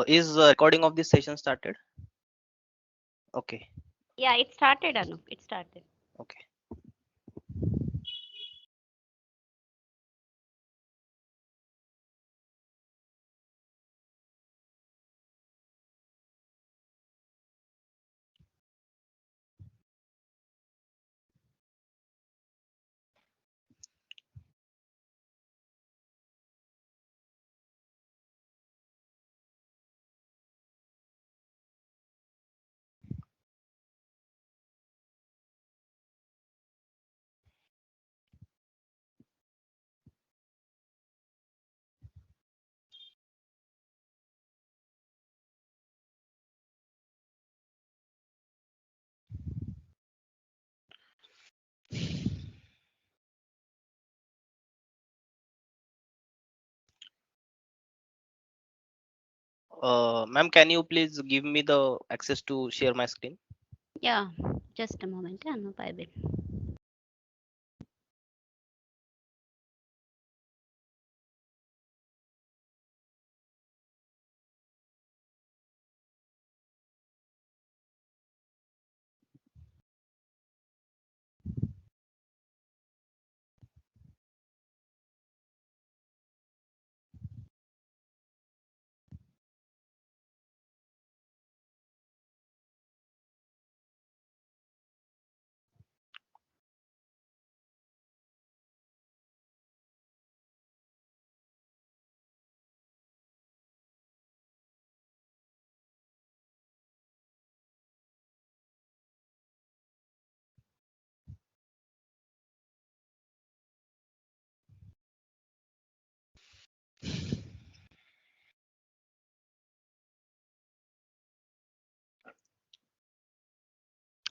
Is the recording of this session started? Okay. Yeah, it started, Anup. It started. Okay. Ma'am, can you please give me the access to share my screen? Yeah, just a moment, Anup. I will.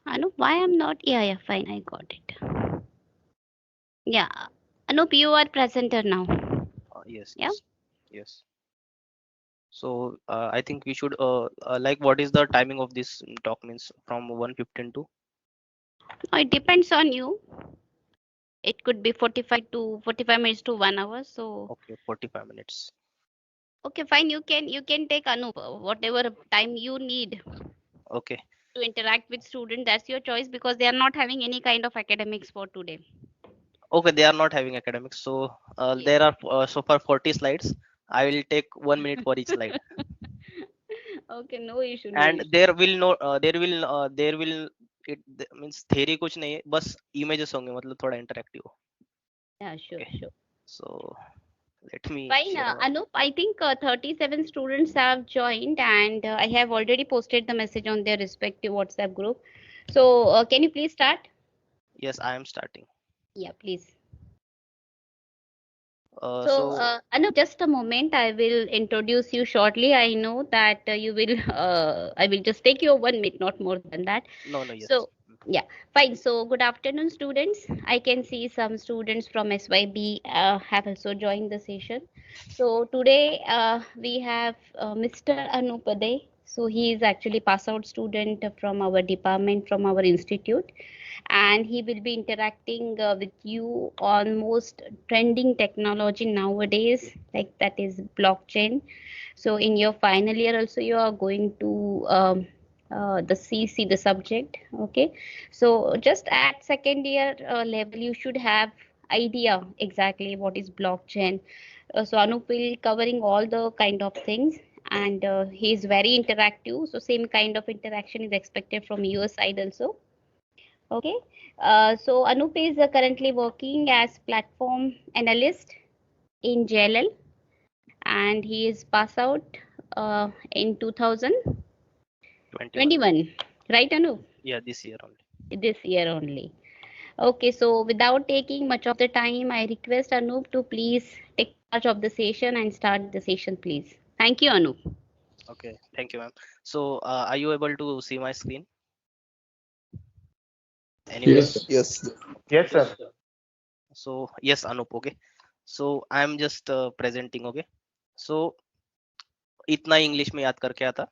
Anup, why I'm not? Yeah, yeah, fine. I got it. Yeah, Anup, you are presenter now. Yes, Yeah. yes, yes. So I think we should like what is the timing of this talk means from 1:15 to It depends on you. It could be 45 minutes to 1 hour. So okay 45 minutes. okay, fine. You can take Anup whatever time you need Okay. to interact with student. That's your choice because they are not having any kind of academics for today. Okay, they are not having academics. So Yes. there are so far 40 slides. I will take 1 minute for each slide. Okay, no issue, no And issue. there will it means theory कुछ नहीं है बस images होंगे मतलब थोड़ा interactive हो. Yeah, sure, Okay. sure. So let me Fine, share my. Anup. I think 37 students have joined, and I have already posted the message on their respective WhatsApp group. So, can you please start? Yes, I am starting. Yeah, please. So, So Anup, just a moment. I will introduce you shortly. I know that you will. I will just take your 1 minute, not more than that. no, no, yes. So, yeah, fine. So, good afternoon, students. I can see some students from SYB have also joined the session. So, today we have Mr. Anupaday. So, he is actually pass out student from our department, from our institute, and he will be interacting with you on most trending technology nowadays, like that is blockchain. So in your final year also you are going to the CC the subject. Okay, so just at second year level you should have idea exactly what is blockchain. So Anup will covering all the kind of things, and he is very interactive, so same kind of interaction is expected from your side also. Okay, so Anup is currently working as platform analyst in JLL, and he is pass out in 2021, 21. right, Anup? Yeah, this year only. This year only. Okay, so without taking much of the time, I request Anup to please take charge of the session and start the session, please. Thank you, Anup. Okay, thank you, ma'am. So are you able to see my screen? Anybody? Yes, yes. Yes, sir. So yes, Anup. Okay. So I am just presenting. Okay. So इतना English में याद करके आता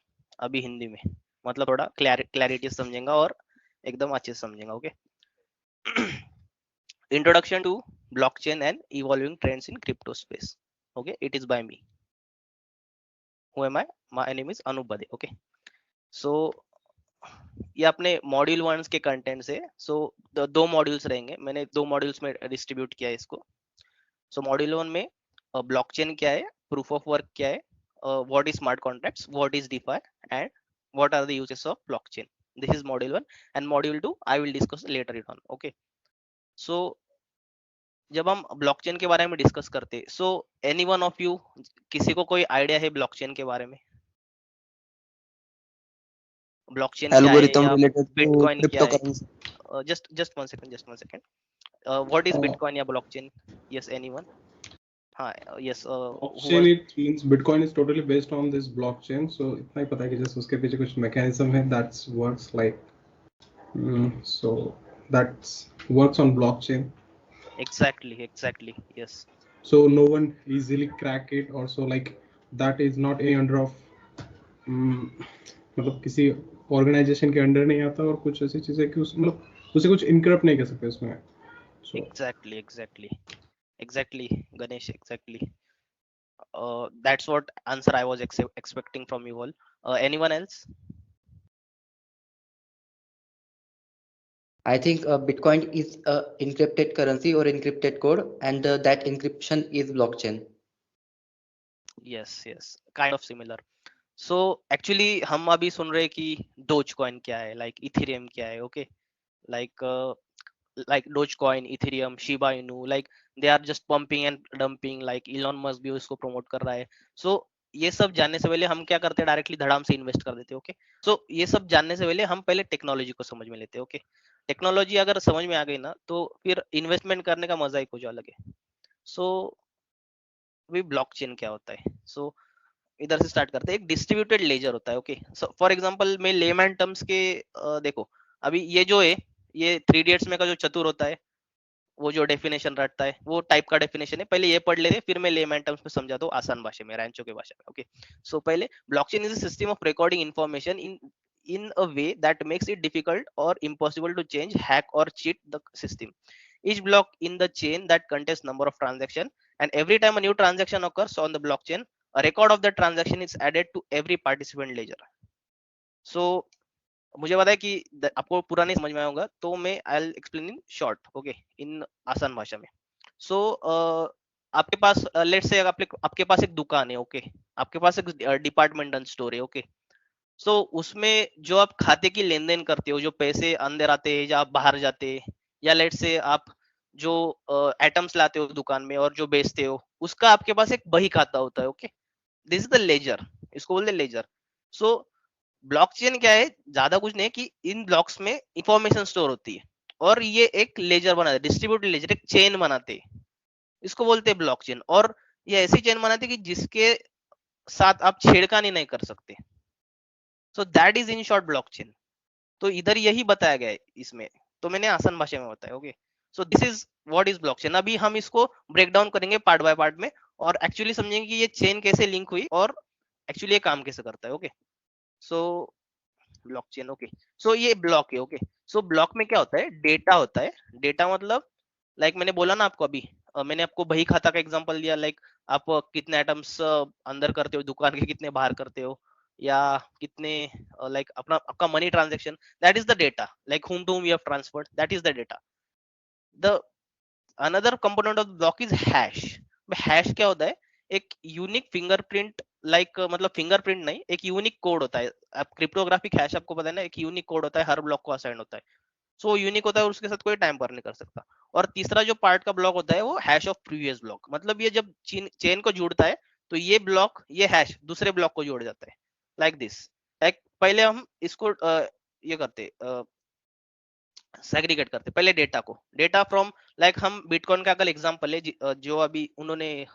अभी हिंदी में मतलब थोड़ा clarity समझेगा और एकदम अच्छे से समझेगा. Okay. Introduction to blockchain and evolving trends in crypto space. Okay, it is by me. who am I? My name is Anup Bade. Okay. So ये अपने मॉड्यूल 1 के कंटेंट से, सो दो मॉड्यूल्स रहेंगे, मैंने दो मॉड्यूल्स में डिस्ट्रीब्यूट किया है इसको। सो मॉड्यूल 1 में ब्लॉकचेन क्या है, प्रूफ ऑफ वर्क क्या है, what is smart contracts, what is DeFi and what are the uses of blockchain. This is module 1 and module 2 I will discuss later it on. Okay. So जब हम blockchain के बारे में discuss करते, so any one of you, किसी को कोई idea है ब्लॉकचेन के बारे में? ब्लॉकचेन क्या है algorithm या related to बिटकॉइन क्या है? cryptocurrency. Just one second. What is Uh, bitcoin या ब्लॉकचेन? Yes anyone? हाँ, yes, Blockchain, it means Bitcoin is totally based on this blockchain. So इतना ही पता है कि जैसे उसके पीछे कुछ mechanism है that works like so that works on blockchain. exactly, yes. So no one easily crack it. Also like that is not any under of मतलब किसी organization के under नहीं आता और कुछ ऐसी चीजें कि उस मतलब उसे कुछ encrypt नहीं कर सकते उसमें. So exactly Ganesh, exactly. That's what answer I was expecting from you all. Anyone else? I think Bitcoin is a encrypted currency or encrypted code, and that encryption is blockchain. Yes, kind of similar. So actually हम अभी सुन रहे कि Dogecoin क्या है, like Ethereum क्या है, okay, like Dogecoin, Ethereum, Shiba Inu, like they are just pumping and dumping, like Elon Musk भी उसको promote कर रहा है. So ये सब जानने से पहले हम क्या करते हैं, डायरेक्टली धड़ाम से इन्वेस्ट कर देते हैं। ओके। सो ये सब जानने से पहले हम पहले टेक्नोलॉजी को समझ में लेते हैं। ओके। टेक्नोलॉजी अगर समझ में आ गई ना, तो फिर इन्वेस्टमेंट करने का मजा ही कुछ अलग है। सो भी ब्लॉकचेन क्या होता है? सो इधर से स्टार्ट करते हैं। एक डिस्ट्रीब्यूटेड लेजर होता है। ओके। सो फॉर एग्जांपल मैं लेमैन टर्म्स के देखो, अभी ये जो है, ये 3 इडियट्स में का जो चतुर होता है, वो जो डेफिनेशन रटता है, वो टाइप का डेफिनेशन है। पहले ये पढ़ लेते, फिर मैं लेमैन टर्म्स में समझा दो आसान भाषा में, रैंचो की भाषा में। ओके। सो पहले, blockchain is a system of recording information in a way that makes it difficult or impossible to change, hack or cheat the system. Each block in the chain that contains number of transactions, and every time a new transaction occurs on the blockchain, a record of the transaction is added to every participant ledger. So मुझे पता है कि आपको पूरा नहीं समझ में आएगा, तो मैं I will explain in short. Okay, इन आसान भाषा में। सो आपके पास लेट्स से आपके पास एक दुकान है। ओके। आपके पास एक डिपार्टमेंटल स्टोर है। ओके। सो उसमें जो आप खाते की लेन देन करते हो, जो पैसे अंदर आते हैं या आप बाहर जाते हैं, या लेट से आप जो एटम्स लाते हो दुकान में और जो बेचते हो, उसका आपके पास एक बही खाता होता है। Okay. This is the ledger, इसको बोलते हैं लेजर। सो ब्लॉकचेन क्या है? ज्यादा कुछ नहीं कि इन ब्लॉक्स में इंफॉर्मेशन स्टोर होती है और ये एक लेजर बनाते, डिस्ट्रीब्यूटेड लेजर, एक चेन बनाते, इसको बोलते हैं ब्लॉकचेन। और ये ऐसी चेन बनाते कि जिसके साथ आप छेड़खानी नहीं कर सकते। सो that is in short blockchain. तो इधर यही बताया गया है इसमें, तो मैंने आसान भाषा में बताया। Okay. So this is what is blockchain. अभी हम इसको ब्रेक डाउन करेंगे पार्ट बाय पार्ट में, और एक्चुअली समझेंगे कि ये चेन कैसे लिंक हुई और एक्चुअली ये काम कैसे करता है। ओके। सो ब्लॉकचेन। ओके। सो ये ब्लॉक है। ओके। सो ब्लॉक में क्या होता है? डेटा होता है। डेटा मतलब लाइक मैंने बोला ना आपको अभी, मैंने आपको बही खाता का एग्जांपल दिया, लाइक आप कितने आइटम्स अंदर करते हो दुकान के, कितने बाहर करते हो, या कितने लाइक अपना आपका money transaction, that is the data, like whom to whom you have transferred, that is the data. The another component of the block is hash. Hash क्या होता है? एक यूनिक फिंगरप्रिंट, लाइक मतलब फिंगरप्रिंट नहीं, एक unique code होता है। आप क्रिप्टोग्राफिक हैश आपको पता है ना, एक यूनिक कोड होता है, हर ब्लॉक को असाइन होता है। सो यूनिक होता है और उसके साथ कोई टाइम पर नहीं कर सकता। और तीसरा जो पार्ट का ब्लॉक होता है वो हैश ऑफ प्रीवियस ब्लॉक, मतलब ये जब चेन को जोड़ता है तो ये ब्लॉक, ये हैश दूसरे ब्लॉक को जोड़ जाता है, लाइक दिस। लाइक पहले हम इसको ये करते, सेग्रीगेट करते पहले डेटा को, डेटा फ्रॉम, लाइक हम बिटकॉइन का अगर एग्जांपल है, जो अभी उन्होंने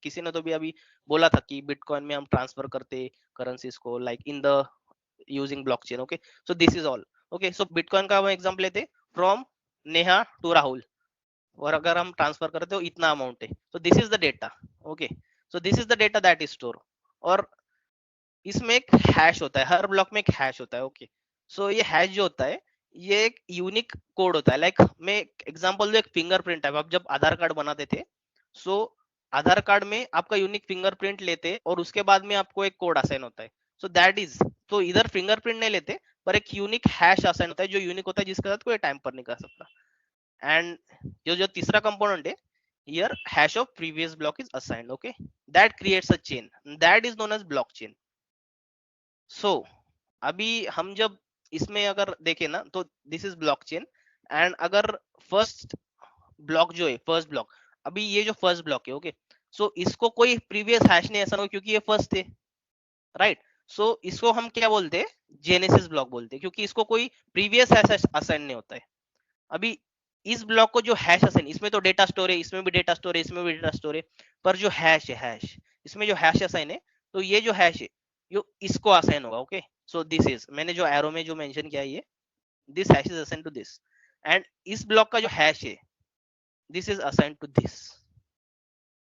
किसी ने तो भी अभी बोला था कि बिटकॉइन में हम ट्रांसफर करते करेंसीज को, like in the using blockchain. Okay. So this is all. Okay. So bitcoin का हम एग्जांपल लेते, फ्रॉम नेहा टू राहुल, और अगर हम ट्रांसफर करते हो इतना अमाउंट है, तो this is the data. Okay. So this is the data that is store. और इसमें एक हैश होता है, हर ब्लॉक में एक हैश होता है। ओके। सो ये हैश जो होता है, ये एक यूनिक कोड होता है। लाइक मैं एग्जांपल दो, एक फिंगरप्रिंट है, आप जब आधार कार्ड बनाते थे, सो आधार कार्ड में आपका यूनिक फिंगरप्रिंट लेते और उसके बाद में आपको एक कोड असाइन होता है। सो दैट इज, तो इधर फिंगरप्रिंट नहीं लेते पर एक यूनिक हैश असाइन होता है जो यूनिक होता है, जिसके साथ कोई टैम्पर नहीं कर सकता। एंड जो तीसरा कंपोनेंट है, here hash of previous block is assigned, okay, that creates a chain that is known as blockchain. So अभी हम जब इसमें अगर देखें ना तो दिस इज ब्लॉकचेन, एंड अगर फर्स्ट ब्लॉक जो है, फर्स्ट ब्लॉक, अभी ये जो फर्स्ट ब्लॉक है, ओके, सो इसको कोई प्रीवियस हैश नहीं ऐसा हो क्योंकि ये फर्स्ट थे, राइट। सो इसको हम क्या बोलते हैं, जेनेसिस ब्लॉक बोलते हैं, क्योंकि इसको कोई प्रीवियस हैश असाइन नहीं होता है। अभी इस ब्लॉक को जो हैश असाइन, इसमें तो डेटा स्टोर है, इसमें भी डेटा स्टोर है, इसमें भी डेटा स्टोर है, पर जो हैश है, हैश, इसमें जो हैश असाइन है, तो ये जो हैश है यो इसको असाइन होगा, ओके। सो दिस इज, मैंने जो एरो में जो मेंशन किया है, ये this hash is assign to this, and इस ब्लॉक का जो हैश है this is assign to this,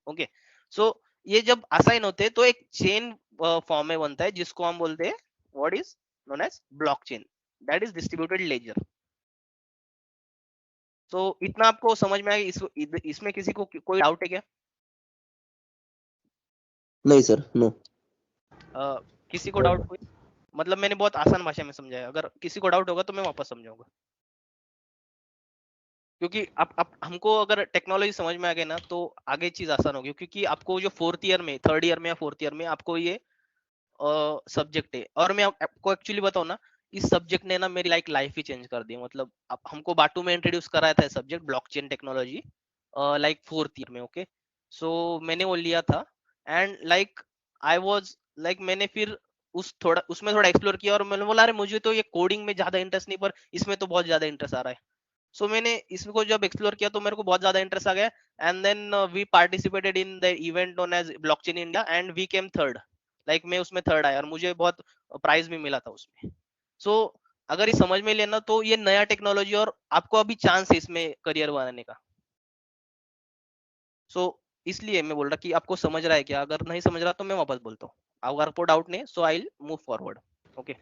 okay. So ये जब असाइन होते हैं तो एक चेन फॉर्म में बनता है जिसको हम बोलते हैं what is known as blockchain, that is distributed ledger. तो इतना आपको समझ में आएगा? इसमें किसी को कोई डाउट है क्या? नहीं सर, नो। किसी को डाउट कोई? मतलब मैंने बहुत आसान भाषा में समझाया, अगर किसी को डाउट होगा तो मैं वापस समझाऊंगा, क्योंकि अब हमको अगर टेक्नोलॉजी समझ में आ गई ना तो आगे चीज आसान होगी, क्योंकि आपको जो फोर्थ ईयर में, थर्ड ईयर में या फोर्थ ईयर में आपको ये सब्जेक्ट है, और मैं आपको एक्चुअली बताऊं ना, इस सब्जेक्ट ने ना मेरी लाइफ ही चेंज कर दी। मतलब अब हमको बाटू में इंट्रोड्यूस कराया था subject blockchain technology, like fourth year में, ओके। सो मैंने वो लिया था, and like I was like, मैंने फिर उसमें थोड़ा एक्सप्लोर किया, और मैंने बोला अरे मुझे तो ये कोडिंग में ज्यादा इंटरेस्ट नहीं, पर इसमें तो बहुत ज्यादा इंटरेस्ट आ रहा है। सो मैंने इसको जब एक्सप्लोर किया तो मेरे को बहुत ज्यादा इंटरेस्ट आ गया, and then we participated in the event known as blockchain India, and we came third, like मैं उसमें थर्ड आया और मुझे बहुत प्राइज भी मिला था उसमें। सो अगर ये समझ में लेना तो ये नया टेक्नोलॉजी, और आपको अभी चांस है इसमें करियर बनाने का। सो इसलिए मैं बोल रहा कि आपको समझ रहा है क्या, अगर नहीं समझ रहा तो मैं वापस बोलता हूँ, अगर आपको डाउट नहीं so I will move forward, okay.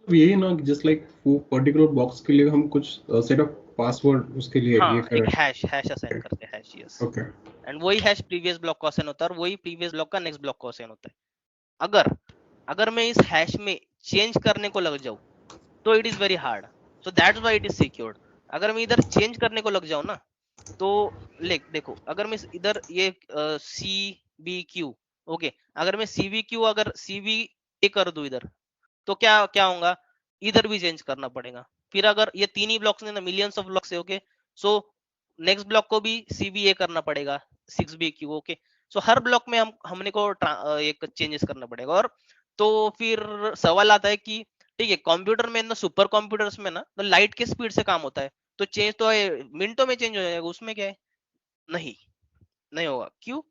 यही ना, जस्ट लाइक वो पर्टिकुलर बॉक्स के लिए हम कुछ सेट ऑफ पासवर्ड उसके लिए हाँ, ये एक करें। हैश असाइन करते हैं, हैश, यस। ओके, एंड वही हैश प्रीवियस ब्लॉक का असाइन होता है, और वही प्रीवियस ब्लॉक का नेक्स्ट ब्लॉक का असाइन होता है। अगर मैं इस हैश में चेंज करने को लग जाऊं तो it is very hard, so that's why it is secured. अगर मैं इधर चेंज करने को लग जाऊं ना तो देखो, अगर मैं इधर ये सी बी क्यू, ओके, अगर मैं सी बी क्यू अगर सी बी ए कर दूं इधर, तो क्या क्या होगा, इधर भी चेंज करना पड़ेगा। फिर अगर ये तीन ही ब्लॉक्स ने, मिलियंस ऑफ ब्लॉक्स है, ओके, सो नेक्स्ट ब्लॉक को भी CBA करना पड़ेगा, 6BQ, ओके। सो हर ब्लॉक में हमने को एक चेंजेस करना पड़ेगा। और तो फिर सवाल आता है कि ठीक है, कंप्यूटर में ना, सुपर कंप्यूटर्स में ना, तो लाइट के स्पीड से काम होता है, तो चेंज तो मिनटों में चेंज हो जाएगा, उसमें क्या है, नहीं नहीं होगा। क्यों?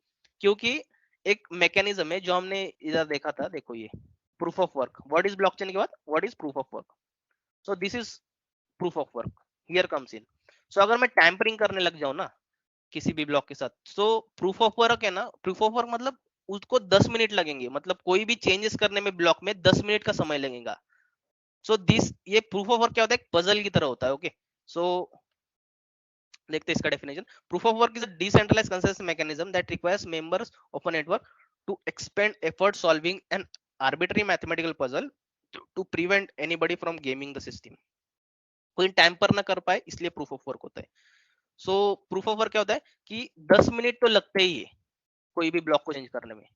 क्योंकि एक मैकेनिज्म है जो हमने इधर देखा था, देखो ये proof of work, what is blockchain के बाद what is proof of work, so this is proof of work, here comes in. So अगर मैं टैंपरिंग करने लग जाऊं ना किसी भी ब्लॉक के साथ, सो प्रूफ ऑफ वर्क है ना, प्रूफ ऑफ वर्क मतलब उसको 10 मिनट लगेंगे, मतलब कोई भी चेंजेस करने में ब्लॉक में 10 मिनट का समय लगेगा। सो दिस, ये प्रूफ ऑफ वर्क क्या होता है, पजल की तरह होता है, ओके। सो देखते हैं इसका definition. Proof of work is a decentralised consensus mechanism that requires members of a network to expend effort solving an arbitrary mathematical puzzle to prevent anybody from gaming the system. कोई tamper ना कर पाए, इसलिए proof of work होता है। सो proof of work क्या होता है कि 10 मिनट तो लगते ही है कोई भी ब्लॉक को चेंज करने में।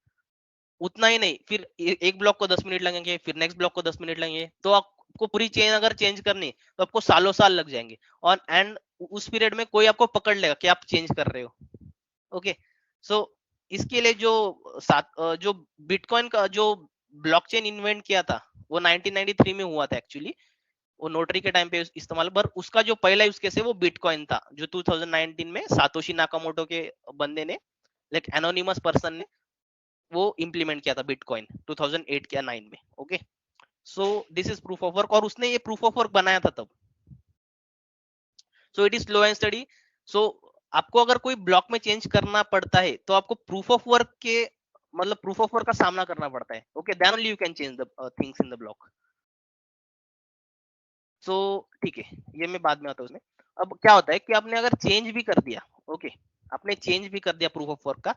उतना ही नहीं, फिर एक ब्लॉक को 10 मिनट लगेंगे, फिर नेक्स्ट ब्लॉक को 10 मिनट लगेंगे, तो आपको पूरी चेन अगर चेंज करनी तो आपको सालों साल लग जाएंगे, और एंड उस पीरियड में कोई आपको पकड़ लेगा कि आप चेंज कर रहे हो, ओके। सो इसके लिए जो बिटकॉइन का जो ब्लॉकचेन इन्वेंट किया था वो 1993 में हुआ था एक्चुअली, वो नोटरी के टाइम पे इस्तेमाल, पर उसका जो पहला यूज केस है वो बिटकॉइन था, जो 2019 में सातोशी नाकामोटो के बंदे ने, लाइक एनोनिमस पर्सन ने वो इंप्लीमेंट किया था बिटकॉइन 2008 या 9 में, okay. So this is proof of work, और उसने ये प्रूफ ऑफ वर्क बनाया था तब। So it is slow and study. So आपको अगर कोई ब्लॉक में चेंज करना पड़ता है तो आपको प्रूफ ऑफ वर्क के, मतलब प्रूफ ऑफ वर्क का सामना करना पड़ता है, okay, then only you can change the things in the block. So ठीक है, ये मैं बाद में आता हूँ उसमें। अब क्या होता है कि आपने अगर चेंज भी कर दिया, ओके, आपने चेंज भी कर दिया प्रूफ ऑफ वर्क का।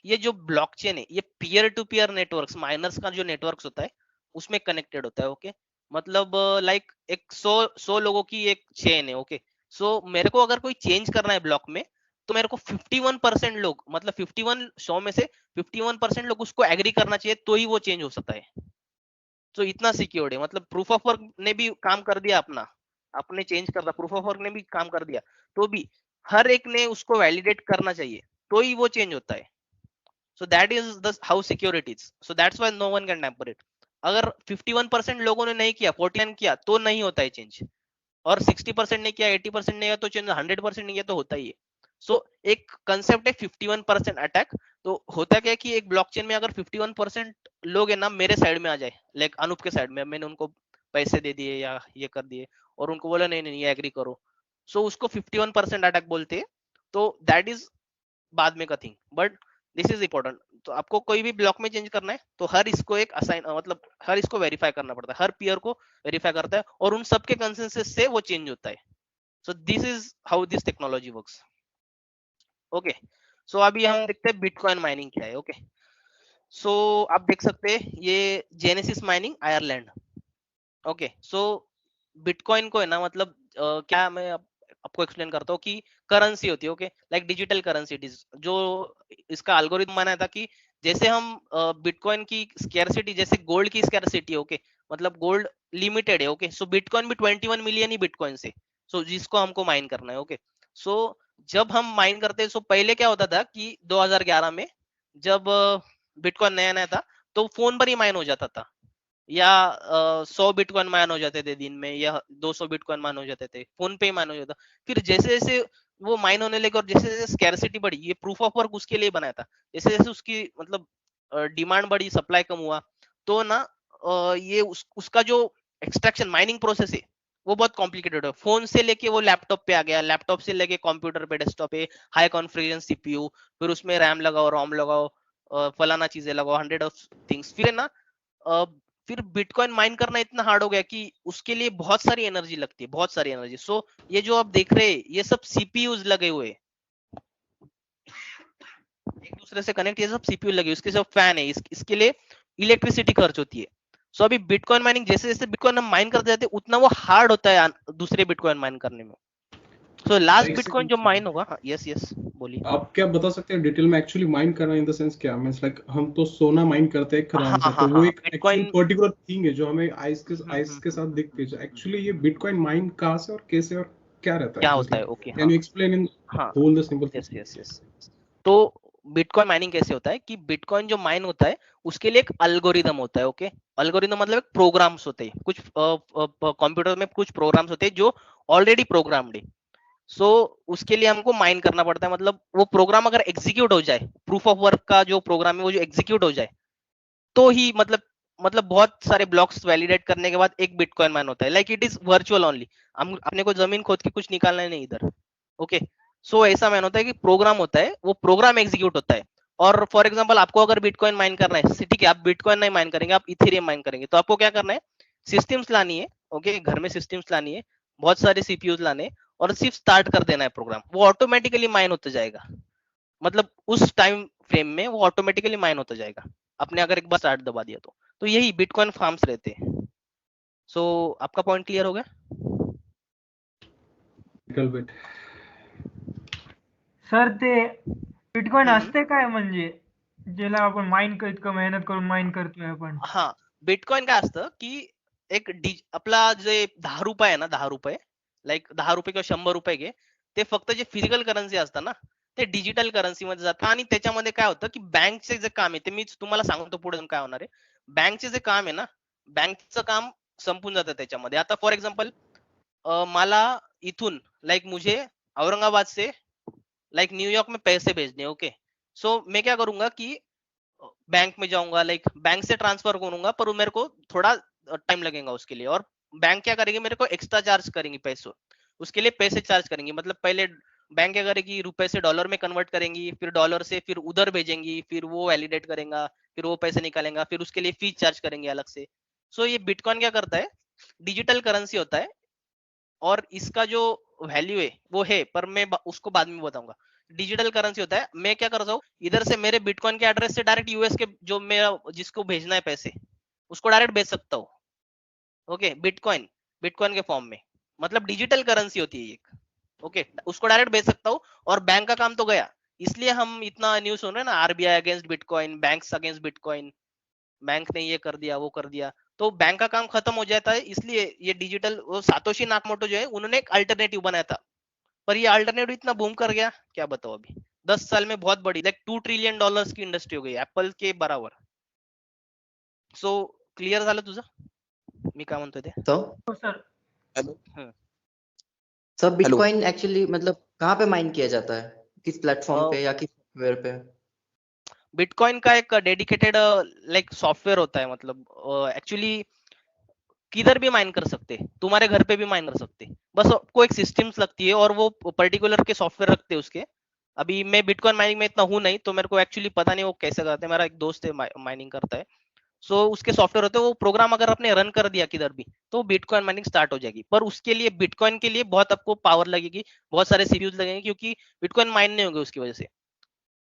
ये जो ब्लॉकचेन है ये peer to peer networks, miners का जो नेटवर्क्स होता है उसमें कनेक्टेड होता है। ओके, मतलब लाइक एक 100 लोगों की एक चेन है। ओके, सो मेरे को अगर कोई चेंज करना है ब्लॉक में तो मेरे को 51% लोग, मतलब 51 100 में से 51% लोग उसको एग्री करना चाहिए तो ही वो चेंज हो सकता है। तो इतना सिक्योर्ड है, मतलब प्रूफ ऑफ वर्क ने भी काम कर दिया अपना, आपने चेंज कर दिया, प्रूफ ऑफ वर्क ने भी काम कर दिया, तो भी हर एक ने उसको वैलिडेट करना चाहिए तो ही वो चेंज होता है। So that is the how secure it is. So that's why no one can tamper it. अगर 51% लोगों ने नहीं किया, 49 किया तो नहीं होता है चेंज, और 60% ने किया, 80% ने किया तो चेंज, 100% नहीं किया तो होता ही है। सो एक कंसेप्ट है 51% अटैक। तो होता क्या है कि एक ब्लॉकचेन में अगर 51% लोग है ना मेरे साइड में आ जाए, लाइक अनूप के साइड में, मैंने उनको पैसे दे दिए या ये कर दिए और उनको बोला नहीं नहीं ये एग्री करो, सो उसको 51% अटैक बोलते हैं। तो दैट इज बाद में का thing, but this is important. तो आपको कोई भी ब्लॉक में चेंज करना है तो हर इसको एक असाइन, मतलब हर इसको वेरीफाई करना पड़ता है, हर पीयर को वेरीफाई करता है और उन सबके कंसेंसस से वो चेंज होता है। So this is how this technology works. Okay, so अभी हम देखते हैं बिटकॉइन माइनिंग क्या है। ओके, सो आप देख सकते हैं ये genesis mining Ireland. Okay, so bitcoin को है ना, मतलब क्या मैं आपको एक्सप्लेन करता हूँ कि करेंसी होती है। Okay, like digital currency it is, जो इसका एल्गोरिथम बनाया था कि जैसे हम बिटकॉइन की स्कैरसिटी, जैसे गोल्ड की स्कैरसिटी है। ओके, मतलब गोल्ड लिमिटेड है। ओके, सो बिटकॉइन भी 21 मिलियन ही बिटकॉइन से, सो जिसको हमको माइन करना है। ओके, सो जब हम माइन करते हैं, सो पहले क्या होता था कि 2011 में जब बिटकॉइन नया नया था तो फोन पर ही माइन हो जाता था, या 100 बिटकॉइन माइन हो जाते थे दिन में, या 200 बिटकॉइन माइन हो जाते थे, फोन पे ही माइन हो जाता। फिर जैसे जैसे वो माइन होने लगे और जैसे जैसे स्कैरसिटी बढ़ी, ये प्रूफ ऑफ वर्क उसके लिए बनाया था, जैसे जैसे उसकी मतलब डिमांड बढ़ी, सप्लाई कम हुआ, तो ना ये उसका जो एक्सट्रैक्शन माइनिंग प्रोसेस है वो बहुत कॉम्प्लिकेटेड है। फोन से लेके वो लैपटॉप पे आ गया, लैपटॉप से लेके कंप्यूटर पे, डेस्कटॉप पे, हाई कॉन्फ़िगरेशन सीपीयू, फिर उसमें रैम लगाओ, रोम लगाओ, फलाना चीजें लगाओ, 100 ऑफ थिंग्स, फिर है ना फिर बिटकॉइन माइन करना इतना हार्ड हो गया कि उसके लिए बहुत सारी एनर्जी लगती है, बहुत सारी एनर्जी। सो ये जो आप देख रहे हैं ये सब सीपीयूज लगे हुए हैं, एक दूसरे से कनेक्ट, ये सब सीपीयू लगे, उसके सब फैन है, इसके लिए इलेक्ट्रिसिटी खर्च होती है। सो अभी बिटकॉइन माइनिंग, जैसे जैसे बिटकॉइन हम माइन करते जाते हैं उतना वो हार्ड होता है दूसरे बिटकॉइन माइन करने में। सो लास्ट एक बिटकॉइन second, जो माइन होगा, यस यस बोलिए। आप क्या बता सकते हैं डिटेल में एक्चुअली माइन करना इन द सेंस क्या मींस लाइक हम तो सोना माइन करते हैं खदान से, तो वो एक एक्चुअल बिटकॉइन पर्टिकुलर थिंग है जो हमें आइस के साथ दिखती है। एक्चुअली ये बिटकॉइन माइन कहाँ से और कैसे और क्या रहता क्या है, होता है। Okay, can you explain in हाँ, whole the simple yes yes yes. तो बिटकॉइन माइनिंग कैसे होता है कि बिटकॉइन जो माइन होता है उसके लिए एक अल्गोरिदम होता है। ओके, अल्गोरिदम मतलब एक प्रोग्राम्स होते हैं, कुछ कंप्यूटर में कुछ प्रोग्राम्स होते हैं जो ऑलरेडी प्रोग्राम्ड है। सो उसके लिए हमको माइन करना पड़ता है, मतलब वो प्रोग्राम अगर एग्जीक्यूट हो जाए, प्रूफ ऑफ वर्क का जो प्रोग्राम है वो जो एग्जीक्यूट हो जाए तो ही मतलब बहुत सारे ब्लॉक्स वैलिडेट करने के बाद एक बिटकॉइन माइन होता है। Like it is virtual only, हम अपने को जमीन खोद के कुछ निकालना नहीं इधर। ओके, सो ऐसा माइन होता है कि प्रोग्राम होता है, वो प्रोग्राम एग्जीक्यूट होता है। और फॉर एग्जांपल आपको अगर बिटकॉइन माइन करना है, ठीक है, आप बिटकॉइन नहीं माइन करेंगे, आप इथेरियम माइन करेंगे, तो आपको क्या करना है, सिस्टम्स लानी है। ओके, घर में सिस्टम्स लानी है, बहुत सारे सीपीयूज लाने हैं, और सिर्फ स्टार्ट कर देना है प्रोग्राम, वो ऑटोमेटिकली माइन होता जाएगा। मतलब उस टाइम फ्रेम में वो ऑटोमेटिकली माइन होता जाएगा, आपने अगर एक बार स्टार्ट दबा दिया तो यही बिटकॉइन फार्म्स रहते हैं। सो आपका पॉइंट क्लियर हो गया? बिट? सर ते बिटकॉइन असते काय, म्हणजे ज्याला आपण माइन इतकं मेहनत करून माइन करतोय आपण? हा, बिटकॉइन काय असतं की एक आपला जे 10 रुपये आहे ना, 10 रुपये, लाईक 10 रुपये किंवा 100 रुपये घे, ते फक्त जे फिजिकल करन्सी असतं ना ते डिजिटल करन्सी मध्ये जातं, आणि त्याच्यामध्ये काय होतं की बँकचे जे काम आहे ते मी तुम्हाला सांगतो पुढे काय होणार आहे. बँकचे जे काम आहे ना, बँकचं काम संपून जातं त्याच्यामध्ये. आता फॉर एक्झाम्पल मला इथून लाइक मुझे औरंगाबाद से लाइक न्यूयॉर्क में पैसे भेजने, ओके, सो मैं क्या करूंगा कि बैंक में जाऊंगा, लाइक बैंक से ट्रांसफर करूंगा, पर मेरे को थोड़ा टाइम लगेगा उसके लिए, और बैंक क्या करेगी, मेरे को एक्स्ट्रा चार्ज करेंगी पैसों, उसके लिए पैसे चार्ज करेंगी। मतलब पहले बैंक क्या करेगी, रुपए से डॉलर में कन्वर्ट करेंगी, फिर डॉलर से फिर उधर भेजेंगी, फिर वो वैलिडेट करेगा, फिर वो पैसे निकालेगा, फिर उसके लिए फीस चार्ज करेंगे अलग से। सो ये बिटकॉइन क्या करता है, डिजिटल करेंसी होता है, और इसका जो वैल्यू है वो है, पर मैं उसको बाद में बताऊंगा। डिजिटल करेंसी होता है, मैं क्या करता हूँ, इधर से मेरे बिटकॉइन के एड्रेस से डायरेक्ट यूएस के जो मेरा जिसको भेजना है पैसे, उसको डायरेक्ट भेज सकता हूँ। ओके, बिटकॉइन बिटकॉइन के फॉर्म में, मतलब डिजिटल करेंसी होती है एक। ओके, उसको डायरेक्ट भेज सकता हूँ, और बैंक का काम तो गया। इसलिए हम इतना न्यूज सुन रहे हैं ना, RBI against bitcoin, banks against bitcoin, bank ने ये कर दिया वो कर दिया, तो बैंक का काम खत्म हो जाता है। इसलिए ये डिजिटल, वो सातोशी नाकामोटो जो है उन्होंने एक अल्टरनेटिव बनाया था, पर ये अल्टरनेटिव इतना बूम कर गया, क्या बताओ, अभी 10 साल में बहुत बड़ी, लाइक $2 ट्रिलियन की इंडस्ट्री हो गई, एप्पल के बराबर। सो क्लियर झालं तुझं, मी काय म्हणतोय ते? तो हो सर. सब बिटकॉइन एक्चुअली मतलब कहाँ पे माइन किया जाता है, किस प्लेटफॉर्म पे या किस सॉफ्टवेयर पे? बिटकॉइन का एक डेडिकेटेड लाइक सॉफ्टवेयर होता है, मतलब एक्चुअली किधर भी माइन कर सकते, तुम्हारे घर पे भी माइन कर सकते, बस आपको एक सिस्टम्स लगती है और वो पर्टिकुलर के सॉफ्टवेयर रखते हैं उसके। अभी मैं बिटकॉइन माइनिंग में इतना हूं नहीं, तो मेरे को एक्चुअली पता नहीं वो कैसे करते हैं, मेरा एक दोस्त है माइनिंग करता है। सो उसके सॉफ्टवेयर होते हैं, वो प्रोग्राम अगर आपने रन कर दिया किधर भी, तो बिटकॉइन माइनिंग स्टार्ट हो जाएगी। पर उसके लिए बिटकॉइन के लिए बहुत आपको पावर लगेगी, बहुत सारे सीपीयूज लगेंगे, क्योंकि बिटकॉइन माइन नहीं होंगे उसकी वजह से।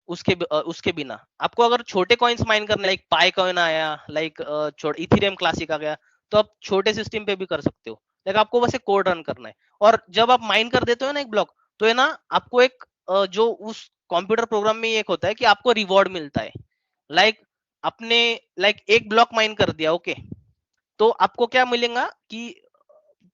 उसके बिना आपको अगर छोटे कॉइन्स माइन करने, लाइक पाई कॉइन आया, लाइक इथेरियम क्लासिक आ गया, तो आप छोटे सिस्टम पे भी कर सकते हो, लाइक आपको बस एक कोड रन करना है। और जब आप माइन कर देते हो ना एक ब्लॉक, तो है ना, आपको एक जो उस कंप्यूटर प्रोग्राम में एक होता है कि आपको रिवॉर्ड मिलता है। लाइक आपने लाइक एक ब्लॉक माइन कर दिया, ओके, तो आपको क्या मिलेगा कि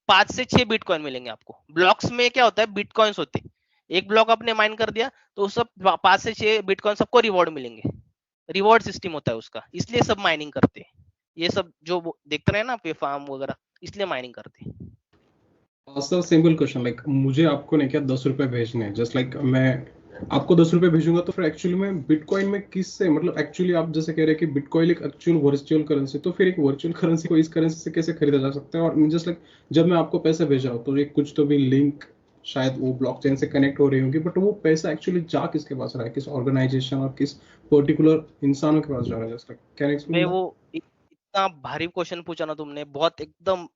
5 से 6 बिटकॉइन मिलेंगे आपको। ब्लॉक्स में क्या होता है, बिटकॉइंस होते हैं, एक ब्लॉक आपने माइन कर दिया तो सब 5 से 6 बिटकॉइन सबको रिवॉर्ड मिलेंगे। रिवॉर्ड सिस्टम होता है उसका, इसलिए सब माइनिंग करते हैं। ये सब जो देखते रहे ना पे फार्म वगैरह, इसलिए माइनिंग करते हैं। सर सिंपल क्वेश्चन, लाइक मुझे आपको नहीं क्या 10 रुपए भेजने हैं, जस्ट लाइक मैं आपको 10 रुपए भेजूंगा, तो फिर एक्चुअली में बिटकॉइन में किससे, मतलब एक्चुअली आप जैसे कह रहे हैं कि बिटकॉइन एक एक्चुअल वर्चुअल करेंसी, तो फिर एक वर्चुअल करेंसी को इस करेंसी से कैसे खरीदा जा सकता है? और जस्ट लाइक जब मैं आपको पैसे भेज रहा हूँ, तो एक कुछ तो भी लिंक शायद वो ब्लॉकचेन से कनेक्ट हो रही होगी, बट वो पैसा एक्चुअली जा किसके पास रहा है, किस ऑर्गेनाइजेशन और किस पर्टिकुलर इंसानों के पास जा रहा है? जस्ट लाइक कैन मैं एक्सप्लेन? वो इतना भारी क्वेश्चन पूछा ना तुमने, बहुत एकदम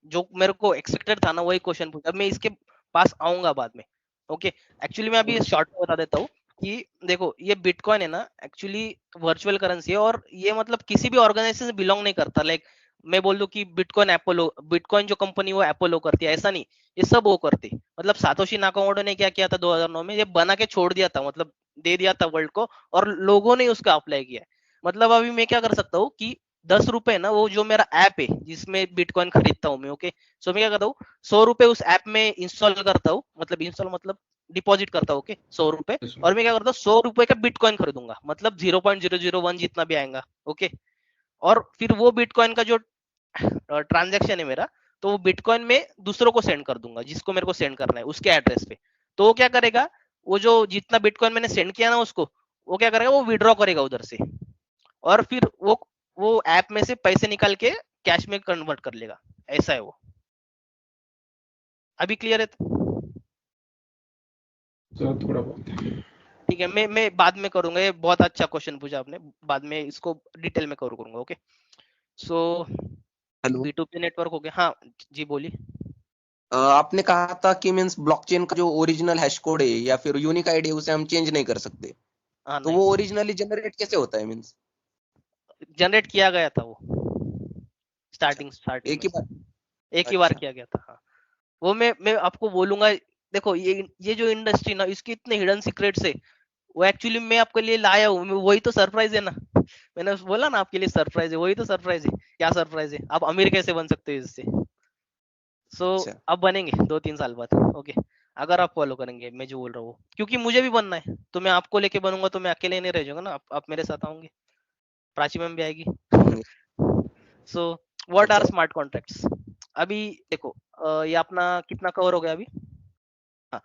जो मेरे को एक्सपेक्टेड था ना वही क्वेश्चन पूछा। मैं इसके पास आऊंगा बाद में। ओके, एक्चुअली मैं अभी शॉर्ट में बता देता हूँ कि देखो, ये बिटकॉइन है ना, एक्चुअली वर्चुअल करेंसी है, और ये मतलब किसी भी ऑर्गेनाइजेशन से बिलोंग नहीं करता। लाइक मैं बोल दूं कि बिटकॉइन एपोलो, बिटकॉइन जो कंपनी वो एपोलो करती है, ऐसा नहीं, ये सब वो करती। मतलब सातोशी नाकामोटो ने क्या किया था 2009 में, ये बना के छोड़ दिया था, मतलब दे दिया था वर्ल्ड को, और लोगों ने उसका अप्लाई किया। मतलब अभी मैं क्या कर सकता हूँ कि 10 रुपए ना, वो जो मेरा ऐप है जिसमें बिटकॉइन खरीदता हूँ मैं, ओके, सो मैं क्या करता हूँ, 100 रुपए उस ऐप में इंस्टॉल करता हूँ, मतलब इंस्टॉल मतलब डिपॉजिट करता हूँ, ओके, 100 रुपए, और मैं क्या करता हूँ, 100 रुपए का बिटकॉइन खरीदूंगा, मतलब 0.001 जितना भी आएगा, ओके। और फिर वो बिटकॉइन का जो ट्रांजेक्शन है मेरा, तो वो बिटकॉइन में दूसरों को सेंड कर दूंगा, जिसको मेरे को सेंड करना है उसके एड्रेस पे। तो वो क्या करेगा, वो जो जितना बिटकॉइन मैंने सेंड किया ना उसको, वो क्या करेगा, वो विड्रॉ करेगा उधर से, और फिर वो ऐप में से पैसे निकाल के कैश में कन्वर्ट कर लेगा। ऐसा है वो। अभी क्लियर है? थोड़ा बहुत। ठीक है, मैं बाद में करूंगा, ये बहुत अच्छा क्वेश्चन पूछा आपने, बाद में इसको डिटेल में करूंगा, okay. So hello, B2B network हो गया। हाँ जी, बोलिए। आपने कहा था कि मींस ब्लॉकचेन का जो ओरिजिनल हैश कोड है या फिर यूनिक आईडी है उसे हम चेंज नहीं कर सकते, हाँ, तो नहीं, वो ओरिजिनली जनरेट कैसे होता है? मींस जनरेट किया गया था वो स्टार्टिंग एक ही में, बार? एक ही बार अच्छा, किया गया था। हाँ, वो मैं आपको बोलूंगा। देखो, ये जो इंडस्ट्री ना, इसके इतने हिडन सीक्रेट्स है, वो एक्चुअली मैं आपके लिए लाया हूँ, वही तो सरप्राइज है ना। मैंने बोला ना आपके लिए सरप्राइज है, वही तो सरप्राइज है। क्या सरप्राइज है, आप अमीर कैसे बन सकते हो इससे। सो अच्छा, अब बनेंगे 2-3 साल बाद, ओके, अगर आप फॉलो करेंगे मैं जो बोल रहा हूँ, क्योंकि मुझे भी बनना है, तो मैं आपको लेके बनूंगा, तो मैं अकेले नहीं रह जाऊंगा ना, आप मेरे साथ आओगे, प्राची मैम भी आएगी। आएंगे। सो व्हाट आर अच्छा, स्मार्ट कॉन्ट्रैक्ट्स? अभी देखो, ये अपना कितना कवर हो गया अभी। हाँ,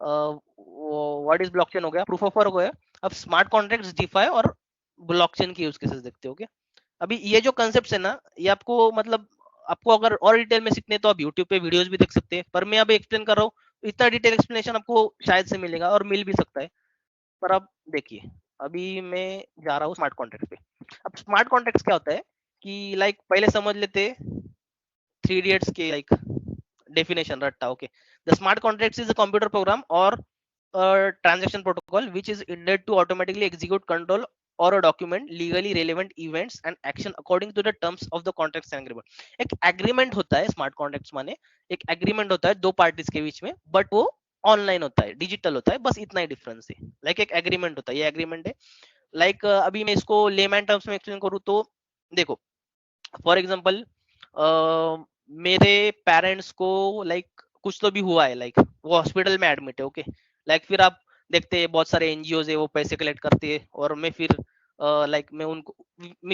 व्हाट इज ब्लॉकचेन हो गया, प्रूफ ऑफ वर्क हो गया। अब स्मार्ट कॉन्ट्रैक्ट्स, डिफाई और ब्लॉकचेन की यूज केसेस देखते हो क्या। अभी ये जो कॉन्सेप्ट्स है ना, ये आपको मतलब आपको अगर और डिटेल में सीखने तो आप यूट्यूब पे वीडियोस भी देख सकते हैं, पर मैं अभी एक्सप्लेन कर रहा हूँ, इतना डिटेल एक्सप्लेनेशन आपको शायद से मिलेगा, और मिल भी सकता है। पर अब देखिए, अभी मैं जा रहा हूँ स्मार्ट कॉन्ट्रैक्ट पे। अब स्मार्ट कॉन्ट्रैक्ट्स क्या होता है कि लाइक पहले समझ लेते 3 इडियट्स के लाइक डेफिनेशन रट्टा, okay. The smart contracts is a computer program और transaction protocol which is intended to automatically execute, control or a document legally relevant events and action according to the terms of the contracts and agreement. एक agreement होता है smart contracts माने एक agreement होता है दो parties के बीच में, but वो ऑनलाइन होता है, डिजिटल होता है, बस इतना ही डिफरेंस है. लाइक एक एग्रीमेंट होता है, ये एग्रीमेंट है. लाइक अभी मैं इसको लेमैन टर्म्स में एक्सप्लेन करूँ तो देखो, फॉर एग्जांपल मेरे पेरेंट्स को लाइक कुछ तो भी हुआ है, लाइक वो हॉस्पिटल में एडमिट है, ओके. लाइक फिर आप देखते हैं बहुत सारे एनजीओ है वो पैसे कलेक्ट करते हैं, और मैं फिर लाइक मैं उनको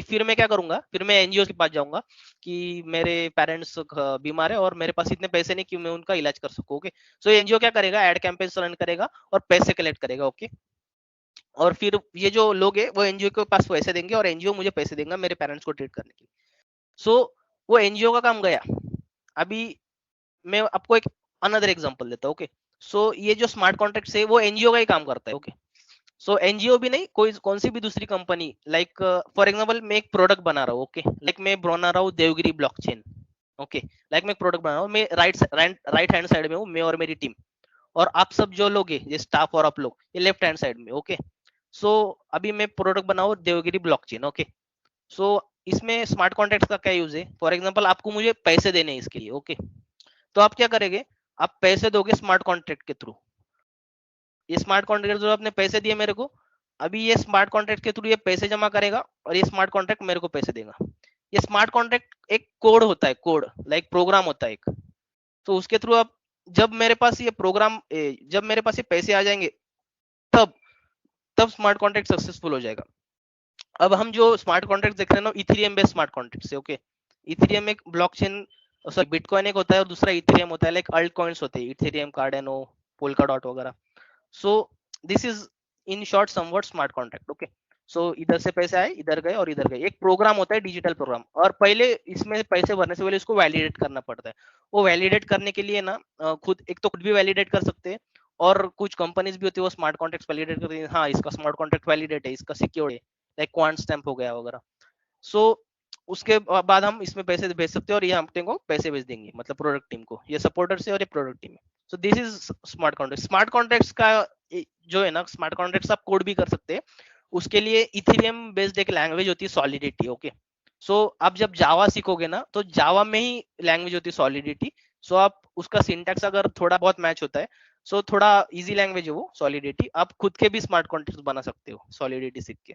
फिर मैं क्या करूंगा, फिर मैं एनजीओ के पास जाऊंगा कि मेरे पेरेंट्स बीमार है और मेरे पास इतने पैसे नहीं कि मैं उनका इलाज कर सकूं, ओके. सो एनजीओ क्या करेगा, एड कैंपेन्स रन करेगा और पैसे कलेक्ट करेगा, ओके. और फिर ये जो लोग है वो एनजीओ के पास पैसे देंगे और एनजीओ मुझे पैसे देगा मेरे पेरेंट्स को ट्रीट करने के लिए. सो वो एनजीओ का काम गया. अभी मैं आपको एक अनदर एग्जांपल देता हूँ, ओके. सो ये जो स्मार्ट कॉन्ट्रैक्ट्स है वो एनजीओ का ही काम करता है, ओके. सो एनजीओ भी नहीं, कोई कौन सी भी दूसरी कंपनी, लाइक फॉर एग्जांपल मैं एक प्रोडक्ट बना रहा हूँ, ओके. लाइक मैं बना रहा हूँ देवगिरी ब्लॉकचेन, ओके. लाइक मैं एक प्रोडक्ट बना रहा हूँ, मैं राइट हैंड साइड में हूँ, मैं और मेरी टीम, और आप सब जो लोग है, ये स्टाफ और आप लोग ये लेफ्ट हैंड साइड में, ओके. सो अभी मैं प्रोडक्ट बनाऊँ देवगिरी ब्लॉकचेन, ओके. सो इसमें स्मार्ट कॉन्ट्रैक्ट्स का क्या यूज है, फॉर एग्जांपल आपको मुझे पैसे देने हैं इसके लिए, ओके. तो आप क्या करेंगे, आप पैसे दोगे स्मार्ट कॉन्ट्रैक्ट के थ्रू. ये स्मार्ट कॉन्ट्रैक्ट के थ्रू आपने पैसे दिए मेरे को, अभी ये स्मार्ट कॉन्ट्रैक्ट के थ्रू ये पैसे जमा करेगा और ये स्मार्ट कॉन्ट्रैक्ट मेरे को पैसे देगा. ये स्मार्ट कॉन्ट्रैक्ट एक कोड होता है, कोड लाइक प्रोग्राम होता है एक. तो उसके थ्रू आप जब मेरे पास ये प्रोग्राम, जब मेरे पास ये पैसे आ जाएंगे तब स्मार्ट कॉन्ट्रैक्ट सक्सेसफुल हो जाएगा. अब हम जो स्मार्ट कॉन्ट्रैक्ट देख रहे हैं ना, इथेरियम बेस्ड स्मार्ट कॉन्ट्रैक्ट है, ओके. इथेरियम एक ब्लॉकचेन, सॉरी बिटकॉइन एक होता है और दूसरा इथेरियम होता है, लाइक अल्ट कॉइन्स होते हैं, इथेरियम, कार्डेनो, पोल्काडॉट वगैरह. So this is in short somewhat smart contract, okay. So इधर से पैसे आए, इधर गए और इधर गए. एक प्रोग्राम होता है, डिजिटल प्रोग्राम, और पहले इसमें पैसे भरने से पहले इसको वैलिडेट करना पड़ता है. वो वैलिडेट करने के लिए ना खुद एक तो खुद भी वैलिडेट कर सकते हैं, और कुछ कंपनीज भी होती है वो स्मार्ट कॉन्ट्रैक्ट वैलिडेट करती है, हाँ इसका स्मार्ट कॉन्ट्रैक्ट वैलिडेट है, इसका सिक्योर है, लाइक क्वांट स्टैम्प हो गया वगैरह. सो उसके बाद हम इसमें पैसे भेज सकते हैं और ये हम टीम को पैसे भेज देंगे, मतलब प्रोडक्ट टीम को, ये सपोर्टर से और ये प्रोडक्ट टीम है. So this is smart contract. Smart contracts का जो है ना, स्मार्ट कॉन्ट्रैक्ट्स आप कोड भी कर सकते हैं. उसके लिए इथेरियम बेस्ड एक लैंग्वेज होती है सॉलिडिटी, ओके. सो आप जब जावा सीखोगे ना, तो जावा में ही लैंग्वेज होती है सॉलिडिटी. सो आप उसका सिंटैक्स अगर थोड़ा बहुत मैच होता है, सो थोड़ा इजी लैंग्वेज है वो सॉलिडिटी. आप खुद के भी स्मार्ट कॉन्ट्रैक्ट्स बना सकते हो सॉलिडिटी सीख के.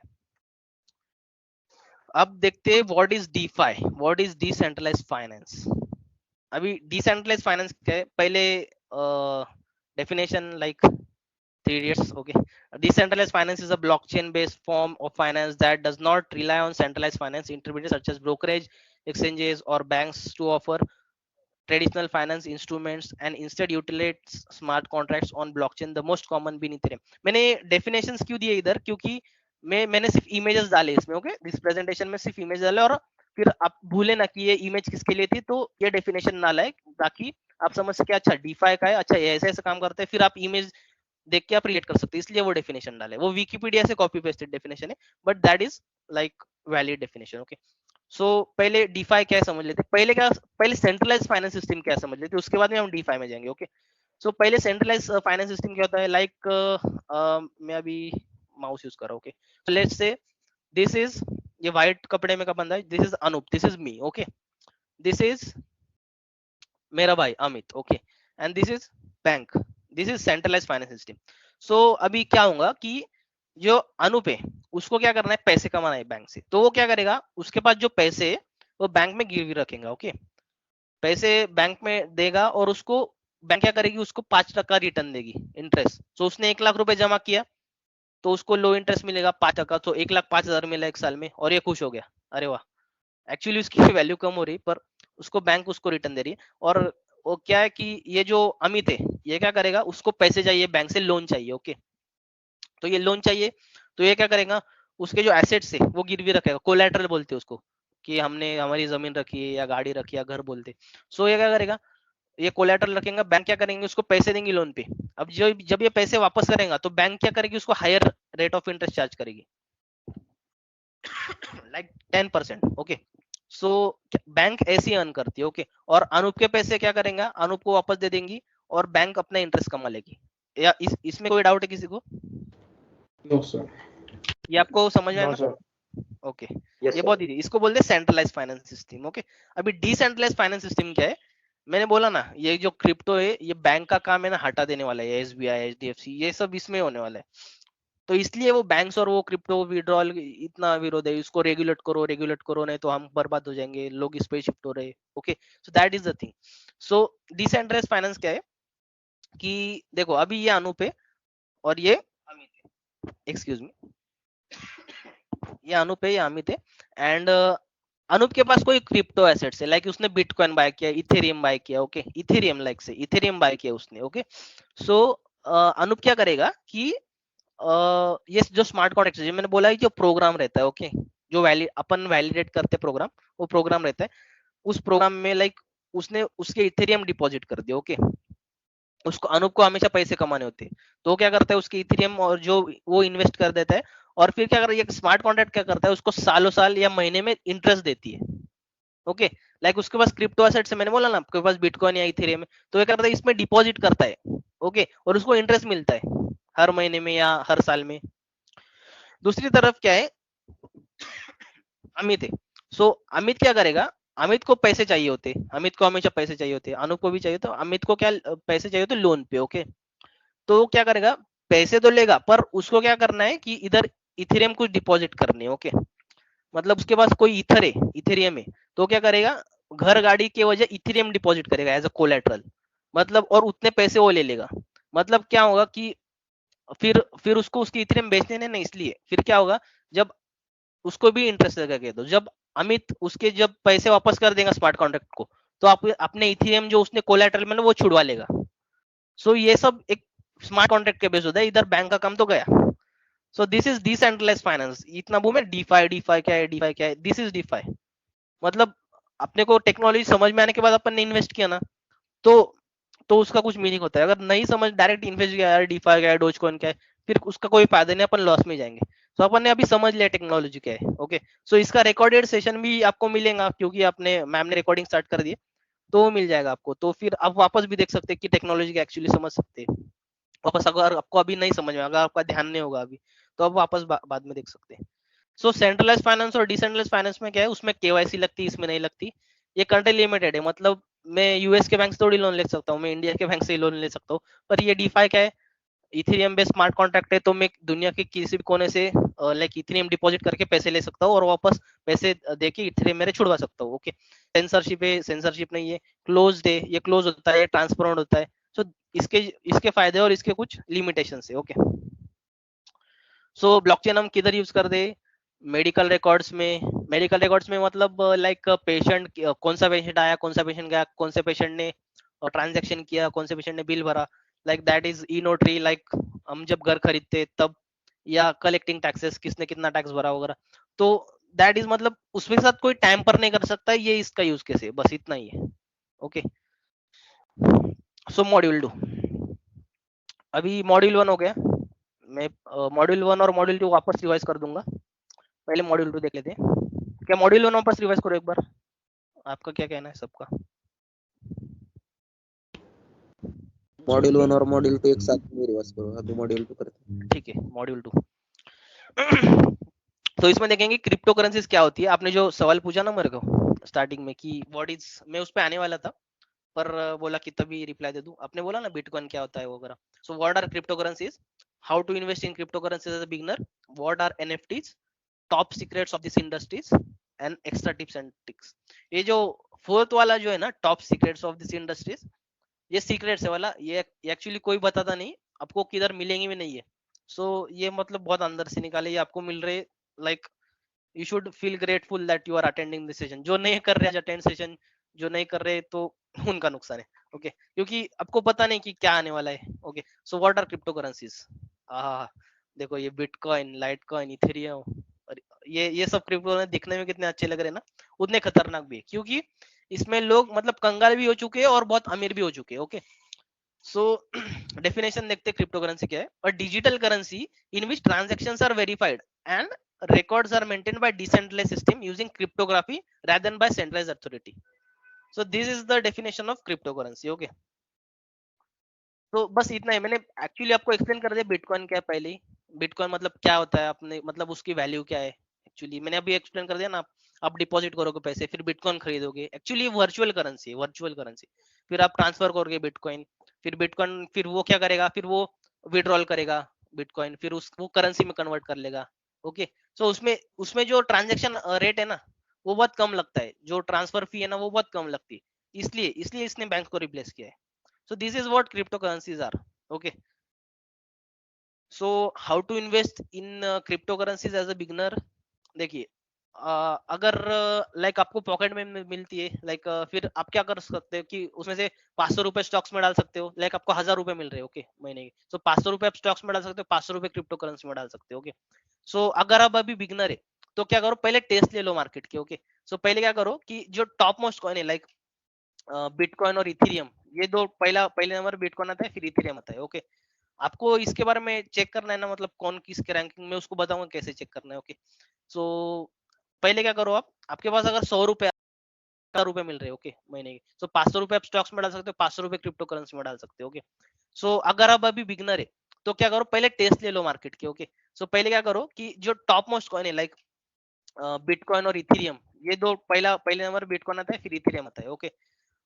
अब देखते हैं what is DeFi, what is decentralised finance. अभी डिसेंट्रलाइज्ड फाइनेंस क्या है, पहले definition like 3 idiots, okay. Decentralized finance is a blockchain based form of finance that does not rely on centralized finance intermediaries such as brokerage, exchanges or banks to offer traditional finance instruments, and instead utilize smart contracts on blockchain, the most common being Ethereum. मैंने definitions क्यों दिए इधर, क्योंकि मैंने सिर्फ images डाले इसमें, okay. This presentation में सिर्फ इमेज डाले, और फिर आप भूले ना कि ये इमेज किसके लिए थी, तो ये डेफिनेशन ना लाए, ताकि आप समझ सके अच्छा डीफाई का है, अच्छा ये ऐसे ऐसे काम करते हैं, फिर आप इमेज देख के आप रिलेट कर सकते हैं, इसलिए वो डेफिनेशन डाले. वो विकिपीडिया से कॉपी पेस्टेड डेफिनेशन है, but that is like valid definition, okay. So पहले डीफाई क्या समझ लेते, पहले सेंट्रलाइज्ड फाइनेंस सिस्टम क्या समझ लेते, उसके बाद में हम डीफाई में जाएंगे, ओके. सो पहले सेंट्रलाइज्ड फाइनेंस सिस्टम क्या होता है, लाइक मैं अभी माउस यूज कर रहा हूं, okay. So let's say this is, ये व्हाइट कपड़े में का बंदा है, this is Anup, this is me, okay. This is मेरा भाई Amit, okay. And this is bank, this is centralised finance system. So अभी क्या होगा कि जो अनूप है उसको क्या करना है, पैसे कमाना है बैंक से, तो वो क्या करेगा, उसके पास जो पैसे है वो बैंक में गिरवी रखेगा, ओके. पैसे बैंक में देगा और उसको बैंक क्या करेगी, उसको 5% रिटर्न देगी, इंटरेस्ट. तो उसने 1 लाख रुपए जमा किया तो उसको लो इंटरेस्ट मिलेगा 5%, तो 1,05,000 मिला एक साल में, और ये खुश हो गया, अरे वाह. एक्चुअली उसकी वैल्यू कम हो रही, पर उसको बैंक उसको रिटर्न दे रही है. और वो क्या है कि ये जो अमित है ये क्या करेगा, उसको पैसे चाहिए बैंक से, लोन चाहिए, ओके. तो ये लोन चाहिए, तो ये क्या करेगा, उसके जो एसेट्स है वो गिरवी रखेगा, कोलैटरल बोलते हैं उसको, कि हमने हमारी जमीन रखी है या गाड़ी रखी है या घर बोलते. सो ये क्या करेगा, ये कोलैटरल रखेगा, बैंक क्या करेंगे, उसको पैसे देंगे लोन पे. अब जब ये पैसे वापस करेगा तो बैंक क्या करेगी, उसको higher rate of interest charge करेगी, लाइक 10%, ओके. सो बैंक ऐसे अर्न करती है, ओके. और अनूप के पैसे क्या करेंगे, अनूप को वापस दे देंगी और बैंक अपना इंटरेस्ट कमा लेगी. या इसमें कोई डाउट है किसी को? No, sir. ये आपको समझ में आया नो ना? सर। ओके, यस ये सर। बहुत इजी, इसको बोलते हैं सेंट्रलाइज फाइनेंस सिस्टम। ओके, अभी डिसेंट्रलाइज फाइनेंस सिस्टम क्या है? मैंने बोला ना, ये जो क्रिप्टो है ये बैंक का काम है ना, हटा देने वाला है। एसबीआई, एचडीएफसी, ये सब इसमें होने वाला है। तो इसलिए वो बैंक्स और वो क्रिप्टो विड्रॉल इतना विरोध है, इसको रेगुलेट करो नहीं तो हम बर्बाद हो जाएंगे, लोग इस पे शिफ्ट हो रहे हैं। Okay, so that is the thing. So decentralise finance क्या है कि देखो, अभी ये अनूप है और ये अमित है, एक्सक्यूज मी, ये अनूप है, ये अमित है, एंड अनूप के पास कोई क्रिप्टो एसेट्स है, लाइक उसने बिटकॉइन बाय किया, इथेरियम बाय किया। ओके, इथेरियम लाइक से इथेरियम बाय किया उसने। ओके, सो अनूप क्या करेगा कि ये जो स्मार्ट कॉन्ट्रैक्ट है, मैंने बोला है जो प्रोग्राम रहता है, ओके, जो अपन वैलिडेट करते प्रोग्राम, वो प्रोग्राम रहता है। उस प्रोग्राम में लाइक उसने उसके इथेरियम डिपॉजिट कर दिया। ओके, उसको अनूप को हमेशा पैसे कमाने होते हैं, तो वो क्या करता है, उसके इथेरियम और जो वो इन्वेस्ट कर देता है, और फिर क्या करता है, ये स्मार्ट कॉन्ट्रैक्ट क्या करता है, उसको सालों साल या महीने में इंटरेस्ट देती है। ओके, लाइक उसके पास क्रिप्टो एसेट्स है, मैंने बोला ना आपके पास बिटकॉइन या इथेरियम है, तो ये करता है इसमें डिपॉजिट करता है। ओके, और उसको इंटरेस्ट मिलता है हर महीने में या हर साल में। दूसरी तरफ क्या है, अमित है। सो अमित क्या करेगा, अमित को पैसे चाहिए होते, अमित को हमेशा पैसे चाहिए होते, अनूप को भी चाहिए, तो अमित को क्या पैसे चाहिए होते लोन पे। ओके, तो वो क्या करेगा, पैसे तो लेगा, पर उसको क्या करना है कि इधर इथेरियम कुछ डिपॉजिट करने। ओके, मतलब उसके पास कोई इथर है, इथेरियम है, तो क्या करेगा, घर गाड़ी के वजह इथेरियम डिपॉजिट करेगा एज अ कोलेटरल, मतलब, और उतने पैसे वो ले लेगा। मतलब क्या होगा कि फिर उसको उसकी इथेरियम बेचने नहीं, इसलिए फिर क्या होगा, जब उसको भी इंटरेस्ट लगेगा, तो जब अमित उसके जब पैसे वापस कर देगा स्मार्ट कॉन्ट्रैक्ट को, तो आप अपने इथेरियम जो उसने कोलेटरल में वो छुड़वा लेगा। सो ये सब एक स्मार्ट कॉन्ट्रैक्ट के बेस होता है, इधर बैंक का काम तो गया। So this is decentralised finance. इतना बोल में डीफाई, डीफाई क्या है, डीफाई क्या है, दिस इज डीफाई। मतलब अपने को टेक्नोलॉजी समझ में आने के बाद अपन ने इन्वेस्ट किया ना, तो उसका कुछ मीनिंग होता है। अगर नहीं समझ, डायरेक्ट इन्वेस्ट किया, यार डीफाई क्या है, डोज कॉइन क्या है, फिर उसका कोई फायदा नहीं, अपन लॉस में जाएंगे। तो अपन ने अभी समझ लिया टेक्नोलॉजी क्या है। ओके, सो इसका रिकॉर्डेड सेशन भी आपको मिलेगा, क्योंकि आपने मैम ने रिकॉर्डिंग स्टार्ट कर दी, तो वो मिल जाएगा आपको। तो फिर आप वापस भी देख सकते हैं कि टेक्नोलॉजी का एक्चुअली समझ सकते हैं वापस। अगर आपको अभी नहीं समझ में, अगर आपका ध्यान नहीं होगा अभी, तो आप वापस बाद में देख सकते हैं। सो सेंट्रलाइज फाइनेंस और डिसेंट्रलाइज फाइनेंस में क्या है, उसमें केवाईसी लगती है, इसमें नहीं लगती। ये कंट्री लिमिटेड है, मतलब मैं यूएस के बैंक से थोड़ी लोन ले सकता हूँ, मैं इंडिया के बैंक से ही लोन ले सकता हूँ। पर ये डीफाई क्या है, इथेरियम बेस्ड स्मार्ट कॉन्ट्रैक्ट है, तो मैं दुनिया के किसी भी कोने से लाइक इथेरियम डिपॉजिट करके पैसे ले सकता हूँ और वापस पैसे देके इथेरियम मेरे छुड़वा सकता हूँ। ओके, सेंसरशिप है, सेंसरशिप नहीं है, क्लोज्ड है, ये क्लोज होता है, ट्रांसपेरेंट होता है। सो इसके इसके फायदे और इसके कुछ लिमिटेशंस है। ओके, सो ब्लॉकचेन हम किधर यूज कर दे, मेडिकल रिकॉर्ड्स में। मेडिकल रिकॉर्ड्स में मतलब लाइक पेशेंट, कौन सा पेशेंट आया, कौन सा पेशेंट गया, कौन से पेशेंट ने ट्रांजैक्शन किया, कौन से पेशेंट ने बिल भरा, like that is E notary. Like हम जब घर खरीदते तब, या कलेक्टिंग टैक्सेस, किसने कितना टैक्स भरा वगैरह, तो दैट इज, मतलब उसके साथ कोई टैम्पर नहीं कर सकता, ये इसका यूज केस है, बस इतना ही है। ओके, सो मॉड्यूल 2, अभी मॉड्यूल 1 हो गया। मैं मॉड्यूल 1 और मॉड्यूल 2 वापस रिवाइज कर दूंगा, पहले मॉड्यूल 2 देख लेते हैं। क्या मॉड्यूल 1 वापस रिवाइज करो एक बार, आपका क्या कहना है सबका? मॉड्यूल 1 और मॉड्यूल 2 एक साथ में रिवाइज करो, अभी मॉड्यूल 2 करते हैं। ठीक है, मॉड्यूल 2। तो इसमें देखेंगे क्रिप्टो करेंसीज क्या होती है। आपने जो सवाल पूछा ना मेरे को स्टार्टिंग में कि व्हाट इज, मैं उस पे आने वाला था, पर बोला कि तभी रिप्लाई दे दूं। आपने बोला ना बिटकॉइन क्या होता है वगैरह। So what are crypto currencies, how to invest in crypto currencies as a beginner, what are NFTs, top secrets of this industries, and extra tips and tricks. ये जो फोर्थ वाला जो है ना, top secrets of this industries, ये secrets है वाला, ये एक्चुअली कोई बताता नहीं आपको, किधर मिलेंगे भी नहीं है। सो ये मतलब बहुत अंदर से निकाले, ये आपको मिल रहे। Like you should feel grateful that you are attending this session. जो नहीं कर रहे अटेंड सेशन, जो नहीं कर रहे तो उनका नुकसान है। ओके, क्योंकि आपको पता नहीं कि क्या आने वाला है। Okay, so what are crypto currencies, देखो ये बिटकॉइन, लाइटकॉइन, इथेरियम, और ये सब क्रिप्टो दिखने में कितने अच्छे लग रहे हैं ना, उतने खतरनाक भी है, क्योंकि इसमें लोग मतलब कंगाल भी हो चुके हैं और बहुत अमीर भी हो चुके हैं। ओके, सो डेफिनेशन देखते हैं क्रिप्टो करेंसी क्या है। और digital currency in which transactions are verified and records are maintained by decentralized system using cryptography rather than by centralized authority. So this is the definition of cryptocurrency. Okay, तो बस इतना ही, मैंने actually आपको explain कर दिया bitcoin क्या है पहले ही। बिटकॉइन मतलब क्या होता है, आपने मतलब उसकी वैल्यू क्या है, एक्चुअली मैंने अभी एक्सप्लेन कर दिया ना। आप डिपॉजिट करोगे पैसे, फिर बिटकॉइन खरीदोगे, एक्चुअली वर्चुअल करेंसी है, वर्चुअल करेंसी। फिर आप ट्रांसफर करोगे बिटकॉइन, फिर बिटकॉइन, फिर वो क्या करेगा, फिर वो विड्रॉल करेगा बिटकॉइन, फिर उस वो करेंसी में कन्वर्ट कर लेगा। ओके, सो उसमें उसमें जो ट्रांजेक्शन रेट है ना वो बहुत कम लगता है, जो ट्रांसफर फी है ना वो बहुत कम लगती है, इसलिए इसलिए इसने बैंक को रिप्लेस किया है। So this is what cryptocurrencies are. Okay. So how to invest in cryptocurrencies as a beginner? देखिए, अगर लाइक आपको पॉकेट में मिलती है, लाइक फिर आप क्या कर सकते हो कि उसमें से 500 रुपए स्टॉक्स में डाल सकते हो। लाइक आपको 1000 रुपए मिल रहे हैं, ओके, महीने के, तो 500 रुपए आप स्टॉक्स में डाल सकते हो, 500 रुपए क्रिप्टो करेंसी में डाल सकते हो। ओके, सो अगर आप अभी बिगनर है तो क्या करो, पहले टेस्ट ले लो मार्केट के। ओके, सो पहले क्या करो कि जो टॉप मोस्ट कॉइन है, लाइक बिटकॉइन और इथेरियम, ये दो, पहले नंबर बिटकॉइन आता है, फिर इथेरियम आता है। ओके, आपको इसके बारे में चेक करना है ना, मतलब कौन किसके रैंकिंग में, उसको बताऊंगा कैसे चेक करना है। ओके, सो पहले क्या करो, आप आपके पास अगर 100 रुपए मिल रहे हैं, ओके, महीने के, तो 500 रुपए आप स्टॉक्स में डाल सकते हो, 500 रुपए क्रिप्टो करेंसी में डाल सकते हो। ओके, सो अगर आप अभी बिगनर है तो क्या करो, पहले टेस्ट ले लो मार्केट के। ओके, सो पहले क्या करो कि जो टॉप मोस्ट कॉइन है, लाइक बिटकॉइन और इथेरियम, ये दो, पहले नंबर बिटकॉइन आता है, फिर इथेरियम आता है। ओके,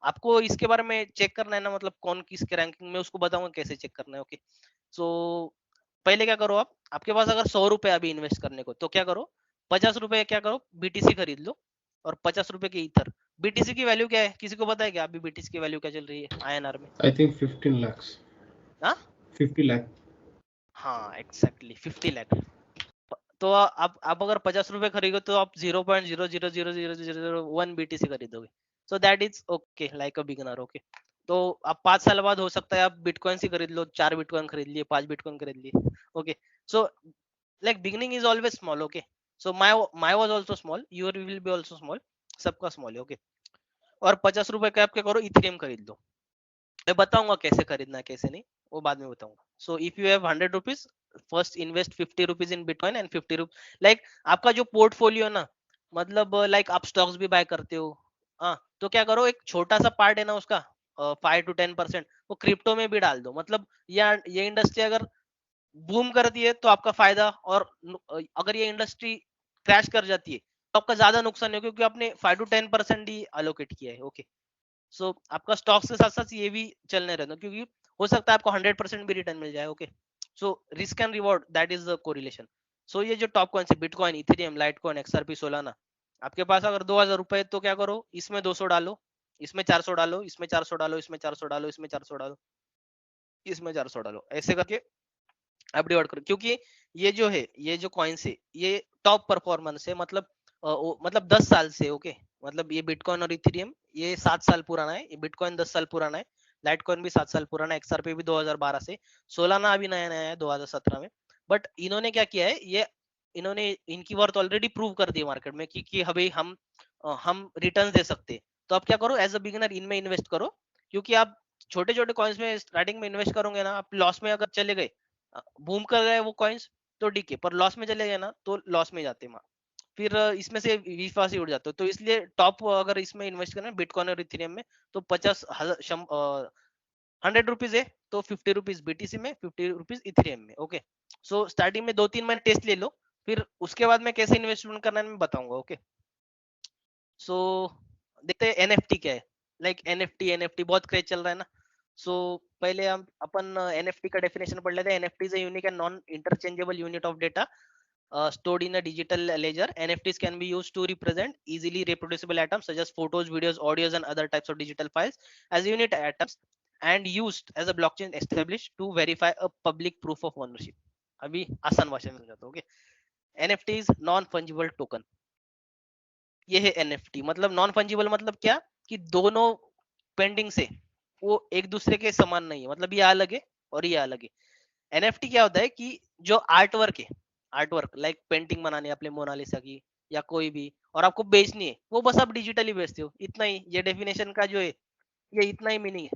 आपको इसके बारे में चेक करना है ना, मतलब कौन किसके रैंकिंग में, उसको बताऊंगा कैसे चेक करना है। ओके, सो पहले क्या करो, आप आपके पास अगर 100 रुपए अभी इन्वेस्ट करने को, तो क्या करो, 50 रुपए क्या करो, बीटीसी खरीद लो, और 50 रुपए के ईथर। बीटीसी की वैल्यू क्या है, किसी को पता है क्या अभी बीटीसी की वैल्यू क्या चल रही है आईएनआर में? I think 15 lakhs. हाँ 50 lakh. हाँ, एक्जैक्टली 50 लाख। तो आप अगर 50 रुपए खरीदोगे तो आप 0.000001 बीटीसी खरीदोगे। सो that is okay, like a beginner. Okay, तो आप 5 साल बाद हो सकता है आप बिटकॉइन से खरीद लो, 4 बिटकॉइन खरीद लिए, 5 बिटकॉइन खरीद लिए। Okay, so like beginning is always small. Okay, so my was also small, your will be also small, सबका स्मॉल है। ओके, और 50 रुपए का आप क्या करो, इथेरियम खरीद लो। मैं बताऊंगा कैसे खरीदना है कैसे नहीं, वो बाद में बताऊंगा। सो if you have 100 rupees, first invest 50 rupees in bitcoin and 50 rupees, like आपका जो पोर्टफोलियो ना, मतलब लाइक आप स्टॉक्स भी बाय करते हो, हाँ, तो क्या करो, एक छोटा सा पार्ट है ना उसका, 5 to 10% वो क्रिप्टो में भी डाल दो। मतलब ये इंडस्ट्री अगर बूम करती है तो आपका फायदा, और अगर ये इंडस्ट्री क्रैश कर जाती है तो आपका ज्यादा नुकसान है, क्योंकि आपने 5 to 10% ही अलोकेट किया है। ओके, सो आपका स्टॉक्स के साथ साथ ये भी चलने रहना, क्योंकि हो सकता है आपको 100% भी रिटर्न मिल जाए। Okay, so risk and reward, that is the correlation. So ये जो टॉप कॉइन है, bitcoin, Ethereum, Litecoin, XRP, Solana, आपके पास अगर 2000 रुपए, तो क्या करो, इसमें 200 डालो, इसमें 400 डालो, इसमें 400 डालो, इसमें 400 डालो, इसमें 400 डालो, इसमें 400 डालो, ऐसे करके आप डिवाइड करो। क्योंकि ये जो है, ये जो कॉइन्स है, ये टॉप परफॉर्मेंस है, मतलब मतलब 10 साल से। ओके, मतलब ये बिटकॉइन और इथेरियम ये 7 साल पुराना है, ये बिटकॉइन 10 साल पुराना है, लाइटकॉइन भी 7 साल पुराना है, एक्सआरपी भी 2012 से, सोलाना अभी नया नया है 2017 में। बट इन्होंने क्या किया है, ये इन्होंने इनकी वर्थ ऑलरेडी प्रूव कर दी मार्केट में कि अभी हम रिटर्न दे सकते हैं। तो आप क्या करो, एज अ बिगिनर इनमें इन्वेस्ट करो, क्योंकि आप छोटे छोटे कॉइन्स में स्टार्टिंग में इन्वेस्ट करोगे ना, आप लॉस में अगर चले गए, बूम कर गए वो कॉइन्स तो ठीक है, पर लॉस में चले गए ना तो लॉस में जाते हैं, फिर इसमें से विश्वास ही उड़ जाता है। तो इसलिए टॉप अगर इसमें इन्वेस्ट करना है बिटकॉइन और इथेरियम में, तो 100 रुपीज है तो 50 रुपीज बीटीसी में, 50 रुपीज इथेरियम में। ओके, सो स्टार्टिंग में 2-3 महीने टेस्ट ले लो, फिर उसके बाद में कैसे इन्वेस्टमेंट करना है मैं बताऊंगा। ओके, सो देखते हैं एनएफटी क्या है। लाइक एनएफटी बहुत क्रेज चल रहा है ना। सो पहले हम अपन एनएफटी का डेफिनेशन पढ़ लेते हैं। NFT is a unique and non interchangeable unit of data stored in a digital ledger. NFTs can be used to represent easily reproducible items such as photos, videos, audios, and other types of digital files as unit items and used as a blockchain established to verify a public proof of ownership. अभी आसान भाषा में समझाता हूँ। NFT is non fungible token. ये है NFT, मतलब non fungible मतलब क्या, कि दोनों पेंडिंग से वो एक दूसरे के समान नहीं है, मतलब ये अलग है और ये अलग है। एनएफटी क्या होता है कि जो आर्टवर्क है, आर्टवर्क लाइक पेंटिंग बनानी है अपने मोनालिसा की या कोई भी, और आपको बेचनी है, वो बस आप डिजिटली बेचते हो, इतना ही। ये डेफिनेशन का जो है ये इतना ही मीनिंग है।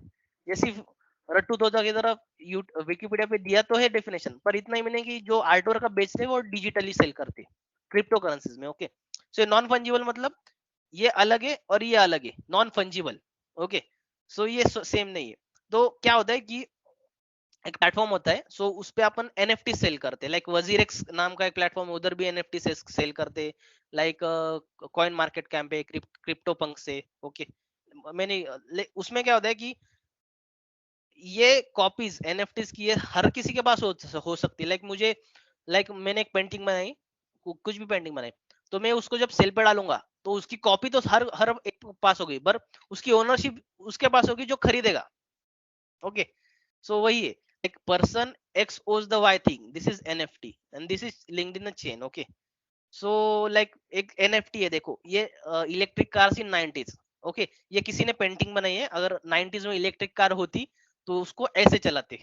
ये सिर्फ रट्टू तोता की तरफ विकिपीडिया पे दिया तो है डेफिनेशन, पर इतना ही मीनिंग कि जो आर्टवर्क आप बेचते हैं वो डिजिटली सेल करते हैं क्रिप्टो करेंसीज में। ओके, सो नॉन फंजिबल मतलब ये अलग है और ये अलग है, नॉन फंजिबल। ओके, सो ये सेम नहीं है। तो क्या होता है कि एक प्लेटफॉर्म होता है, सो उस पे अपन एनएफटी सेल करते हैं, लाइक वजीरेक्स नाम का एक प्लेटफॉर्म है, उधर भी एनएफटी से सेल करते, लाइक कॉइन मार्केट कैंप पे, क्रिप्टो पंक से, ओके। मैंने उसमें क्या होता है कि ये कॉपीज एनएफटीज की ये हर किसी के पास हो सकती है, लाइक मैंने एक पेंटिंग बनाई, कुछ भी पेंटिंग बनाई, तो मैं उसको जब सेल पे डालूंगा तो उसकी कॉपी तो हर हर एक के पास होगी, पर उसकी ओनरशिप उसके पास होगी जो खरीदेगा, ओके। सो वही है, एक person X owes the Y thing, this is NFT and this is linked in the chain, okay. So like एक एनएफटी है, देखो ये इलेक्ट्रिक कार्स इन 90s, ओके। ये किसी ने पेंटिंग बनाई है, अगर 90s में इलेक्ट्रिक कार होती तो उसको ऐसे चलाते,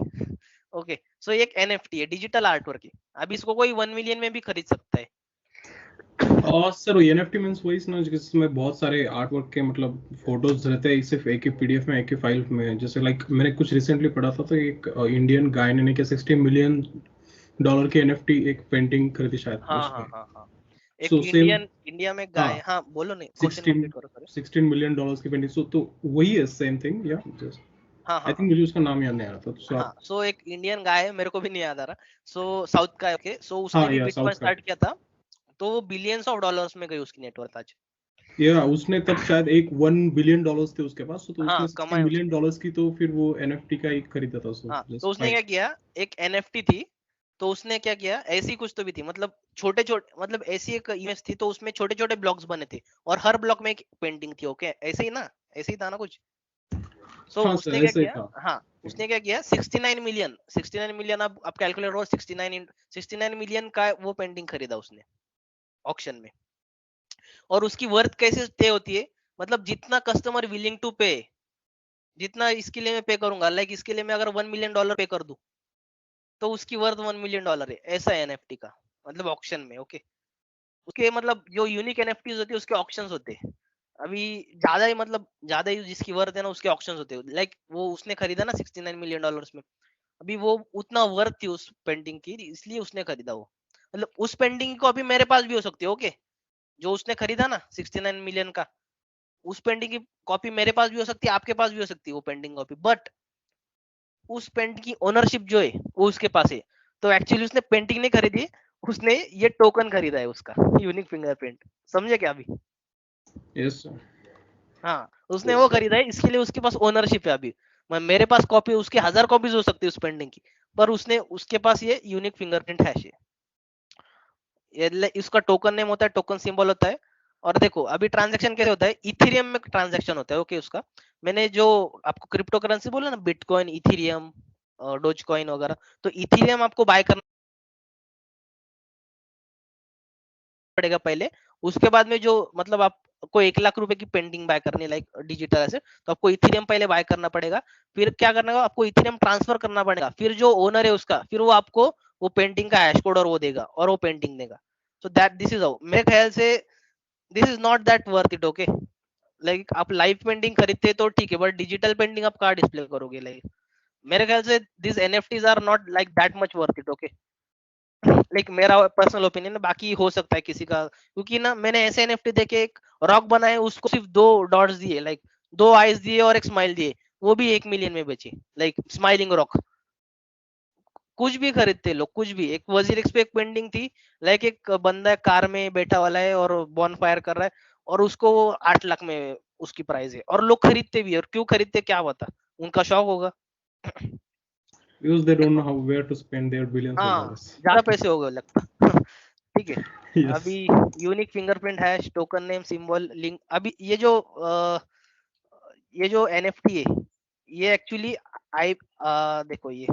ओके। सो एक एनएफटी है, डिजिटल आर्ट वर्क है, अब इसको कोई 1 मिलियन में भी खरीद सकता है। और सर वो एनएफटी मींस वही ना जिसमें बहुत सारे आर्ट वर्क के मतलब फोटोज रहते हैं सिर्फ एक ही पीडीएफ में, एक ही फाइल में, जैसे लाइक मैंने कुछ रिसेंटली पढ़ा था, तो एक इंडियन गाय ने क्या $60 मिलियन की एनएफटी एक पेंटिंग खरीदी शायद हाँ उसमें। हाँ हाँ हाँ, एक So same, इंडिया में गाय, हाँ बोलो, नहीं क्वेश्चन 16 कंप्लीट करो, सॉरी। $16 मिलियन की पेंटिंग, सो तो वही है सेम थिंग या जस्ट हाँ आई हाँ थिंक मुझे उसका नाम याद नहीं आ रहा था, तो हाँ, सो एक इंडियन गाय है, मेरे को भी नहीं याद आ रहा, सो साउथ का है, ओके। सो उसने हाँ भी या बिटकॉइन साउथ का, स्टार्ट किया था, तो वो बिलियंस ऑफ डॉलर्स में गई उसकी नेटवर्थ आज। या उसने तब शायद एक $1 बिलियन थे उसके पास, तो उसने हाँ, 60 कमाए मिलियन उसने। की, तो फिर वो एनएफटी का एक खरीदा था, सो हाँ, जस्ट तो उसने क्या किया, एक एनएफटी थी, तो उसने क्या किया, ऐसी कुछ तो भी थी, मतलब छोटे छोटे, मतलब ऐसी एक इमेज थी, तो उसमें छोटे छोटे ब्लॉक्स बने थे और हर ब्लॉक में एक पेंटिंग थी, ओके। ऐसे ही ना, ऐसे ही था ना कुछ। सो हाँ सर उसने क्या ऐसे ही किया, था। हाँ उसने क्या किया, 69 मिलियन, अब कैलकुलेट हो, 69 मिलियन का वो पेंटिंग खरीदा उसने ऑक्शन में। और उसकी वर्थ कैसे तय होती है, मतलब जितना कस्टमर विलिंग टू पे, जितना इसके लिए मैं पे करूंगा, लाइक इसके लिए मैं अगर $1 मिलियन पे कर दूं, तो उसकी वर्थ $1 मिलियन है, ऐसा है एनएफटी का, मतलब ऑक्शन में, ओके। उसके मतलब जो यूनिक एनएफटीज होती है उसके ऑक्शंस होते हैं, अभी ज्यादा ही, मतलब ज्यादा ही जिसकी वर्थ है ना उसके ऑक्शंस होते हैं, लाइक वो उसने खरीदा ना $69 मिलियन में, अभी वो उतना वर्थ थी उस पेंटिंग की, इसलिए उसने खरीदा वो। मतलब उस पेंटिंग की कॉपी मेरे पास भी हो सकती है, ओके। जो उसने खरीदा ना 69 मिलियन का, उस पेंटिंग की कॉपी मेरे पास भी हो सकती है, आपके पास भी हो सकती है वो पेंटिंग कॉपी, बट उस पेंटिंग की ओनरशिप जो है वो उसके पास है। तो एक्चुअली उसने पेंटिंग नहीं खरीदी, उसने ये टोकन खरीदा है उसका, यूनिक फिंगरप्रिंट, समझे क्या अभी? Yes sir. हाँ, उसने वो खरीदा है, इसके लिए उसके पास ओनरशिप है अभी। मेरे पास कॉपी, उसकी 1000 कॉपीज हो सकती है उस पेंटिंग की, पर उसने, उसके पास ये यूनिक फिंगरप्रिंट हैश है, इसका टोकन नेम होता है, टोकन सिंबल होता है। और देखो अभी ट्रांजैक्शन कैसे होता है, इथेरियम में ट्रांजैक्शन होता है, ओके। उसका मैंने जो आपको क्रिप्टो करेंसी बोला ना, बिटकॉइन, इथेरियम, डोज कॉइन वगैरह, तो इथेरियम आपको बाय करना पड़ेगा पहले, उसके बाद में जो, मतलब आपको 1 लाख रुपए की पेंटिंग बाय करनी है, लाइक डिजिटल ऐसे, तो आपको इथेरियम पहले बाय करना पड़ेगा, फिर क्या करना होगा, आपको इथेरियम ट्रांसफर करना पड़ेगा, फिर जो ओनर है उसका, फिर वो आपको वो पेंटिंग का हैश कोड और वो देगा, और वो पेंटिंग देगा। So that, this is how, मेरे ख्याल से this is not that worth it, okay. Like आप लाइव पेंटिंग खरीदते तो ठीक है, बट डिजिटल पेंटिंग आप कहाँ डिस्प्ले करोगे, लाइक मेरे ख्याल से this NFTs are not like that much worth it, okay. Like मेरा पर्सनल ओपिनियन है, बाकी हो सकता है किसी का, क्योंकि ना मैंने ऐसे एनएफटी देखे, एक रॉक बनाए, उसको सिर्फ 2 डॉट्स दिए, लाइक 2 आईज दिए और एक स्माइल दिए, वो भी 1 मिलियन में बेचे, लाइक स्माइलिंग रॉक। कुछ भी खरीदते लोग, कुछ भी। एक वजीरिक्स पे एक पेंटिंग थी, लाइक एक बंदा कार में बैठा वाला है और बॉन फायर कर रहा है, और उसको 8 लाख में उसकी प्राइस है, और लोग खरीदते भी है, और क्यों खरीदते क्या पता, उनका शौक होगा। Because they don't know देखो, how where to spend their billions of हाँ, dollars. ज्यादा पैसे हो गए लगता। ठीक है। Yes. अभी unique fingerprint hash, token name, symbol, link, अभी ये जो एनएफटी है, ये एक्चुअली आई देखो, ये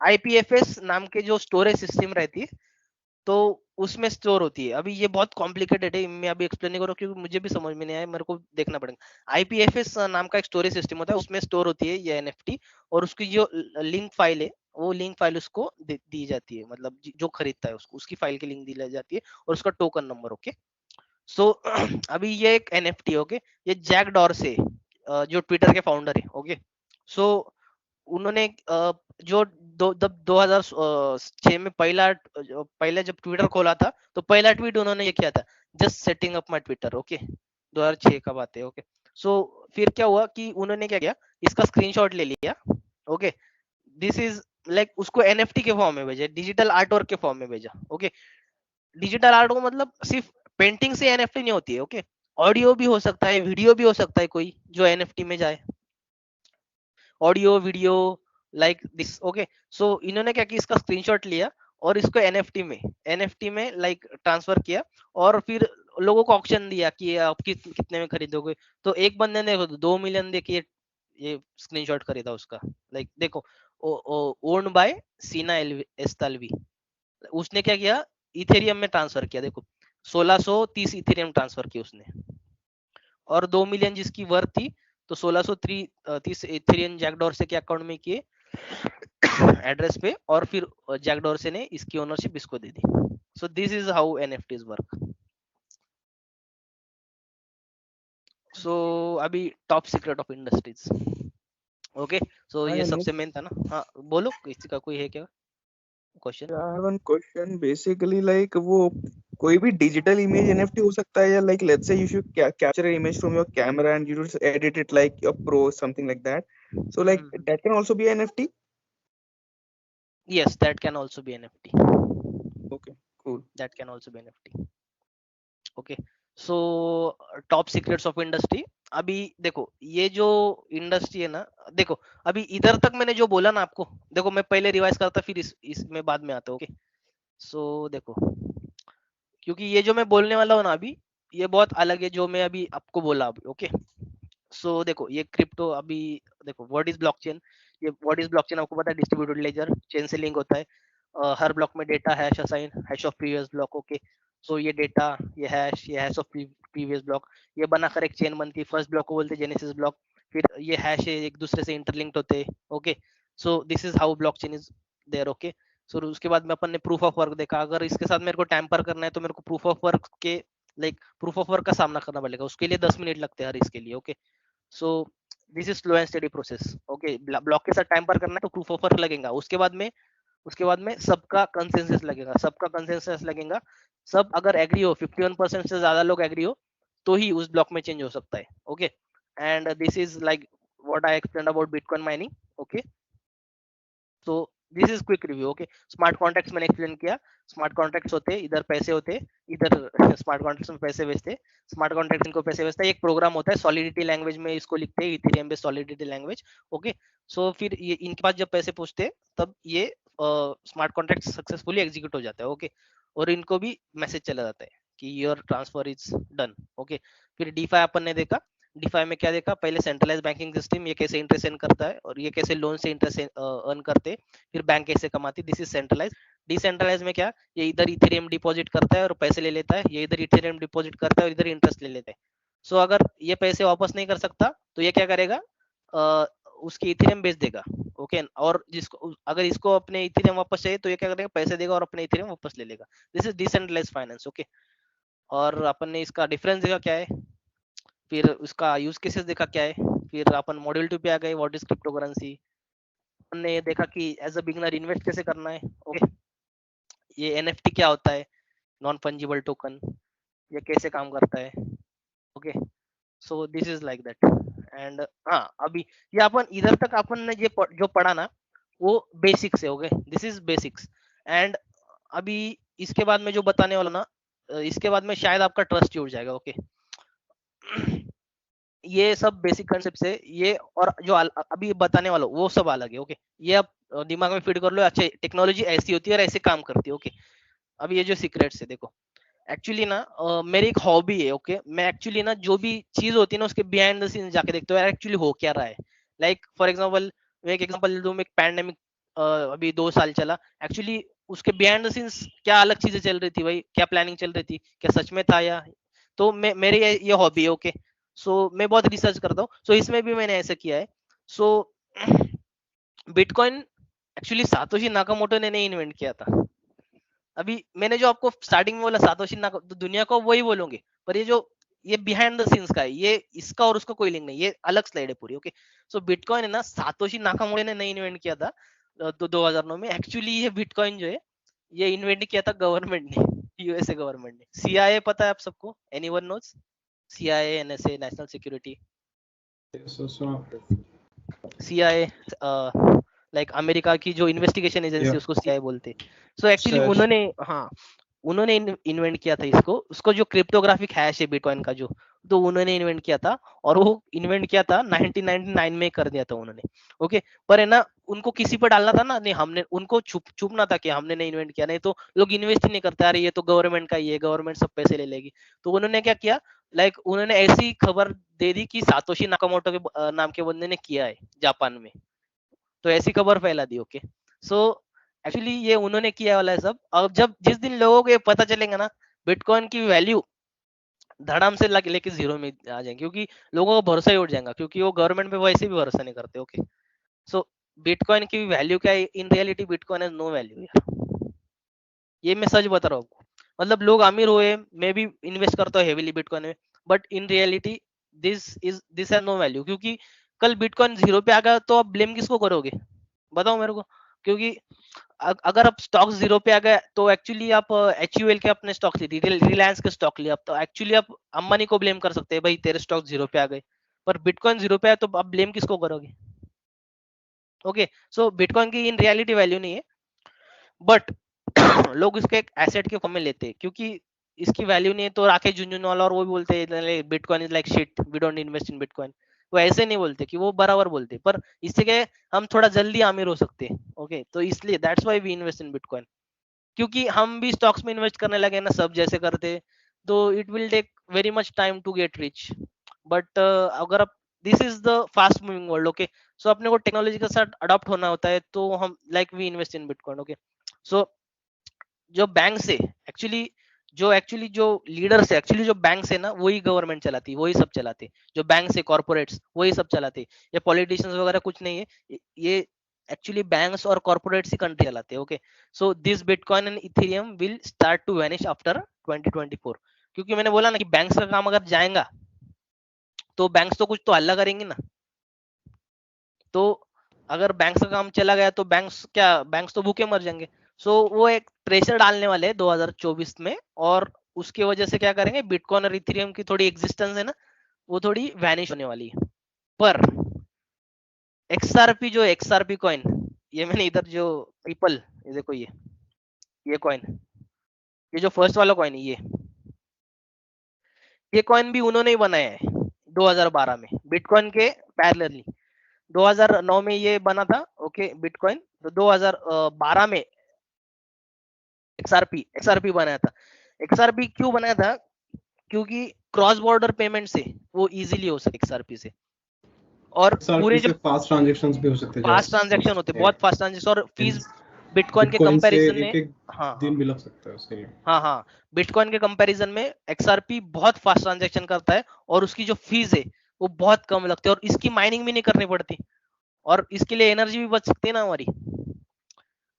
आईपीएफएस नाम के जो स्टोरेज सिस्टम रहती है, तो उसमें स्टोर होती है। अभी ये बहुत कॉम्प्लिकेटेड है, मैं अभी एक्सप्लेन नहीं करूँ क्योंकि मुझे भी समझ में नहीं आया, मेरे को देखना पड़ेगा। आईपीएफएस नाम का एक स्टोरेज सिस्टम होता है, उसमें स्टोर होती है ये एनएफटी, और उसकी जो लिंक फाइल है, वो लिंक फाइल उसको दी जाती है, मतलब जो खरीदता है उसको, उसकी फाइल की लिंक दी जाती है, और उसका टोकन नंबर, ओके। सो अभी ये एक एनएफटी, ओके। ये जैक डॉर्से, जो ट्विटर के फाउंडर है, ओके। सो उन्होंने जो 2006 में पहला जब ट्विटर खोला था, तो पहला ट्वीट उन्होंने ये किया था, just setting up my Twitter, okay. 2006 का बात है, ओके। सो फिर क्या हुआ कि उन्होंने क्या किया, इसका स्क्रीनशॉट ले लिया, ओके। दिस इज, लाइक उसको एनएफटी के फॉर्म में भेजा, डिजिटल आर्ट वर्क के फॉर्म में भेजा। ओके, डिजिटल आर्ट को मतलब सिर्फ पेंटिंग से एनएफटी नहीं होती है। ओके, ऑडियो भी हो सकता है, वीडियो भी हो सकता है कोई जो एनएफटी में जाए, audio video like this. Okay, so इन्होंने क्या किया, इसका स्क्रीनशॉट लिया और इसको एनएफटी में लाइक ट्रांसफर किया और फिर लोगों को ऑक्शन दिया कि आप कितने में खरीदोगे। तो एक बंदे ने 2 मिलियन देखिए ये स्क्रीनशॉट खरीदा उसका। लाइक देखो, ओन्ड बाय सीना एस्तालवी। उसने क्या किया, इथेरियम में ट्रांसफर किया। देखो 1630 इथेरियम ट्रांसफर किया उसने, और 2 मिलियन जिसकी वर्थ थी, तो 1630 इथेरियम जैक डॉर्से के अकाउंट में किए एड्रेस पे, और फिर जैक डॉर्से ने इसकी ओनरशिप इसको दे दी। So this is how NFTs work. So अभी top secret of industries. Okay, so हाँ ये Ganesh, सबसे मेन था ना। हाँ बोलो, किसी का कोई है क्या question? I have one question. Basically, like वो कोई भी digital image NFT हो सकता है या like let's say you should capture an image from your camera and you just edit it like a pro something like that. So like that can also be an NFT. Yes, that can also be NFT. Okay, cool. That can also be NFT. Okay, so top secrets of industry. अभी देखो ये जो industry है ना, देखो अभी इधर तक मैंने जो बोला ना आपको, देखो मैं पहले रिवाइज करता फिर इसमें बाद में आता। ओके, सो देखो, क्योंकि ये जो मैं बोलने वाला हूँ ना अभी, ये बहुत अलग है जो मैं अभी आपको बोला अभी। ओके, सो देखो ये क्रिप्टो, अभी देखो व्हाट इज ब्लॉकचेन। ये व्हाट इज ब्लॉकचेन आपको पता है, डिस्ट्रीब्यूटेड लेजर, चेन से लिंक होता है। हर ब्लॉक में data hash assign, hash of previous block. Okay, so ये डेटा, ये हैश ऑफ प्रीवियस ब्लॉक, ये बनाकर एक चेन बनती है। फर्स्ट ब्लॉक को बोलते हैं जेनेसिस ब्लॉक, फिर ये हैश एक दूसरे से इंटरलिंक्ड होते हैं। Okay, so this is how blockchain is there. Okay, so उसके बाद में अपन ने प्रूफ ऑफ वर्क देखा। अगर इसके साथ मेरे को टैम्पर करना है तो मेरे को प्रूफ ऑफ वर्क के लाइक प्रूफ ऑफ वर्क का सामना करना पड़ेगा, उसके लिए 10 मिनट लगते हैं हर इसके लिए। Okay, so this is slow and steady process. Okay, block के साथ टाइम पर करना है तो प्रूफ ऑफ वर्क लगेगा, उसके बाद में सबका कंसेंसस लगेगा। सब अगर एग्री हो, 51% से ज्यादा लोग एग्री हो, तो ही उस ब्लॉक में चेंज हो सकता है। Okay, and this is like what I explained about bitcoin mining. Okay, तो this is quick review. Okay, smart contracts मैंने एक्सप्लेन किया। स्मार्ट कॉन्ट्रैक्ट्स होते, इधर पैसे होते, इधर स्मार्ट कॉन्ट्रैक्ट्स में पैसे भेजते। स्मार्ट कॉन्ट्रैक्ट इनको पैसे भेजता है। एक प्रोग्राम होता है, सॉलिडिटी लैंग्वेज में इसको लिखते हैं, Ethereum based Solidity language. Okay, so फिर ये इनके पास जब पैसे पहुंचते हैं तब ये स्मार्ट कॉन्ट्रैक्ट सक्सेसफुली एग्जीक्यूट हो जाता है। ओके, और इनको भी मैसेज चला जाता है कि your transfer is done. Okay, फिर डीफाई अपन ने देखा। डिफाई में क्या देखा, पहले सेंट्रलाइज बैंकिंग सिस्टम, ये कैसे इंटरेस्ट अर्न करता है और ये कैसे लोन से इंटरेस्ट अर्न करते हैं, फिर बैंक कैसे कमाती, दिस इज सेंट्रलाइज। डिसेंट्रलाइज में क्या, ये इधर इथेरियम डिपॉजिट करता है और पैसे ले लेता है, ये इधर इथेरियम डिपॉजिट करता है और इधर इंटरेस्ट ले लेता है। सो अगर ये पैसे वापस नहीं कर सकता तो ये क्या करेगा, उसकी इथेरियम बेच देगा। ओके, और जिसको अगर इसको अपने इथेरियम वापस चाहिए तो ये क्या करेगा, पैसे देगा और अपने इथेरियम वापस ले लेगा। This is decentralise finance. Okay, और अपन ने इसका डिफरेंस देखा क्या है, फिर उसका यूज केसेस देखा क्या है, फिर अपन मॉड्यूल 2 पे आ गए, व्हाट इज क्रिप्टो करेंसी। हमने देखा कि एज अ बिगिनर इन्वेस्ट कैसे करना है। ओके, ये एनएफटी क्या होता है, नॉन फंजिबल टोकन, ये कैसे काम करता है। Okay, so this is like that. And हाँ, अभी ये अपन इधर तक अपन ने जो पढ़ा ना वो बेसिक्स है। Okay, this is basics. And अभी इसके बाद में जो बताने वाला ना, इसके बाद में शायद आपका ट्रस्ट ही उड़ जाएगा। ओके, ये सब बेसिक कॉन्सेप्ट्स है ये, और जो अभी बताने वाला वो सब अलग है। ओके, ये आप दिमाग में फिट कर लो। अच्छा, टेक्नोलॉजी ऐसी होती है और ऐसे काम करती है। ओके, अब ये जो सीक्रेट्स है देखो, एक्चुअली ना मेरी एक हॉबी है। ओके, मैं एक्चुअली ना जो भी चीज होती है ना उसके बिहाइंड द सीन जाके देखता हूँ यार एक्चुअली हो क्या रहा है। लाइक फॉर एग्जांपल, मैं एक एग्जांपल दूं, एक पैंडेमिक अभी 2 साल चला, एक्चुअली उसके बिहाइंड द सीन्स क्या अलग चीजें चल रही थी भाई, क्या प्लानिंग चल रही थी, क्या सच में था या, तो मेरी ये हॉबी है। ओके, सो मैं बहुत रिसर्च करता हूँ, सो इसमें भी मैंने ऐसा किया है। सो बिटकॉइन एक्चुअली सातोशी नाकामोटो ने नहीं इन्वेंट किया था। अभी मैंने जो आपको स्टार्टिंग में बोला सातोशी नाकामोटो, तो दुनिया को वही बोलोगे, पर ये बिहाइंड द सीन्स का है, ये इसका और उसका कोई लिंक नहीं, ये अलग स्लाइड है पूरी। ओके, सो बिटकॉइन है ना, सातोशी नाकामोटो ने नहीं इन्वेंट किया था तो 2009 में। एक्चुअली ये बिटकॉइन जो है ये इन्वेंट किया था गवर्नमेंट ने, यूएसए गवर्नमेंट ने। सीआईए पता है आप सबको, anyone knows? CIA, NSA, national security, So CIA, like America की जो इन्वेस्टिगेशन एजेंसी Yeah. उसको सीआईए बोलते। So actually SASH. उन्होंने हाँ उन्होंने इन्वेंट किया था इसको, उसको जो क्रिप्टोग्राफिक हैश है बिटकॉइन का जो, तो उन्होंने इन्वेंट किया था, और वो इन्वेंट किया था 1999 में कर दिया था उन्होंने। ओके, पर है ना उनको किसी पर डालना था ना, नहीं हमने उनको छुपना था कि हमने नहीं इन्वेंट किया, नहीं तो लोग इन्वेस्ट ही नहीं करते, अरे ये तो गवर्नमेंट का ही है, गवर्नमेंट सब पैसे ले लेगी। तो उन्होंने क्या किया, लाइक उन्होंने ऐसी खबर दे दी कि सातोशी नाकामोटो के नाम के बंदे ने किया है जापान में, तो ऐसी खबर फैला दी। ओके, सो एक्चुअली ये उन्होंने किया वाला है सब। अब जब जिस दिन लोगों को ये पता चलेगा ना, बिटकॉइन की वैल्यू धड़ाम से लेके जीरो में आ जाएंगे, क्योंकि लोगों का भरोसा ही उठ जाएगा, क्योंकि वो गवर्नमेंट पे वैसे भी भरोसा नहीं करते। ओके, सो बिटकॉइन की वैल्यू क्या है, in reality bitcoin has no value यार, ये मैं सच बता रहा हूँ आपको। मतलब लोग अमीर हुए, मैं भी इन्वेस्ट करता हूँ हेवीली बिटकॉइन में, but in reality this has no value, क्योंकि कल बिटकॉइन जीरो पे आ गया तो आप ब्लेम किसको करोगे, बताओ मेरे को। क्योंकि अगर आप स्टॉक जीरो पे आ गए तो एक्चुअली आप HUL के अपने स्टॉक लिए, रिलायंस के स्टॉक लिए, आप तो एक्चुअली आप अंबानी को ब्लेम कर सकते हैं, भाई तेरे स्टॉक जीरो पे आ गए। पर बिटकॉइन जीरो पे आए तो आप ब्लेम किसको करोगे। ओके, सो बिटकॉइन की इन रियलिटी वैल्यू नहीं है, बट लोग इसके एक एसेट के फॉर्म में लेते हैं, क्योंकि इसकी वैल्यू नहीं है। तो राकेश झुनझुनवाला और वो भी बोलते हैं bitcoin is like shit, we don't invest in bitcoin. वो ऐसे नहीं बोलते, कि वो बराबर बोलते, पर इससे क्या है, हम थोड़ा जल्दी अमीर हो सकते हैं। ओके, तो इसलिए that's why we invest in bitcoin, क्योंकि हम भी स्टॉक्स में इन्वेस्ट करने लगे ना सब जैसे करते, तो it will take very much time to get rich. But अगर आप, this is the fast moving world. Okay, so अपने को टेक्नोलॉजी के साथ अडॉप्ट होना होता है, तो हम like we invest in bitcoin. Okay, so जो बैंक से एक्चुअली जो लीडर्स है, एक्चुअली जो बैंक है ना, वही गवर्नमेंट चलाती है, वही सब चलाते हैं। जो बैंक से कॉर्पोरेट्स वही सब चलाते हैं, ये पॉलिटिशियंस वगैरह कुछ नहीं है, ये एक्चुअली बैंक्स और कॉर्पोरेट्स ही कंट्री चलाते हैं। Okay, so this bitcoin and Ethereum will start to vanish after 2024, क्योंकि मैंने बोला ना कि बैंक्स का काम अगर जाएगा तो बैंक्स तो कुछ तो हल्ला करेंगे ना। तो अगर बैंक्स का काम चला गया तो बैंक्स तो भूखे मर जाएंगे। सो वो एक प्रेशर डालने वाले हैं 2024 में, और उसकी वजह से क्या करेंगे, बिटकॉइन और इथेरियम की थोड़ी एग्जिस्टेंस है ना, वो थोड़ी वैनिश होने वाली है। पर XRP कॉइन, ये मैंने इधर जो ट्रिपल, ये देखो, ये कॉइन, ये जो फर्स्ट वाला कॉइन है, ये कॉइन भी उन्होंने ही बनाया है 2012 में, बिटकॉइन के पैरेलली। 2009 में ये बना था। ओके, बिटकॉइन, तो 2012 में XRP बनाया था। XRP क्यों बनाया था, क्योंकि क्रॉस बॉर्डर पेमेंट से वो इजीली हो सके XRP से, और पूरे जो फास्ट ट्रांजैक्शंस भी हो सकते हैं, फास्ट ट्रांजैक्शन होते हैं, बहुत फास्ट ट्रांजैक्शन, और फीस बिटकॉइन के बिटकॉइन से कंपैरिजन में, एक हाँ दिन भी लग सकता है उसके लिए। हाँ, बिटकॉइन के कंपैरिजन में XRP बहुत फास्ट ट्रांजैक्शन करता है, और उसकी जो फीस है वो बहुत कम लगती है, और इसकी माइनिंग भी नहीं करनी पड़ती, और इसके लिए एनर्जी भी बच सकती है ना हमारी।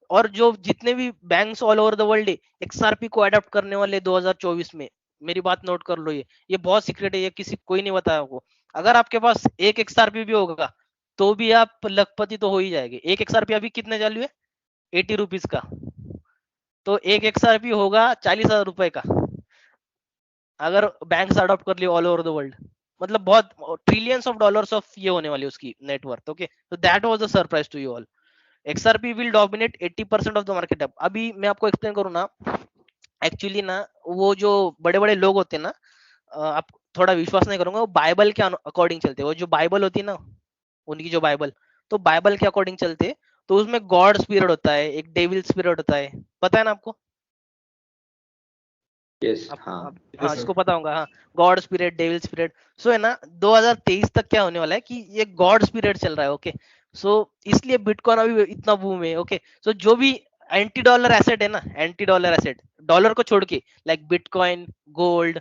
और जो जितने भी banks all over the world XRP को अडॉप्ट करने वाले 2024 में, मेरी बात नोट कर लो, ये बहुत सीक्रेट है, ये किसी कोई नहीं बताया आपको। अगर आपके पास एक XRP भी होगा तो भी आप लखपति तो हो ही जाएंगे। एक XRP अभी कितने चालू है, 80 रुपीज का, तो एक XRP होगा 40,000 रुपए का, अगर बैंक से अडॉप्ट कर लिया ऑल ओवर द वर्ल्ड। मतलब बहुत ट्रिलियंस ऑफ डॉलर्स ऑफ ये होने वाली उसकी नेटवर्थ। ओके, तो that was the surprise to you all. XRP will dominate 80% of the market. अभी मैं आपको एक्सप्लेन करूँ ना, एक्चुअली ना वो जो बड़े बड़े लोग होते हैं ना, आप थोड़ा विश्वास नहीं करूंगा, वो बाइबल के अकॉर्डिंग चलते हैं। वो जो बाइबल होती है ना, उनकी जो बाइबल, तो बाइबल के अकॉर्डिंग चलते, तो उसमें गॉड स्पिरिट होता है, एक डेविल स्पिरिट होता है, पता है ना आपको? Yes. हाँ Yes, इसको sir. पता होगा, हाँ, गॉड स्पिरिट, डेविल स्पिरिट। सो है ना 2023 तक क्या होने वाला है कि ये गॉड स्पिरिट चल रहा है। ओके, सो इसलिए बिटकॉइन अभी इतना बूम है। ओके, सो जो भी एंटी डॉलर एसेट है ना, एंटी डॉलर एसेट, डॉलर को छोड़ के, लाइक बिटकॉइन, गोल्ड,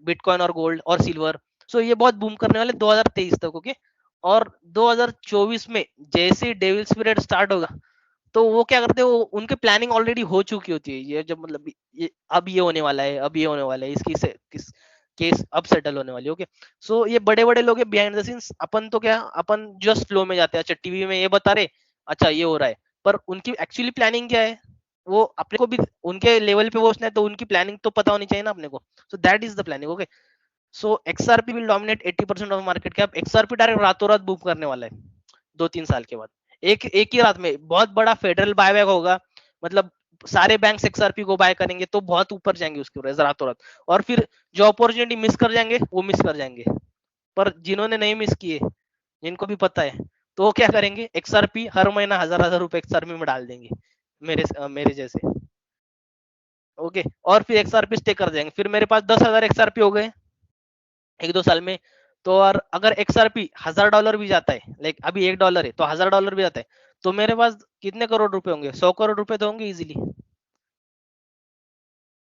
बिटकॉइन और गोल्ड और सिल्वर, सो ये बहुत बूम करने वाले 2023 तक। ओके, और 2024 में जैसे डेविल स्पिरिट स्टार्ट होगा, तो वो क्या करते हैं, वो उनके प्लानिंग ऑलरेडी हो चुकी होती है। ये जब मतलब ये अब ये होने वाला है, अब ये होने वाला है, इसकी से किस केस अब सेटल होने वाली है। ओके, सो ये बड़े बड़े लोग हैं बिहाइंड द सीन्स, अपन तो क्या, अपन जस्ट फ्लो में जाते हैं, अच्छा टीवी में ये बता रहे, अच्छा ये हो रहा है, पर उनकी एक्चुअली प्लानिंग क्या है, वो अपने को भी उनके लेवल पे पहुंचना है, तो उनकी प्लानिंग तो पता होनी चाहिए ना अपने को। सो that is the planning. Okay, so XRP will dominate 80% of market cap. XRP direct रातों रात बूम करने वाला है 2-3 साल के बाद। एक ही रात में बहुत बड़ा फेडरल बायबैक होगा, मतलब सारे बैंक XRP को बाय करेंगे तो बहुत ऊपर जाएंगे उसके प्राइस रातों रात, और फिर जो अपॉर्चुनिटी मिस कर जाएंगे वो मिस कर जाएंगे। पर जिन्होंने नहीं मिस किए, जिनको भी पता है, तो वो क्या करेंगे, XRP हर महीना 1000 रुपए XRP में डाल देंगे, मेरे जैसे। ओके, और फिर XRP स्टे कर जाएंगे। फिर मेरे पास 10,000 XRP हो गए 1-2 साल में। तो और अगर XRP $1000 भी जाता है, लाइक अभी $1 है तो $1000 भी जाता है, तो मेरे पास कितने करोड़ रुपए होंगे, 100 करोड़ रुपए तो होंगे easily.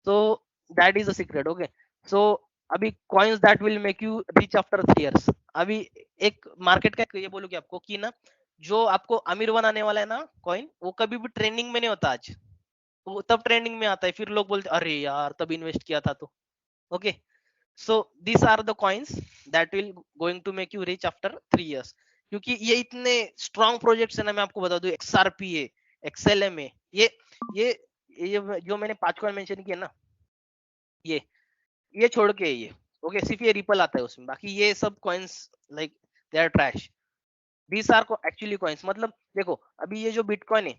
So that is the secret. Okay, so अभी coins that will make you rich after 3 years। अभी एक मार्केट का ये बोलूँ कि आपको कि ना, जो आपको अमीर बनाने वाला है ना कॉइन, वो कभी भी ट्रेंडिंग में नहीं होता। आज वो तब ट्रेंडिंग में आता है, फिर लोग बोलते अरे यार तब इन्वेस्ट किया था तो। Okay, so this are the coins that will going to make you rich after 3 years। क्योंकि ये इतने स्ट्रॉन्ग प्रोजेक्ट्स है ना, मैं आपको बता दूं, XRP है, XLM है, ये जो मैंने 5 कॉइन मेंशन किया ना, ये छोड़ के ये, ओके, सिर्फ ये रिपल आता है उसमें, बाकी ये सब coins like they are trash. These are actually coins. मतलब देखो, अभी ये जो बिटकॉइन है,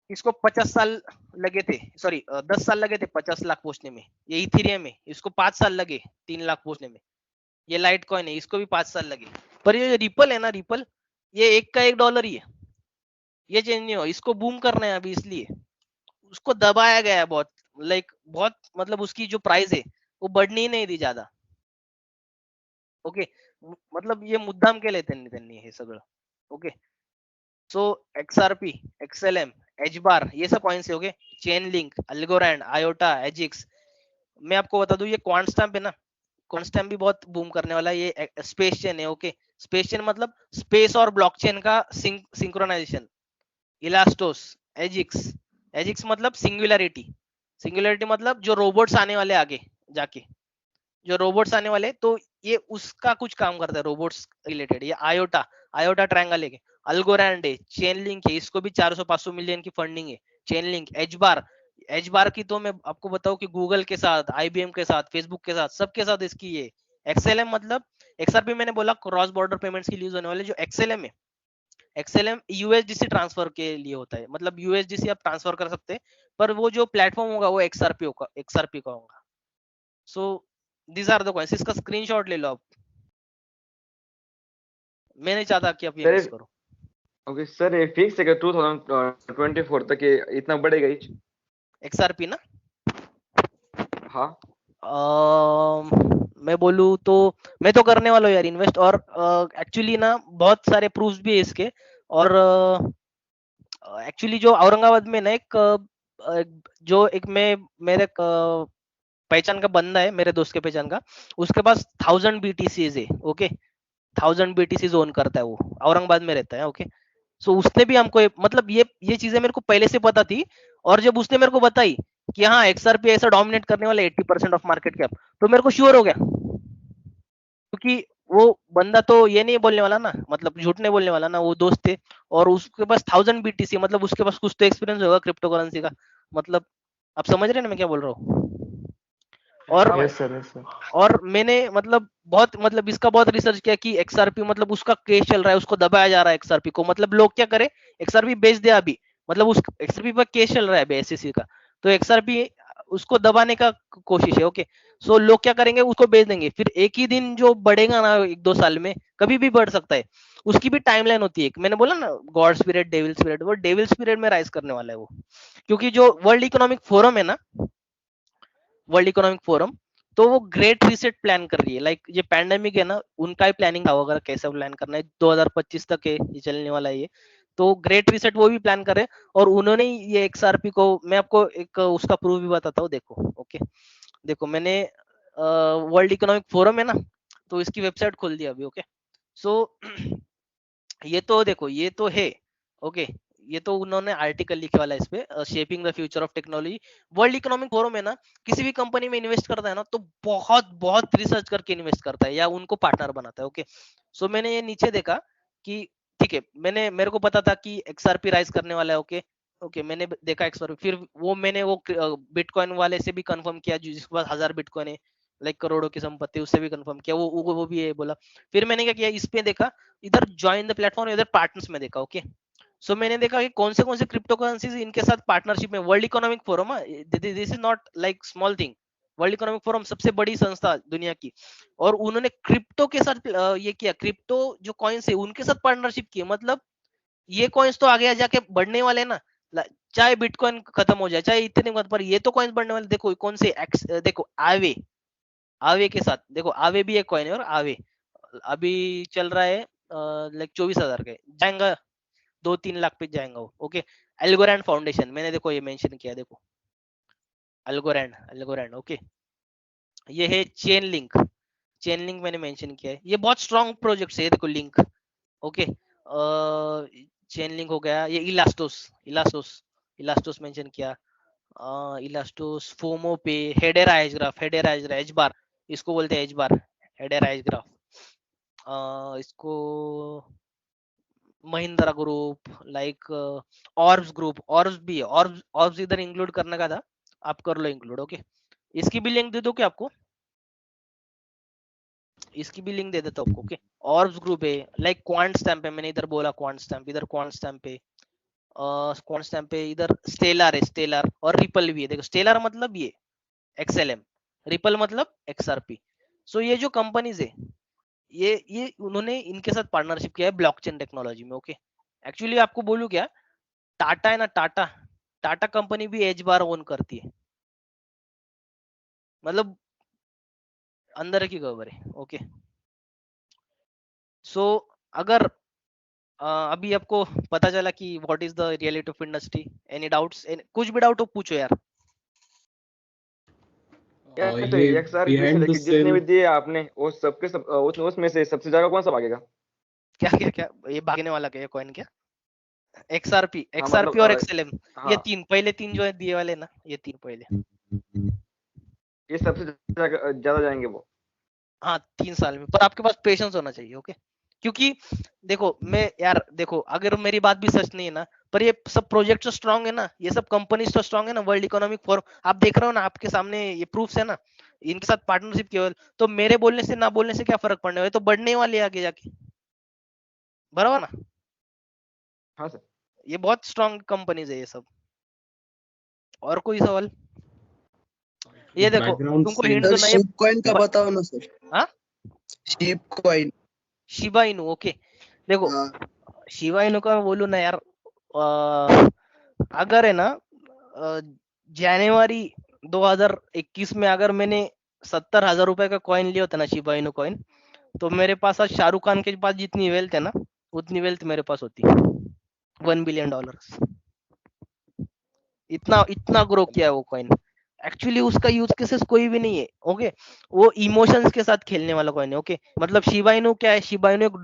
इसको 50 साल लगे थे, सॉरी 10 साल लगे थे 50 लाख पहुंचने में। ये इथेरियम है, इसको 5 साल लगे 3 लाख पहुंचने में। ये लाइट कॉइन है, इसको भी 5 साल लगे। पर ये रिपल है ना, रिपल, ये एक का $1 ही है, ये चेंज नहीं हो। इसको बूम करना है अभी, इसलिए उसको दबाया गया है बहुत, लाइक बहुत, मतलब उसकी जो प्राइस है वो बढ़नी ही नहीं दी ज्यादा। ओके, मतलब ये मुद्दाम केले त्यांनी हे सगळं। Okay, so XRP, XLM, HBAR, ये सब कॉइन्स है। Okay, Chainlink, Algorand, IOTA, एजिक्स। मैं आपको बता दूं, ये क्वांट स्टैम्प है ना, क्वांट स्टैम्प भी बहुत बूम करने वाला है। ये स्पेस चेन है। ओके, स्पेस चेन मतलब स्पेस और ब्लॉकचेन का सिंक्रोनाइजेशन। इलास्टोस, एजिक्स, एजिक्स मतलब सिंगुलैरिटी, सिंगुलैरिटी मतलब जो रोबोट्स आने वाले आगे जाके, जो रोबोट्स आने वाले, तो ये उसका कुछ काम करता है रोबोट्स रिलेटेड। ये आयोटा, आयोटा ट्रायंगल है, अल्गोरैंड है, चेन लिंक है, इसको भी 400-500 मिलियन की फंडिंग है। चेन लिंक, एचबार, एचबार की तो मैं आपको बताऊं कि गूगल के साथ, IBM के साथ, फेसबुक के साथ, सबके साथ इसकी ये। XLM मतलब, XRP मैंने बोला क्रॉस बॉर्डर पेमेंट्स के लिए यूज होने वाले। जो XLM है, XLM USDC ट्रांसफर के लिए होता है, मतलब USDC आप ट्रांसफर कर सकते हैं, पर वो जो प्लेटफॉर्म होगा वो XRP का होगा। So these are the coins. इसका स्क्रीनशॉट ले लो आप, मैं नहीं चाहता कि आप ये मिस करो। ओके सर, ये फिक्स है कि 2024 तक ये इतना बढ़ेगा ही? XRP ना, हाँ। मैं बोलूँ तो मैं तो करने वाला हूँ यार इन्वेस्ट, और एक्चुअली ना बहुत सारे प्रूफ्स भी है इसके। और एक्चुअली जो औरंगाबाद में ना जो एक मेरे पहचान का बंदा है, मेरे दोस्त के पहचान का, उसके पास 1000 BTCs है। ओके, 1000 BTCs ओन करता है, वो औरंगाबाद में रहता है। ओके, सो उसने भी हमको मतलब ये चीजें मेरे को पहले से पता थी, और जब उसने मेरे को बताई कि हाँ XRP ऐसा डोमिनेट करने वाला 80% ऑफ मार्केट कैप, तो मेरे को श्योर हो गया। क्योंकि वो बंदा तो ये नहीं बोलने वाला ना, मतलब झूठ नहीं बोलने वाला ना, वो दोस्त थे, और उसके पास 1000 BTC, मतलब उसके पास कुछ तो एक्सपीरियंस होगा क्रिप्टो करेंसी का। मतलब आप समझ रहे हैं ना मैं क्या बोल रहा हूँ। और यस सर। और मैंने मतलब इसका बहुत रिसर्च किया कि XRP, मतलब उसका केस चल रहा है, उसको दबाया जा रहा है XRP को। मतलब लोग क्या करे, XRP बेच दे अभी, मतलब उस XRP पर केस चल रहा है अभी SEC का, तो XRP उसको दबाने का कोशिश है। ओके, सो लोग क्या करेंगे, उसको बेच देंगे, फिर एक ही दिन जो बढ़ेगा ना 1-2 साल में, कभी भी बढ़ सकता है, उसकी भी टाइमलाइन होती है। मैंने बोला ना गॉड स्पिरिट, डेविल स्पिरिट, वो डेविल स्पिरिट में राइज करने वाला है वो। क्योंकि जो वर्ल्ड इकोनॉमिक फोरम है ना, वर्ल्ड इकोनॉमिक फोरम, तो वो ग्रेट रीसेट प्लान कर रही है। लाइक ये पैंडेमिक है ना, उनका ही प्लानिंग था अगर कैसा प्लान करना है, 2025 तक है ये चलने वाला है ये। तो ग्रेट रीसेट वो भी प्लान कर रहे हैं, और उन्होंने ये XRP को, मैं आपको एक उसका प्रूफ भी बताता हूँ, देखो। ओके, देखो मैंने वर्ल्ड इकोनॉमिक फोरम है ना, तो इसकी वेबसाइट खोल दी अभी। ओके, सो ये तो देखो, ये तो है। ओके, ये तो उन्होंने आर्टिकल लिखे वाला है इस पे, shaping the future of technology. World economic forum है ना, किसी भी कंपनी में इन्वेस्ट करता है ना, तो बहुत बहुत रिसर्च करके इन्वेस्ट करता है, या उनको पार्टनर बनाता है। ओके, सो मैंने ये नीचे देखा कि ठीक है, मेरे को पता था कि XRP राइज करने वाला है। ओके, ओके, मैंने देखा XRP, फिर मैंने वो बिटकॉइन वाले से भी कंफर्म किया जिसके पास 1000 बिटकॉइन है, लाइक करोड़ों की संपत्ति, उससे भी कंफर्म किया, वो भी ये बोला। फिर मैंने क्या किया, इस पे देखा, इधर ज्वाइन द प्लेटफॉर्म, इधर पार्टनर्स में देखा। ओके, सो मैंने देखा कि कौन से क्रिप्टो करेंसीज इनके साथ पार्टनरशिप में। World economic forum, this is not like small thing, world economic forum सबसे बड़ी संस्था दुनिया की, और उन्होंने क्रिप्टो के साथ ये किया, क्रिप्टो जो कॉइन्स है उनके साथ पार्टनरशिप की। मतलब ये कॉइन्स तो आगे जाके बढ़ने वाले ना, चाहे बिटकॉइन खत्म हो जाए, चाहे इतने मत, पर ये तो कॉइन्स बढ़ने वाले। देखो कौन से देखो आवे के साथ, देखो आवे भी एक कॉइन है, और आवे अभी चल रहा है लाइक 24,000 का जाएगा, 2-3 लाख पे जाएगा वो। ओके, एल्गोरैंड फाउंडेशन मैंने देखो ये मेंशन किया, देखो एल्गोरैंड। ओके, ये है चेन लिंक मैंने मेंशन किया है, ये बहुत स्ट्रॉन्ग प्रोजेक्ट है, देखो लिंक। ओके, चेन लिंक हो गया, ये इलास्टोस मेंशन किया, इलास्टोस, फोमो पे, हेडेरा एज बार, इसको बोलते हैं एज बार, हेडेरा एज ग्राफ, इसको महिंद्रा ग्रुप, लाइक ऑर्ब्स भी है, ऑर्ब्स इधर इंक्लूड करने का था, आप कर लो इंक्लूड। ओके, इसकी भी लिंक दे दो क्या आपको, इसकी भी लिंक दे देता हूँ। ओके, ऑर्ब्स ग्रुप है, लाइक क्वांट स्टैम्प है, मैंने इधर बोला क्वांट स्टैम्प, इधर क्वांट स्टैम्प है, क्वांट स्टैम्प है, इधर स्टेलर है, स्टेलर, और रिपल भी है। देखो स्टेलर मतलब ये XLM, रिपल मतलब XRP। सो ये जो कंपनीज है, ये उन्होंने इनके साथ पार्टनरशिप किया है ब्लॉकचेन टेक्नोलॉजी में। ओके, एक्चुअली आपको बोलूं क्या, टाटा है ना, टाटा कंपनी भी एज बार ओन करती है, मतलब अंदर की खबर है। ओके, सो अगर अभी आपको पता चला कि what is the reality of industry, any doubts, कुछ भी डाउट हो पूछो यार। तो ये XRP से behind the लेके जितने भी scene दिए आपने, वो सबके सब उसमें से सबसे ज्यादा कौन सा भागेगा? क्या ये भागने वाला क्या कॉइन, क्या XRP हाँ मतलब और XLM, ये हाँ, तीन पहले, तीन जो है दिए वाले ना, ये तीन पहले, ये सबसे ज्यादा जाएंगे वो। हाँ 3 साल में, पर आपके पास पेशेंस होना चाहिए। ओके, क्योंकि देखो मैं यार, देखो अगर मेरी बात भी सच नहीं है ना, पर ये सब प्रोजेक्ट तो स्ट्रांग है ना, ये सब कंपनीज तो स्ट्रांग है ना, वर्ल्ड इकोनॉमिक फोरम आप देख रहे हो ना, आपके सामने ये प्रूफ्स है ना, इनके साथ पार्टनरशिप केवल, तो मेरे बोलने से ना बोलने से क्या फर्क पड़ने वाला, तो बढ़ने वाले हैं आगे जाके, बराबर ना। हाँ सर। ये बहुत स्ट्रांग कंपनीज है ये सब। और कोई सवाल, ये देखो background तुमको scene हिंट सर तो नहीं है। शिप कॉइन का बताओ ना सर। हाँ, ship coin. Shiba Inu. Okay, देखो हाँ शिबा इनू का मैं बोलूँ ना यार, अगर है ना जनवरी 2021 में अगर मैंने 70,000 रुपए का कॉइन लिया होता ना, शिबा इनू कॉइन, तो मेरे पास आज शाहरुख खान के पास जितनी वेल्थ है ना, उतनी वेल्थ मेरे पास होती, $1 बिलियन। इतना ग्रो किया है वो कॉइन। एक्चुअली उसका यूज केसेस कोई भी नहीं है। ओके, वो इमोशंस के साथ खेलने वाला कॉइन है। ओके, मतलब शिबा इनू क्या है, शिबा इनू एक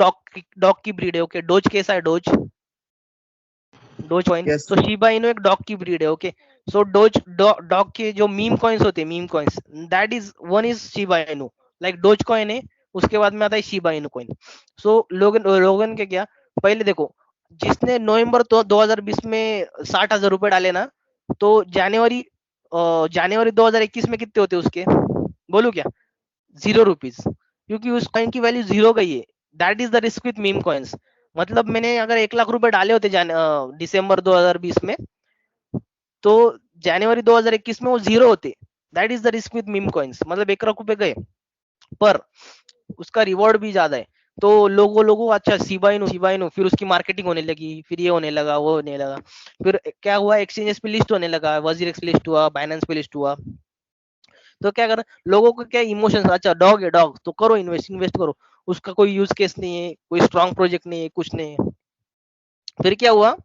डॉग की ब्रीड है। ओके, डोज कैसा है, डोज कॉइन, यस तो शिबा इनू एक डॉग की ब्रीड है। ओके, सो डॉग के जो मीम कॉइन्स होते हैं, meme coins, that is one is Shiba Inu, like dose coin है, उसके बाद में आता है शिबा इनू कॉइन। सो लोगन के क्या, पहले देखो, जिसने नवंबर 2020 में 60,000 रुपए डाले ना, तो जनवरी 2021 में कितने होते उसके, बोलू क्या, ₹0, क्योंकि उस कॉइन की वैल्यू जीरो गई है। That is the risk with meme coins. मतलब मैंने अगर 1 लाख रुपए डाले होते दिसंबर 2020 में, तो जनवरी 2021 में वो जीरो होते। That is the risk with meme coins, मतलब 1 लाख रुपए गए, पर उसका रिवॉर्ड भी ज्यादा है। तो लोगों अच्छा शिबा इनू, फिर उसकी मार्केटिंग होने लगी, फिर ये होने लगा, वो होने लगा, फिर क्या हुआ, एक्सचेंजेस पे लिस्ट होने लगा, वजीरेक्स पे लिस्ट हुआ, बाइनेंस पे लिस्ट हुआ। तो क्या कर, लोगों को क्या इमोशंस, अच्छा डॉग है, डॉग तो करो, इन्वेस्ट करो, उसका कोई यूज केस नहीं है, कोई स्ट्रॉन्ग प्रोजेक्ट नहीं है, कुछ नहीं है। फिर क्या हुआ,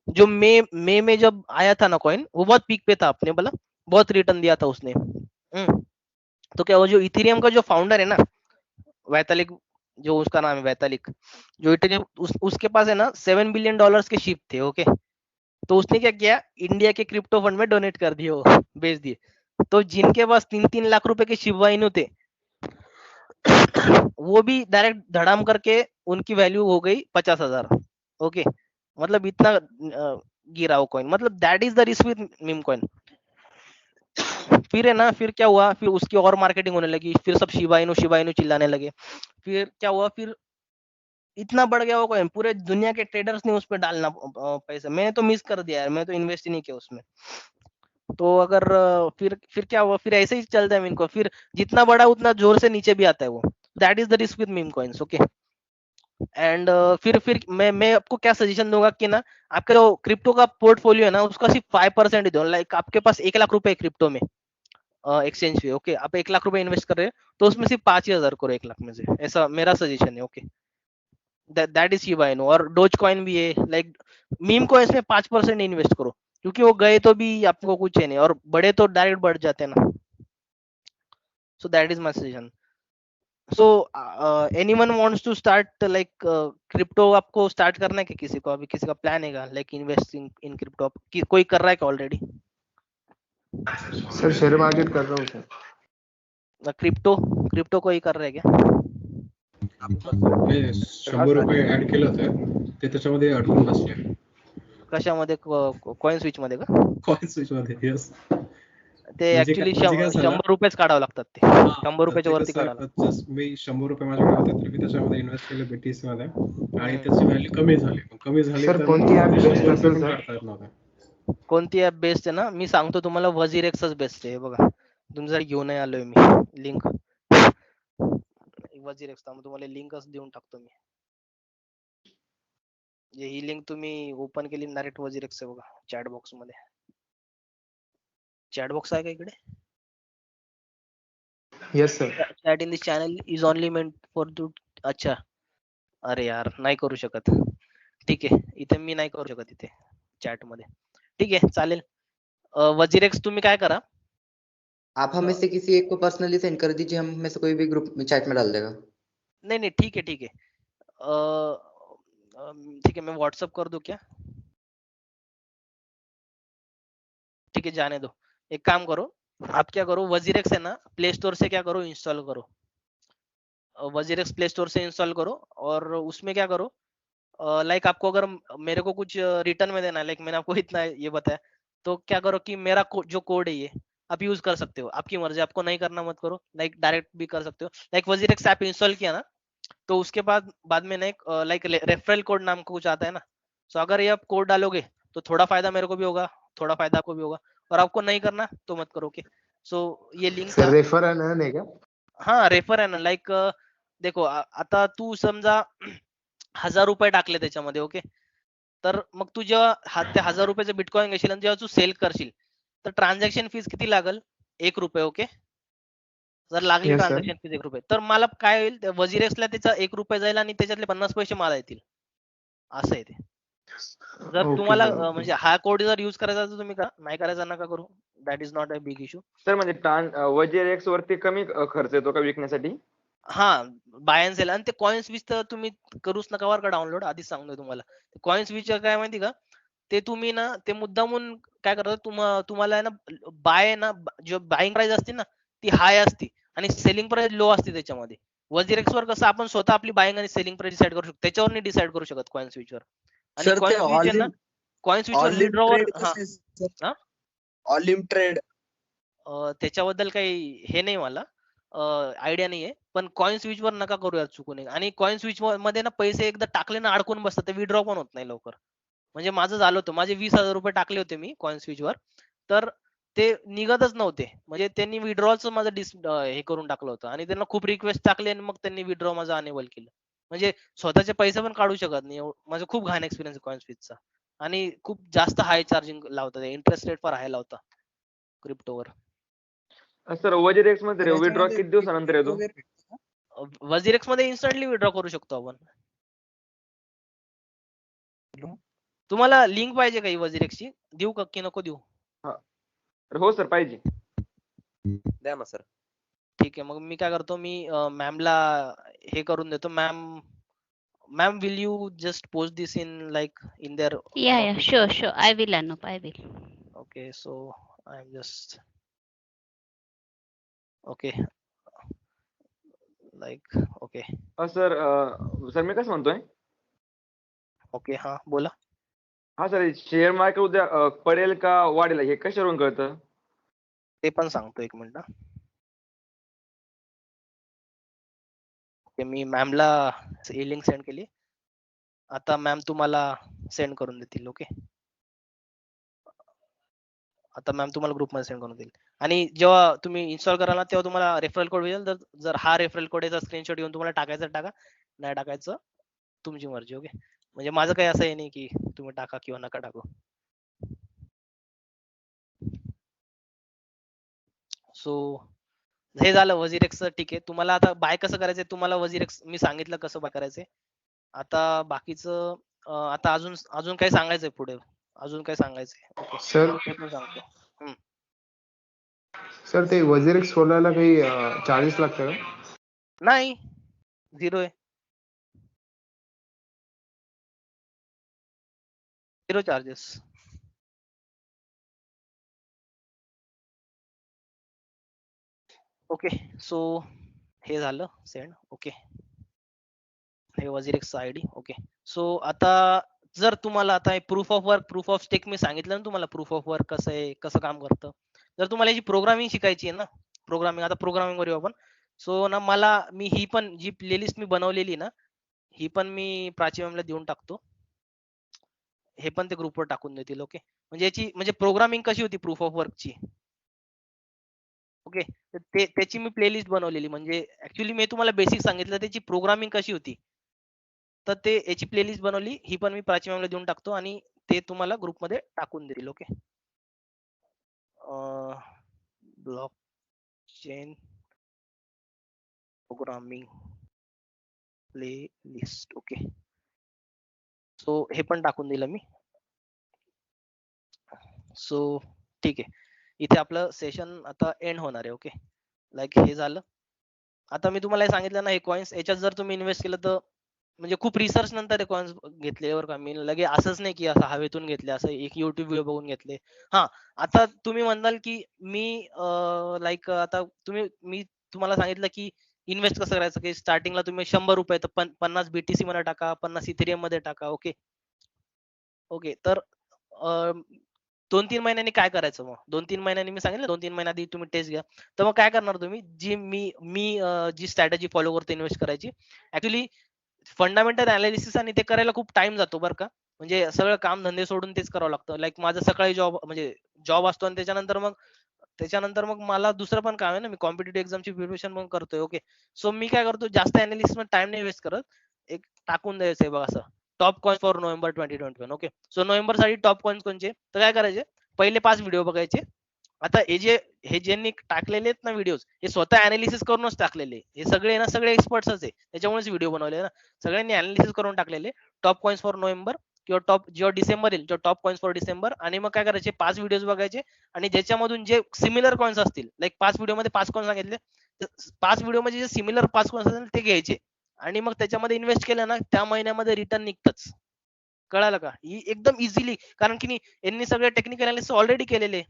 जो मई में जब आया था ना कॉइन, वो बहुत पीक पे था, अपने बोला बहुत रिटर्न दिया था उसने। तो क्या हुआ, जो इथेरियम का जो फाउंडर है ना, वैतालिक, जो उसका नाम है वैतालिक, जो इथेरियम उसके पास है ना $7 बिलियन के शिप थे। ओके, तो उसने क्या किया, इंडिया के क्रिप्टो फंड में डोनेट कर दिए, वो बेच दिए। तो जिनके पास 3-3 लाख रुपए के शिबा इनू थे, वो भी डायरेक्ट धड़ाम करके उनकी वैल्यू हो गई 50,000। ओके, मतलब इतना गिरा वो कॉइन, मतलब that is the risk with meme coin. फिर है ना, फिर क्या हुआ, फिर उसकी और मार्केटिंग होने लगी, फिर सब शिबा इनू चिल्लाने लगे। फिर क्या हुआ, फिर इतना बढ़ गया वो कॉइन, पूरे दुनिया के ट्रेडर्स ने उस पर डालना पैसा। मैंने तो मिस कर दिया यार, मैं तो इन्वेस्ट ही नहीं किया उसमें। तो अगर फिर क्या हुआ, फिर ऐसे ही चलता है मीम को, फिर जितना बड़ा उतना जोर से नीचे भी आता है वो। That is the risk with meme coins. Okay, and फिर मैं आपको क्या सजेशन दूंगा कि ना, आपका जो क्रिप्टो का पोर्टफोलियो है ना, उसका सिर्फ 5% ही दो। लाइक आपके पास 1 लाख रुपए क्रिप्टो में एक्सचेंज पे, ओके, आप 1 लाख रुपए इन्वेस्ट कर रहे हैं, तो उसमें सिर्फ 5,000 करो 1 लाख में से, ऐसा मेरा सजेशन है। Okay, that is Shiba Inu. और डोज कॉइन भी है। लाइक मीम कॉइन्स में 5% इन्वेस्ट करो, क्योंकि वो गए तो भी आपको कुछ है नहीं, और बड़े तो डायरेक्ट बढ़ जाते हैं ना। So that is my suggestion. So anyone wants to start like crypto? आपको स्टार्ट करना है कि किसी को अभी किसी का प्लान है लाइक इन्वेस्टिंग इन क्रिप्टो? कोई कर रहा है क्या ऑलरेडी सर शेयर मार्केट कर रहा हूँ सर। क्रिप्टो कोई कर रहा है क्या? मी 100 रुपये ऍड केलं होतं ते त्याच्यामध्ये अडकून बसले. कशामध्ये? कॉइन स्विच मध्ये का? कॉइन स्विच मध्ये. येस. ते म्हणजे ऍक्च्युली काय झालं? 100 रुपयेच काढावे लागतात ते. हा, 100 तर रुपयाच्या ते वरती काढावं लागतं. कसं जस्ट मी 100 रुपये माझ्याकडे होते तर मी त्याच्यामध्ये इन्व्हेस्ट केले BTC मध्ये आणि हम्म. त्याची व्हॅल्यू कमी झाली. मग कमी झाली सर तर कोणती ऍप ते बेस्ट 100 असेल रुपये पण सर? काढता येत नव्हते. कोणती ऍप बेस्ट आहे ना, मी सांगतो तुम्हाला, वजीरेक्सच बेस्ट आहे. बघा, तुमच्यासाठी घेऊन आलोय मी लिंक. वजीरेक्स तुम्हाला लिंकच देऊन टाकतो मी. ही लिंक तुम्ही ओपन केली डायरेक्ट वजीरेक्स आहे बघा, चॅट बॉक्स मध्ये. चॅट बॉक्स आहे का इकडे? Yes sir. Chat in this channel is only meant for two. अच्छा, अरे यार नाही करू शकत. ठीक आहे, इथे मी नाही करू शकत इथे चॅट मध्ये. ठीक आहे, चालेल. वजीरेक्स तुम्ही काय करा, आप हमें से किसी एक को पर्सनली सेंड कर दीजिए, हम में से कोई भी ग्रुप में चैट में डाल देगा। नहीं ठीक है ठीक है, ठीक है, मैं व्हाट्सअप कर दूं क्या? ठीक है, जाने दो। एक काम करो, आप क्या करो, वजीरेक्स है ना, प्ले स्टोर से क्या करो, इंस्टॉल करो। वजीरेक्स प्ले स्टोर से इंस्टॉल करो, और उसमें क्या करो, लाइक आपको अगर मेरे को कुछ रिटर्न में देना है, लाइक मैंने आपको इतना ये बताया, तो क्या करो कि मेरा जो कोड है ये आप यूज कर सकते हो, आपकी मर्जी, आपको नहीं करना मत करो, लाइक डायरेक्ट भी कर सकते हो। लाइक वजीरेक्स ऐप इंस्टॉल किया ना, तो उसके बाद में ना एक लाइक रेफरल कोड नाम का कुछ आता है ना, सो अगर ये आप कोड डालोगे तो थोड़ा फायदा मेरे को भी होगा, थोड़ा फायदा आपको भी होगा, और आपको नहीं करना तो मत करो। ओके, सो ये लिंक सर था। रेफर एंड अर्न आहे का? हाँ, रेफर आहे ना, लाईक देखो आता तू समजा 1000 रुपये टाकले त्याच्यामध्ये, ओके, तर मग तू जेव्हा ते 1000 रुपयाचे बिटकॉइन घेशील आणि जेव्हा तू सेल करशील, तर ट्रान्झॅक्शन फीस किती लागल? 1 रुपये. ओके, जर लागली Yes, sir. ट्रान्झॅक्शन फीस 1 रुपये, तर मला काय होईल, वजीरेक्सला त्याचा 1 रुपये जाईल आणि त्याच्यातले 50 पैसे मला येतील. असं आहे ते. जर Okay, तुम्हाला sir, okay. म्हणजे हा कोड जर युज करायचा तर तुम्ही करा, नाही करायचा नका करू. That is not a big issue. Sir म्हणजे वजीरेक्स वरती कमी खर्च येतो का विकण्यासाठी? हा, बाय अँड सेल. आणि ते कॉइन स्विच तर तुम्ही करूच नका बरं का डाउनलोड, आधीच सांगतोय तुम्हाला. कॉइन स्विच काय माहिती का, ते तुम्ही ना ते मुद्दामून काय करतात, तुम्हाला आहे ना, बाय आहे ना, जो बाईंग प्राइस असते ना ती हाय असते आणि सेलिंग प्राइस लो असते त्याच्यामध्ये. वजीरेक्स वर कसं आपण स्वतः आपली बाईंग आणि सेलिंग प्राइस डिसाइड करू शकतो, त्याच्यावर नाही डिसाइड करू शकत कॉइन स्विच वर. आणि सर ते कॉइन स्विच आहे ना, कॉइन स्विच वर ऑल इन विड्रॉवर, ट्रेड हा, कसं आहे सर? हा? All in trade. त्याच्याबद्दल काही हे नाही मला, आयडिया नाहीये, पण कॉइन स्विच वर नका करूयात चुकून. आणि कॉइन स्विच मध्ये ना पैसे एकदा टाकले ना अडकून बसतात, ते विड्रॉ पण होत नाही लवकर. म्हणजे माझं झालं होतं, माझे 20,000 रुपये टाकले होते मी कॉइन स्विच वर, तर ते निघतच नव्हते. म्हणजे त्यांनी विड्रॉचं माझं हे करून टाकलं होतं, आणि त्यांना खूप रिक्वेस्ट टाकले आणि मग त्यांनी विड्रॉ माझं अनेबल केलं. म्हणजे स्वतःचे पैसे पण काढू शकत नाही. माझं खूप घाण एक्सपिरियन्स कॉइन स्विचचा, आणि खूप जास्त हाय चार्जिंग लावतात, इंटरेस्ट रेट फार हाय लावता क्रिप्टोवर. सर वजीरेक्स मध्ये तर विड्रॉ याच्यामध्ये किती दिवसानंतर येतो? वगैरे भेटतं का? वजीरेक्स मध्ये इन्स्टंटली विड्रॉ करू शकतो आपण. तुम्हाला लिंक पाहिजे का ही वजीरेक्सची? देऊ का की नको देऊ? हो सर पाहिजे. द्या ना सर. ठीक आहे, मग मी काय करतो, मी मॅमला हे करून देतो. Ma'am will you just post this in like in there? Yeah, sure. I will, Anup. I will. Okay, so I am just okay, like okay sir sir मी कसं म्हणतोय, ओके, हा बोला. हा सर शेअर मार्केट उद्या पडेल का वाढेल हे कशावरून कळतं? ते पण सांगतो, एक मिनिट. मी मॅमला लिंक सेंड केली. आता मॅम तुम्हाला सेंड करून देतील. ओके, आता मॅम तुम्हाला ग्रुपमध्ये सेंड करून देईल. आणि जेव्हा तुम्ही इन्स्टॉल कराल ना, तेव्हा तुम्हाला रेफरल कोड मिळेल. जर हा रेफरल कोड याचा स्क्रीनशॉट घेऊन तुम्हाला टाकायचं टाका, नाही टाकायचं तुमची मर्जी. ओके, म्हणजे माझं काही असं आहे नाही की तुम्ही टाका किंवा नका टाकू. सो हे झालं वजीरेक्सचं. ठीक आहे, तुम्हाला आता बाय कसं करायचंय, तुम्हाला वजीरेक्स मी सांगितलं कसं बाय करायचंय. आता बाकीचं आता अजून काही सांगायचंय पुढे, अजून काय सांगायचंय? ओके, सर ते पण सांगतो. सर ते वजीरेक्स खोलायला काही चार्जेस लागतात का? नाही, 0 आहे, 0 चार्जेस. ओके, सो हे झालं सेंड. ओके, हे वजीरेक्सचा आयडी. ओके, सो आता जर तुम्हाला आता proof of work, proof of stake मी सांगितलं ना तुम्हाला, प्रूफ ऑफ वर्क कसं आहे, कसं काम करतं. जर तुम्हाला याची प्रोग्रामिंग शिकायची आहे ना, प्रोग्रामिंग, आता प्रोग्रामिंग वर येऊ आपण. सो ना मला मी ही पण जी प्लेलिस्ट मी बनवलेली ना, ही पण मी प्राची मॅमला देऊन टाकतो. हे पण ते ग्रुपवर टाकून देतील. ओके, म्हणजे याची म्हणजे प्रोग्रामिंग कशी होती प्रूफ ऑफ वर्कची. ओके, ते त्याची मी प्लेलिस्ट बनवलेली. म्हणजे ऍक्च्युली मी तुम्हाला बेसिक सांगितलं त्याची प्रोग्रामिंग कशी होती, तर ते याची प्लेलिस्ट बनवली. ही पण मी प्राची मॅमला देऊन टाकतो आणि ते तुम्हाला ग्रुपमध्ये टाकून देईल. Okay, blockchain programming playlist. Okay, so हे पण टाकून दिलं मी. सो ठीक आहे, इथे आपलं सेशन आता एंड होणार आहे. ओके, लाईक हे झालं. आता मी तुम्हाला हे सांगितलं ना, हे कॉइन्स याच्यात जर तुम्ही इन्व्हेस्ट केलं तर म्हणजे खूप रिसर्च नंतर हे कॉइन्स घेतल्यावर का मी लगे असंच नाही की असं हवेतून घेतले, असं एक युट्यूब व्हिडिओ बघून घेतले. हा, आता तुम्ही म्हणाल की मी लाईक आता मी तुम्हाला सांगितलं की इन्व्हेस्ट कसं करायचं, की स्टार्टिंगला तुम्ही 100 रुपये तर 50 BTC मध्ये टाका, 50 इथेरियम मध्ये टाका. ओके, ओके, तर 2-3 महिन्यांनी काय करायचं मग? 2-3 महिन्यांनी मी सांगितलं 2-3 महिन्याआधी तुम्ही टेस्ट घ्या. तर मग काय करणार तुम्ही, जी मी जी स्ट्रॅटेजी फॉलो करतो इन्व्हेस्ट करायची, ऍक्च्युली फंडामेंटल अनालिसिस आणि ते करायला खूप टाइम जातो बरं का. म्हणजे सगळं काम धंदे सोडून तेच करावं लागतं. लाईक माझं सकाळी जॉब असतो आणि त्याच्यानंतर मग मला दुसरं पण काम आहे ना, मी कॉम्पिटेटिव्ह एक्झामची प्रिपरेशन पण करतोय. ओके, सो मी काय करतो, जास्त अनालिसिस मध्ये टाइम नाही वेस्ट करत. एक टाकून द्यायचंय बघा असं, top coins for November 2021. Okay, so November साठी टॉप कॉइन्स कोणचे, तर काय करायचे, पहिले 5 व्हिडिओ बघायचे. आता हे ज्यांनी टाकलेले आहेत ना व्हिडिओज, हे स्वतः अनालिसिस करूनच टाकलेले. हे सगळे ना सगळे एक्सपर्ट्सच आहे, त्याच्यामुळेच व्हिडिओ बनवले ना. सगळ्यांनी अनालिसिस करून टाकलेले. टॉप कॉइन्स फॉर नोव्हेंबर किंवा टॉप जेव्हा डिसेंबर येईल तेव्हा टॉप कॉइन्स फॉर डिसेंबर. आणि मग काय करायचे, 5 व्हिडिओज बघायचे आणि ज्याच्यामधून जे सिमिलर कॉइन्स असतील, लाईक 5 व्हिडिओ मध्ये 5 कॉइन्स सांगितले, 5 व्हिडिओ मध्ये जे सिमिलर 5 कॉइन्स असतील ते घ्यायचे आणि मग त्याच्यामध्ये इन्व्हेस्ट केलं ना, त्या महिन्यामध्ये रिटर्न निघतच. कळालं का? ही एकदम इझिली, कारण की यांनी सगळे टेक्निकल अनालिसिस ऑलरेडी केलेले.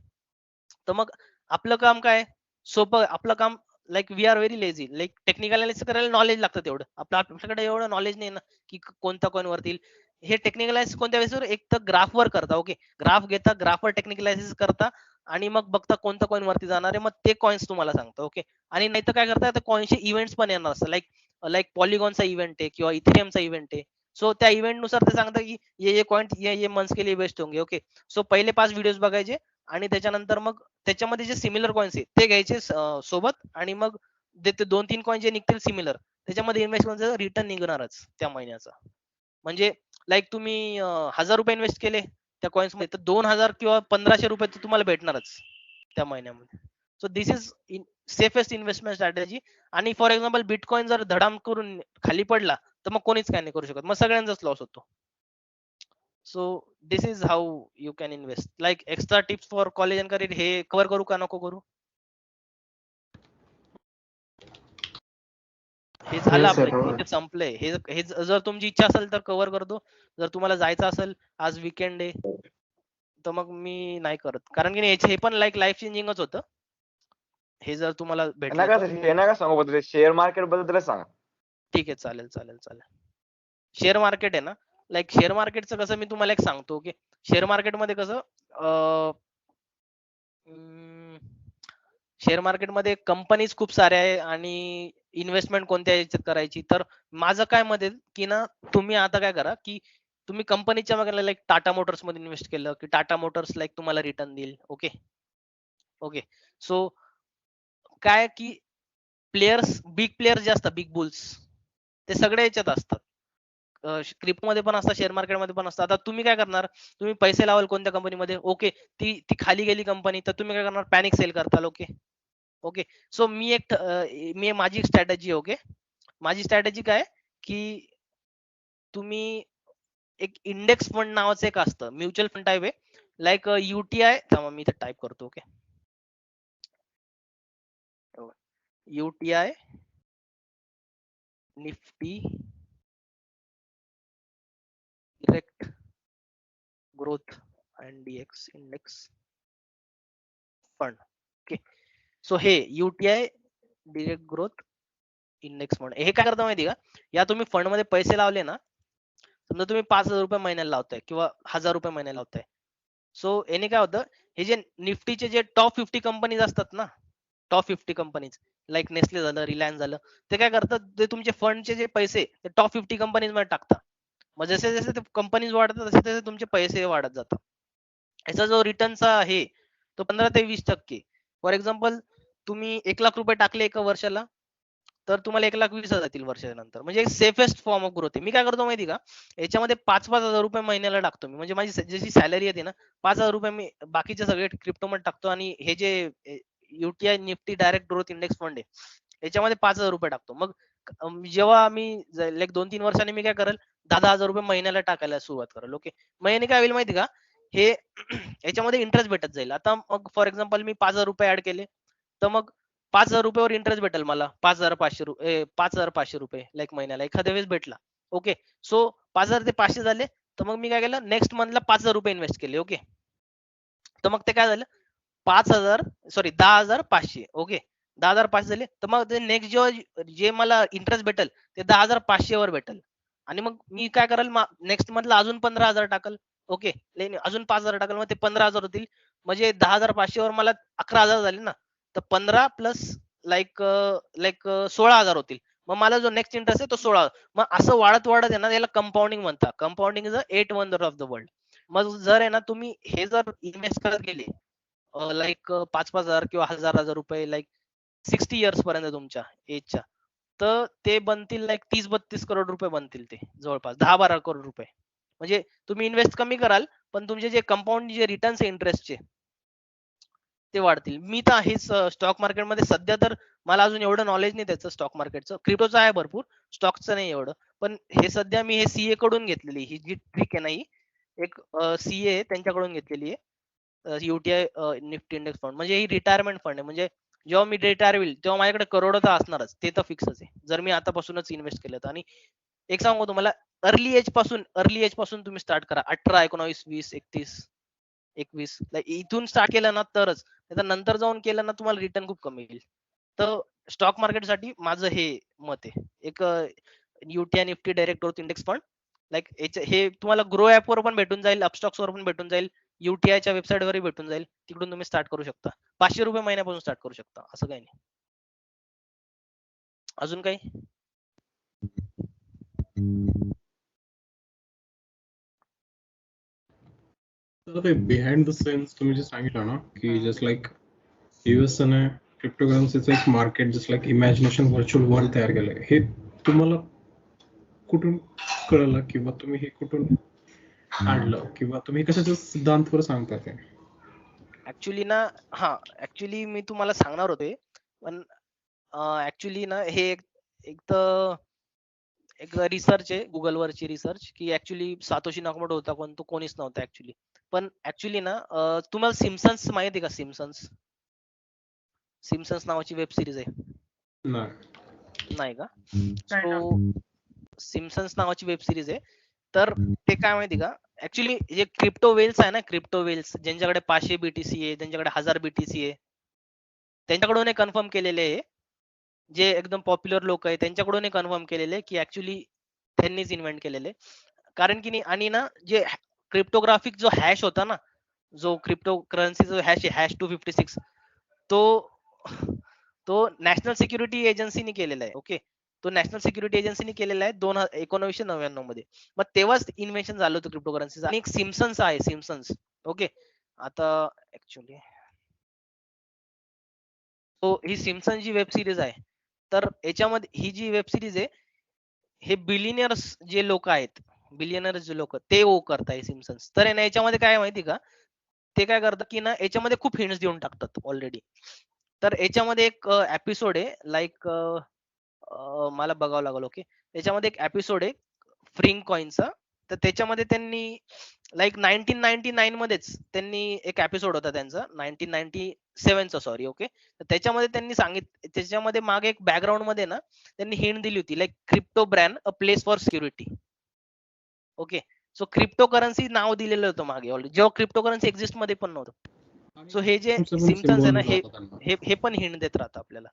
तर मग आपलं काम काय, सोपं. आपलं काम like we are very lazy. Like technical analysis करायला नॉलेज लागतं तेवढं. आपल्याकडे एवढं नॉलेज नाही ना की कोणता कॉइन वरती. हे टेक्निकल अनालिसिस कोणत्या वेळेस एक तर ग्राफ वर करता. ओके, ग्राफ घेता, ग्राफवर टेक्निकल अनालिसिस करता आणि मग बघता कोणता कॉइन वरती जाणार आहे, मग ते कॉइन्स तुम्हाला सांगतो. ओके, आणि नाही तर काय करता, तर कॉइनचे इव्हेंट्स पण येणार असतात. लाईक पॉलिगॉनचा इव्हेंट आहे किंवा इथेरियमचा इव्हेंट आहे. सो त्या इव्हेंट नुसार ते सांगतात की ये कॉइन ये मंथ्स के लिए बेस्ट होंगे. ओके, सो पहिले 5 व्हिडिओज बघायचे आणि त्याच्यानंतर मग त्याच्यामध्ये जे सिमिलर कॉइन्स आहे ते घ्यायचे सोबत. आणि मग ते 2-3 कॉइन जे निघतील सिमिलर, त्याच्यामध्ये इन्व्हेस्ट करून रिटर्न निघणारच त्या महिन्याचा. म्हणजे लाईक तुम्ही 1000 रुपये इन्व्हेस्ट केले त्या कॉइन्स मध्ये, तर 2000 किंवा 1500 रुपये तर तुम्हाला भेटणारच त्या महिन्यामध्ये. सो this is safest investment strategy. आणि फॉर एक्झाम्पल बिटकॉइन जर धडाम करून खाली पडला तर मग कोणीच काय नाही करू शकत, मग सगळ्यांचाच लॉस होतो. So this is how you can invest. Like extra tips for college and career हे कव्हर करू का नको करू? हे झालं Yes, sir. आपलं, इथे संपलंय. हे जर तुमची इच्छा असेल तर कव्हर करतो. जर तुम्हाला जायचं असेल, आज वीकेंड आहे, तर मग मी नाही करत. कारण की हे पण लाईक लाईफ चेंजिंगच होतं. हे जर तुम्हाला भेटलं तर हे नका सांगू बद्दल, शेअर मार्केट बद्दल सांगा. ठीक आहे, चालेल. शेअर मार्केट आहे ना, लाईक शेअर मार्केटचं कसं मी तुम्हाला एक सांगतो की शेअर मार्केटमध्ये कसं शेअर मार्केटमध्ये कंपनीज खूप साऱ्या आहे आणि इन्व्हेस्टमेंट कोणत्या याच्यात करायची. तर माझं काय मत आहे की ना, तुम्ही आता काय करा की तुम्ही कंपनीच्या मागे लाईक टाटा मोटर्स मध्ये इन्व्हेस्ट केलं की टाटा मोटर्स लाईक तुम्हाला रिटर्न देईल. Okay okay. सो काय की प्लेयर्स, बिग प्लेयर्स जे असतात, बिग बुल्स, ते सगळ्या याच्यात असतात. क्रिप्टो मध्ये पण असतात, शेअर मार्केटमध्ये पण असतात. आता तुम्ही काय करणार, तुम्ही पैसे लावाल कोणत्या कंपनीमध्ये, ओके, ती ती खाली गेली कंपनी, तर तुम्ही काय करणार, पॅनिक सेल करताल. Okay okay. सो मी माझी एक स्ट्रॅटेजी आहे. ओके, माझी स्ट्रॅटेजी काय की तुम्ही एक इंडेक्स फंड नावाचं एक असतं, म्युच्युअल फंड टाईप आहे, लाईक युटीआय. थांबा मी इथे टाईप करतो. Okay, UTI Nifty direct growth INDX index fund. Okay, so हे UTI direct growth index fund हे काय करतं माहिती का, या तुम्ही फंड मध्ये पैसे लावले ना, समजा तुम्ही 5,000 रुपये महिन्याला लावताय किंवा 1,000 रुपये महिन्याला लावताय. सो याने काय होतं, हे जे निफ्टीचे जे टॉप 50 कंपनीज असतात ना, टॉप 50 कंपनीज लाईक नेस्ले झालं, रिलायन्स झालं, ते काय करतात, ते तुमचे फंडचे जे पैसे ते टॉप 50 कंपनीज मध्ये टाकतात. मग जसे जसे ते कंपनीज वाढतात तसे तसे तुमचे पैसे वाढत जातात. याचा जो रिटर्नचा आहे तो 15 ते 20%. फॉर एक्झाम्पल तुम्ही 1,00,000 रुपये टाकले एका वर्षाला, तर तुम्हाला 1,20,000 जातील वर्षानंतर. म्हणजे सेफेस्ट फॉर्म ऑफ ग्रोथ आहे. मी काय करतो माहिती का, याच्यामध्ये 5-5 हजार रुपये महिन्याला टाकतो मी. म्हणजे माझी जशी सॅलरी येते ना, 5,000 रुपये मी बाकीचे सगळे क्रिप्टो मध्ये टाकतो आणि हे जे UTI Nifty direct growth index fund आहे याच्यामध्ये 5,000 रुपये टाकतो. मग जेव्हा मी लाईक 2-3 वर्षांनी मी काय करेल, 10,000 रुपये महिन्याला टाकायला सुरुवात करेल. ओके, महिने काय होईल माहिती का, हे याच्यामध्ये इंटरेस्ट भेटत जाईल. आता मग फॉर एक्झाम्पल मी 5,000 रुपये ऍड केले, तर मग 5,000 रुपयावर इंटरेस्ट भेटेल मला 5,500 रुपये लाईक महिन्याला एखाद्या वेळेस भेटला. ओके, सो 5,000 ते 500 झाले, तर मग मी काय केलं, नेक्स्ट मंथला 5,000 रुपये इन्व्हेस्ट केले. ओके, तर मग ते काय झालं, 10,500. ओके, 10,500 झाले, तर मग ते नेक्स्ट जे मला इंटरेस्ट भेटेल ते 10,500 वर भेटेल. आणि मग मी काय करेल, नेक्स्ट मंथला अजून 15,000 टाकल. ओके, अजून 5,000 टाकल, मग ते 15,000 होतील. म्हणजे 10,500 वर मला 11,000 झाले ना, तर 15 प्लस लाईक 16,000 होतील. मग मला जो नेक्स्ट इंटरेस्ट आहे तो 16. मग असं वाढत वाढत आहे ना, याला कंपाऊंडिंग म्हणतात. Compounding is a 8 wonder of the world. मग जर आहे ना तुम्ही हे जर इन्व्हेस्ट करत गेले लाईक 5,000 किंवा 1,000 रुपये लाईक 60 इयर्स पर्यंत तुमच्या एजच्या, तर ते बनतील लाईक 30-32 करोड रुपये बनतील, ते जवळपास 10-12 करोड रुपये. म्हणजे तुम्ही इन्व्हेस्ट कमी कराल पण तुमचे जे कंपाऊंड जे रिटर्न्स आहे इंटरेस्टचे ते वाढतील. मी तर आहेच स्टॉक मार्केटमध्ये सध्या, तर मला अजून एवढं नॉलेज नाही त्याचं स्टॉक मार्केटचं. क्रिप्टोचं आहे भरपूर, स्टॉकचं नाही एवढं. पण हे सध्या मी हे सीए कडून घेतलेली ही जी ट्रिक आहे ना, ही एक सीए आहे त्यांच्याकडून घेतलेली आहे. युटीआय निफ्टी इंडेक्स फंड म्हणजे ही रिटायरमेंट फंड आहे. म्हणजे जेव्हा मी रिटायर होईल तेव्हा माझ्याकडे करोड तर असणारच, ते तर फिक्सच आहे जर मी आतापासूनच इन्व्हेस्ट केलं तर. आणि एक सांगू तुम्हाला, अर्ली एज पासून तुम्ही स्टार्ट करा. 18, 19, 20, 31, 21 इथून स्टार्ट केलं ना तरच. नंतर जाऊन केलं ना तुम्हाला रिटर्न खूप कमी येईल. तर स्टॉक मार्केट साठी माझं हे मत आहे. एक UTI Nifty direct growth index fund like हे तुम्हाला ग्रो ऍप वर पण भेटून जाईल, अपस्टॉक्स वर पण भेटून जाईल, युटीआयच्या वेबसाईट वरही भेटून जाईल. तिकडून तुम्ही स्टार्ट करू शकता. 500 रुपये महिन्यापासून स्टार्ट करू शकता, असं काही नाही. अजून काही? बिहाइंड द सीन्स तुम्ही जे सांगितलं ना की जस्ट लाईक यूएस ने क्रिप्टोकरन्सीचं एक market just like imagination virtual world तयार केलंय, हे तुम्हाला कुठून कळलं किंवा तुम्ही हे कुठून आणलं किंवा तुम्ही कशाच्या सिद्धांतवर सांगता ते? ऍक्च्युली ना, ऍक्च्युली मी तुम्हाला सांगणार होते, पण ऍक्च्युली ना हे एक तर एक रिसर्च आहे गुगल वरची रिसर्च की ऍक्च्युली सातोशी नाकामोटो होता पण तो कोणीच नव्हता ऍक्च्युली. पण ऍक्च्युली ना तुम्हाला सिम्पसन्स माहिती आहे का? सिम्पसन्स नावाची वेब सिरीज आहे. नाही का? सो सिम्पसन्स नावाची वेब सिरीज आहे. तर ते काय माहिती का, ऍक्च्युली जे क्रिप्टो वेल्स आहे ना, क्रिप्टो वेल्स ज्यांच्याकडे 500 BTC आहे, त्यांच्याकडे 1000 BTC आहे, त्यांच्याकडून कन्फर्म केलेले आहे. जे एकदम पॉप्युलर लोक आहे त्यांच्याकडून कन्फर्म केलेले की ऍक्च्युली त्यांनीच इन्व्हेंट केलेले. कारण की आणि ना जे क्रिप्टोग्राफिक जो हॅश होता ना, जो क्रिप्टो करन्सी जो हॅश आहे, हॅश 256, तो तो नॅशनल सिक्युरिटी एजन्सीने केलेला आहे. ओके, तो नॅशनल सिक्युरिटी एजन्सीने केलेला आहे 1999 मध्ये. मग तेव्हाच इन्व्हेन्शन झालं होतं क्रिप्टोकरन्सीचं. आणि एक सिम्पसन्स आहे, सिम्पसन्स. ओके, आता ऍक्च्युली तो ही सिम्पसन जी वेब सिरीज आहे, तर याच्यामध्ये ही जी वेब सिरीज आहे, हे बिलियनर्स जे लोक आहेत, बिलियनर्स जे लोक ते करताय सिम्पसन्स. तर आहे ना याच्यामध्ये काय आहे माहिती का, ते काय करतात की ना याच्यामध्ये खूप हिंट्स देऊन टाकतात ऑलरेडी. तर याच्यामध्ये एक एपिसोड आहे लाईक मला बघावं लागेल. ओके, याच्यामध्ये एक एपिसोड आहे फ्रिंग कॉइनचा. तर त्याच्यामध्ये त्यांनी लाईक 1999 मध्येच त्यांनी एक एपिसोड होता त्यांचा 1997 चा, सॉरी. ओके, तर त्याच्यामध्ये त्यांनी त्याच्यामध्ये मागे एक बॅकग्राऊंड मध्ये ना त्यांनी हिंट दिली होती like crypto brand a place for security. Okay, so cryptocurrency नाव दिलेलं होतं मागे ऑलरेडी, जेव्हा क्रिप्टो करन्सी एक्झिस्ट मध्ये पण नव्हतं. सो हे जे सिम्पसन्स आहे ना, हे पण हिंट देत राहतं आपल्याला.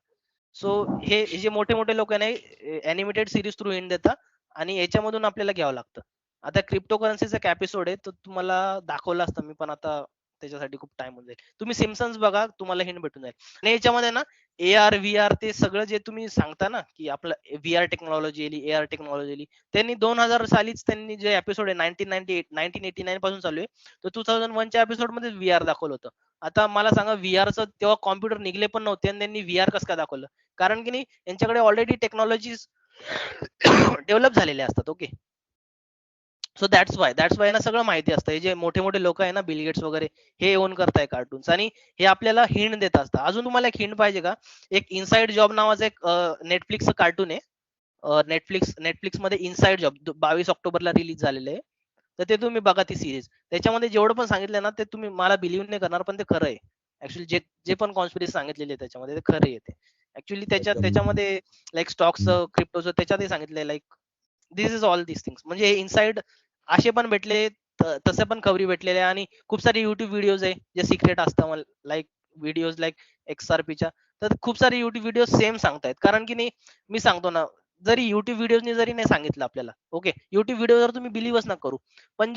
सो हे जे मोठे मोठे लोक आहे ना, अॅनिमेटेड सिरीज थ्रू हिंट देतात आणि याच्यामधून आपल्याला घ्यावं लागतं. आता क्रिप्टो करन्सीचा एक एपिसोड आहे, तो तुम्हाला दाखवला असता मी, पण आता त्याच्यासाठी खूप टाइम होऊन जाईल. तुम्ही सिम्पसन्स बघा, तुम्हाला हिंट भेटून जाईल. आणि याच्यामध्ये ना AR VR ते सगळं जे तुम्ही सांगता ना की आपलं VR टेक्नॉलॉजी आली, AR टेक्नॉलॉजी आली, त्यांनी 2000 सालीच त्यांनी जे एपिसोड आहे 1989 पासून चालू आहे, तर 2001 च्या एपिसोड मध्ये VR दाखवलं होतं. आता मला सांगा, VRचं तेव्हा कॉम्प्युटर निघले पण नव्हते आणि त्यांनी VR कसं काय दाखवलं? कारण की नाही, यांच्याकडे ऑलरेडी टेक्नॉलॉजीज डेव्हलप झालेले असतात. ओके, सो दॅट्स वाय ना सगळं माहिती असतं. हे जे मोठे मोठे लोक आहे ना, बिल गेट्स वगैरे, हे ओन करताय कार्टून्स आणि हे आपल्याला हिंट देत असतात. अजून तुम्हाला एक हिंट पाहिजे का? एक इनसाइड जॉब नावाचं एक नेटफ्लिक्सचं कार्टून आहे. नेटफ्लिक्स मध्ये इनसाइड जॉब 22 ऑक्टोबरला रिलीज झालेलं आहे. तर ते तुम्ही बघा ती सिरीज. त्याच्यामध्ये जेवढं पण सांगितलं ना, ते तुम्ही मला बिलीव्ह नाही करणार, पण ते खरं आहे. ऍक्च्युली जे पण कॉन्स्पिरसी सांगितलेली आहे त्याच्यामध्ये, ते खरं आहे. ते ऍक्च्युली त्याच्यामध्ये लाईक स्टॉक्सचं, क्रिप्टोचं त्याच्यातही सांगितलंय like this is all this things. म्हणजे इनसाइड असे पण भेटले, तसे पण खबरी भेटलेल्या, आणि खूप सारे युट्यूब व्हिडिओज आहे जे सिक्रेट असतात, लाईक व्हिडिओज लाईक XRPच्या. तर खूप सारे युट्यूब व्हिडिओ सेम सांगतायत. कारण की नाही, मी सांगतो ना, जरी युट्यूब व्हिडिओनी जरी नाही सांगितलं आपल्याला, ओके, युट्यूब व्हिडिओ जर तुम्ही बिलीव्हच ना करू, पण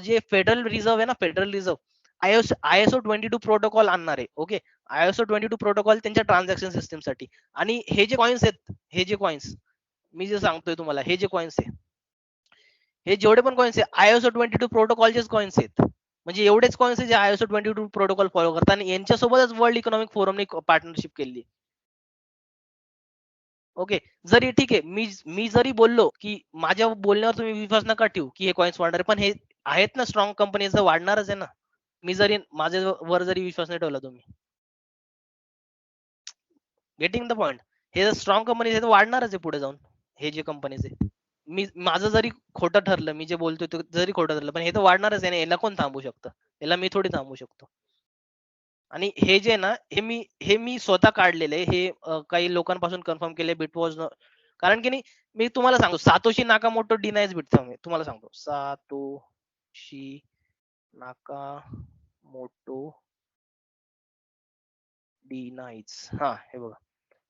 जे फेडरल रिझर्व्ह आहे ना, फेडरल रिझर्व्ह ISO 22 प्रोटोकॉल आणणार आहे. ओके, ISO 22 प्रोटोकॉल त्यांच्या ट्रान्झॅक्शन सिस्टम साठी. आणि हे जे कॉइन्स आहेत, हे जे कॉइन्स मी जे सांगतोय तुम्हाला, हे जे कॉइन्स आहे, हे जेवढे पण कॉइन्स आहे ISO 22 प्रोटोकॉलचेच कॉइन्स आहेत. म्हणजे एवढेच कॉइन्स आहे जे ISO 22 प्रोटोकॉल फॉलो करतात, आणि यांच्यासोबतच वर्ल्ड इकॉनॉमिक फोरमने पार्टनरशिप केली. ओके, जरी ठीक आहे, मी जरी बोललो की माझ्या बोलण्यावर तुम्ही विश्वास नका ठेवू की हे कॉइन्स वाढणार, पण हे आहेत ना स्ट्रॉंग कंपनीचं, वाढणारच आहे ना. मी जरी माझ्यावर जरी विश्वास नाही ठेवला तुम्ही, गेटिंग द पॉइंट, हे स्ट्रॉंग कंपनीज आहे, वाढणारच आहे पुढे जाऊन. हे जे कंपनीज आहे, माझं जरी खोटं ठरलं, मी जे बोलतोय ते जरी खोटं ठरलं, पण हे तर वाढणारच आहे ना. याला कोण थांबू शकतं? याला मी थोडी थांबू शकतो. आणि हे जे ना, हे मी स्वतः काढलेलं आहे. हे काही लोकांपासून कन्फर्म केले, बिटवॉज. कारण की नाही, मी तुम्हाला सांगतो, सातोशी नाकामोटो डिनाइज बिटकॉइन. तुम्हाला सांगतो, सातोशी नाकामोटो डिनाइज. हा, हे बघा,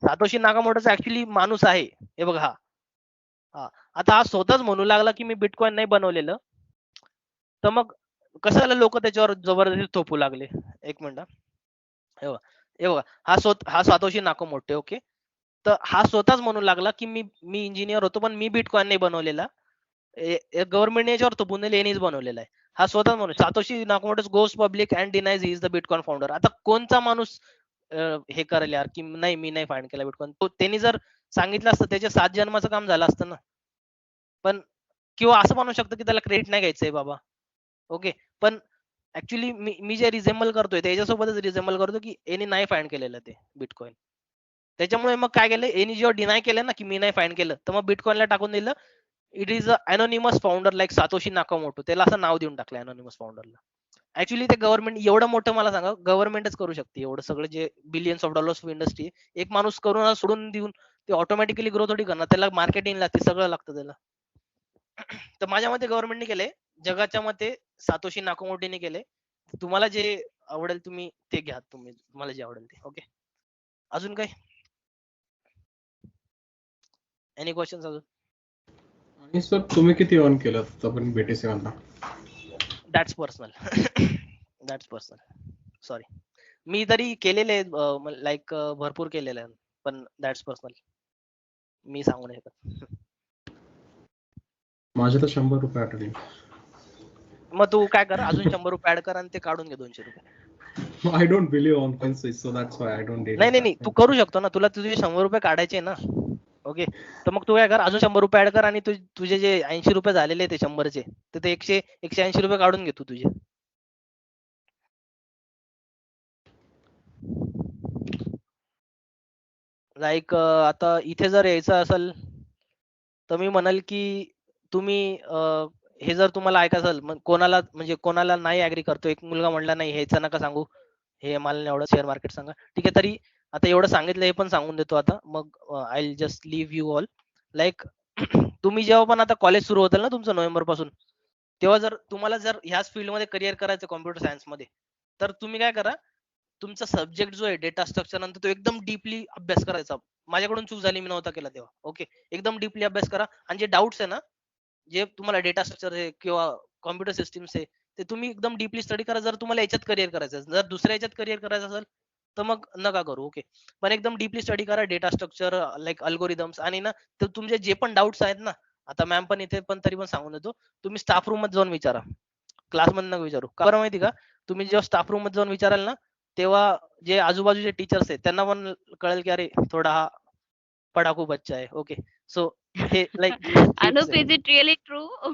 सातोशी नाकामोटोचा ऍक्च्युली माणूस आहे. हे बघा, हा. आता हा स्वतःच म्हणू लागला की मी बिटकॉइन नाही बनवलेलं, तर मग कशाला लोक त्याच्यावर जबरदस्ती थोपू लागले? एक मिनिट, हे बघा, हा सातोशी नाकामोटो. ओके, तर हा स्वतःच म्हणू लागला की मी इंजिनियर होतो, पण मी बिटकॉइन नाही बनवलेला, गव्हर्नमेंटने याच्यावर थोपून यांनीच बनवलेला आहे. हा स्वतःच म्हणून Satoshi Nakamoto goes public and denies he is the bitcoin founder. आता कोणता माणूस हे करेल यार की नाही, मी नाही फाइंड केला बिटकॉइन? त्यांनी जर सांगितलं असतं, त्याच्या 7 जन्माचं काम झालं असतं ना. पण किंवा असं म्हणू शकतो की त्याला क्रेडिट नाही घ्यायचंय बाबा. ओके, पण ऍक्च्युली मी जे रिझेंबल करतोय त्याच्यासोबतच रिझेंबल करतो की यांनी नाही फाइंड केलेलं ते बिटकॉइन. त्याच्यामुळे मग काय केलं, यांनी जेव्हा डिनाय केलं ना की मी नाही फाइंड केलं, तर मग बिटकॉइनला टाकून दिलं it is a anonymous founder like Satoshi Nakamoto. त्याला असं नाव देऊन टाकलं अनोनिमस फाउंडरला. ऍक्च्युली ते गव्हर्नमेंट एवढं मोठं, मला सांगा, गव्हर्नमेंटच करू शकते एवढं सगळं, जे billions of dollars of industry. एक माणूस करून सोडून देऊन ते ऑटोमॅटिकली ग्रो थोडी करणार, त्याला मार्केटिंग लागते, सगळं लागतं त्याला. तर माझ्या मते गव्हर्नमेंटने केले, जगाच्या मते सातोशी नाकामोटोने केले. तुम्हाला जे आवडेल तुम्ही ते घ्या, तुम्हाला जे आवडेल ते. ओके, अजून काय, एनी क्वेश्चन्स अजून? आणि सर तुम्ही किती अर्न केलं आपण BT7 ला? That's personal. That's personal, sorry. मी तरी केलेले लाईक भरपूर केलेले आहे, पण दॅट्स पर्सनल, मी सांगू नाही शकत. माझे तर 100 रुपये आठवले. मग तू काय कर, अजून 100 रुपये ऍड कर आणि ते काढून घे 200 रुपये. I don't believe on coins, so that's why I don't date. नाही नाही नाही, तू करू शकतो ना, तुला तुझे 100 रुपये काढायचे ना. ओके, तर मग तू काय कर, अजून 100 रुपये ऍड कर आणि तुझे जे 80 रुपये झालेले ते 100चे, तर ते 180 रुपये काढून घे तू तुझे. लाईक आता इथे जर यायचं असेल तर मी म्हणाल की तुम्ही हे जर तुम्हाला ऐकायचं असेल, मग कोणाला म्हणजे कोणाला नाही ऍग्री करतो, एक मुलगा म्हणला नाही हेच नका सांगू, हे मला नाही एवढं शेअर मार्केट सांगा, ठीक आहे. तरी आता एवढं सांगितलं हे पण सांगून देतो आता, मग I will just leave you all. Like तुम्ही जेव्हा पण आता कॉलेज सुरू होतं ना तुमचं नोव्हेंबर पासून, तेव्हा जर तुम्हाला जर ह्याच फील्डमध्ये करिअर करायचं कॉम्प्युटर सायन्स मध्ये, तर तुम्ही काय करा, तुमचा सब्जेक्ट जो आहे डेटा स्ट्रक्चर नंतर तो एकदम डीपली अभ्यास करायचा. माझ्याकडून चूक झाली, मी नव्हता केला तेव्हा. ओके, एकदम डीपली अभ्यास करा आणि जे डाऊट्स आहे ना, जे तुम्हाला डेटा स्ट्रक्चर आहे किंवा कॉम्प्युटर सिस्टम्स आहे, ते तुम्ही एकदम डीपली स्टडी करा. जर तुम्हाला याच्यात करिअर करायचं असेल, जर दुसऱ्या याच्यात करिअर करायचं असेल तर मग नका करू. ओके, पण एकदम डीपली स्टडी करा डेटा स्ट्रक्चर, लाईक अल्गोरिदम्स. आणि ना तर तुमचे जे पण डाऊट्स आहेत ना, आता मॅम पण इथे पण तरी पण सांगून देतो, तुम्ही स्टाफ रूम मध्ये जाऊन विचारा, क्लासमध्ये नका विचारू. कारण माहिती का, तुम्ही जेव्हा स्टाफ रूम मध्ये जाऊन विचाराल ना, तेव्हा जे आजूबाजूचे टीचर्स आहेत त्यांना पण कळेल की अरे थोडा हा पडाकू बच्चा आहे. ओके, सो हे like Anup, is it really true?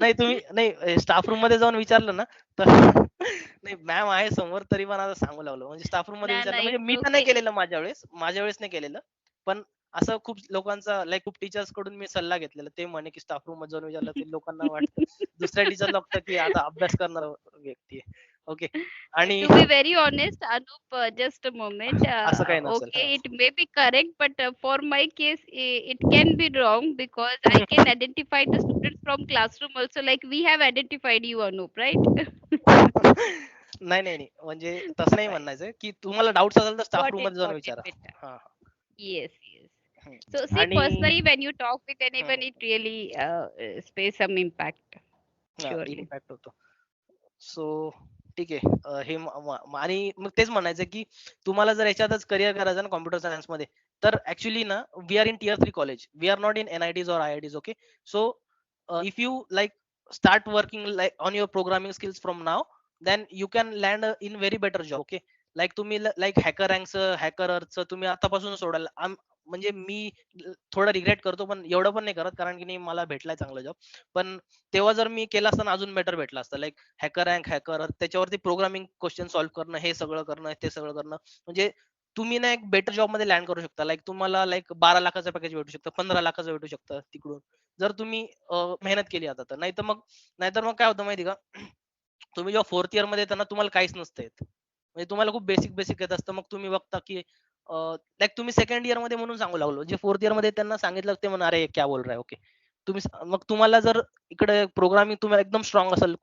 नाही तुम्ही नाही स्टाफ रूम मध्ये जाऊन विचारलं ना तर नाही मॅम आहे समोर, तरी पण आता सांगू लागलो, म्हणजे स्टाफ रूम मध्ये ना, विचारलं, ना, म्हणजे it's मी तर नाही okay. केलेलं माझ्या वेळेस नाही केलेलं, पण असं खूप लोकांचा लाईक खूप टीचर्स कडून मी सल्ला घेतलेला, ते म्हणे की स्टाफ रूम मध्ये जाऊन विचारलं ते लोकांना वाटतं दुसऱ्या टीचरला वाटतं की आता अभ्यास करणार व्यक्ती आहे. ओके, आणि To be very honest, Anup, just a moment. असं काही नसेल. Okay, it may be correct, but for my case, it can be wrong because I can identify the students from classroom also. Like we have identified you, Anup, right? नाही नाही नाही, म्हणजे तसं नाही म्हणायचं की तुम्हाला डाऊट असेल तर स्टाफ Got रूम it, मध्ये जाऊन got it, विचारा. beta. हा Yes, yes. हम्म. So see, आणि personally, when you talk with anyone, it really space some impact. Surely. Impact होतो. सो ठीक आहे, हे आणि मग तेच म्हणायचं की तुम्हाला जर याच्यातच करिअर करायचं ना कॉम्प्युटर सायन्स मध्ये, तर ऍक्च्युली ना we are in tier 3 college, we are not in NITs or IITs. Okay, so if you like start working like on your programming skills from now, then you can land in very better job. Okay, like तुम्ही like hacker रँकचं hacker अर्थचं तुम्ही आतापासून सोडायला, म्हणजे मी थोडं regret करतो, पण एवढं पण नाही करत, कारण की नाही मला भेटलाय चांगला जॉब. पण तेव्हा जर मी केला असता ना अजून बेटर भेटला असता. लाईक हॅकर रँक, हॅकर त्याच्यावरती प्रोग्रामिंग क्वेश्चन सॉल्व्ह करणं, हे सगळं करणं, ते सगळं करणं, म्हणजे तुम्ही ना एक बेटर जॉब मध्ये लँड करू शकता. लाईक तुम्हाला लाईक 12 लाखाचं पॅकेज भेटू शकतं, 15 लाखाचं भेटू शकतं तिकडून, जर तुम्ही मेहनत केली आता तर. नाहीतर मग काय होतं माहिती का, तुम्ही जेव्हा 4th इयर मध्ये येता ना तुम्हाला काहीच नसतं येत, म्हणजे तुम्हाला खूप बेसिक येत असतं. मग तुम्ही बघता की लाईक तुम्ही 2nd इयर मध्ये म्हणून सांगू लागलो, जे 4th इयर मध्ये त्यांना सांगितलं ते म्हणा अरे क्या बोल रहा है. ओके, तुम्ही मग तुम्हाला जर इकडे प्रोग्रामिंग तुम्हाला एकदम स्ट्रॉंग असेल,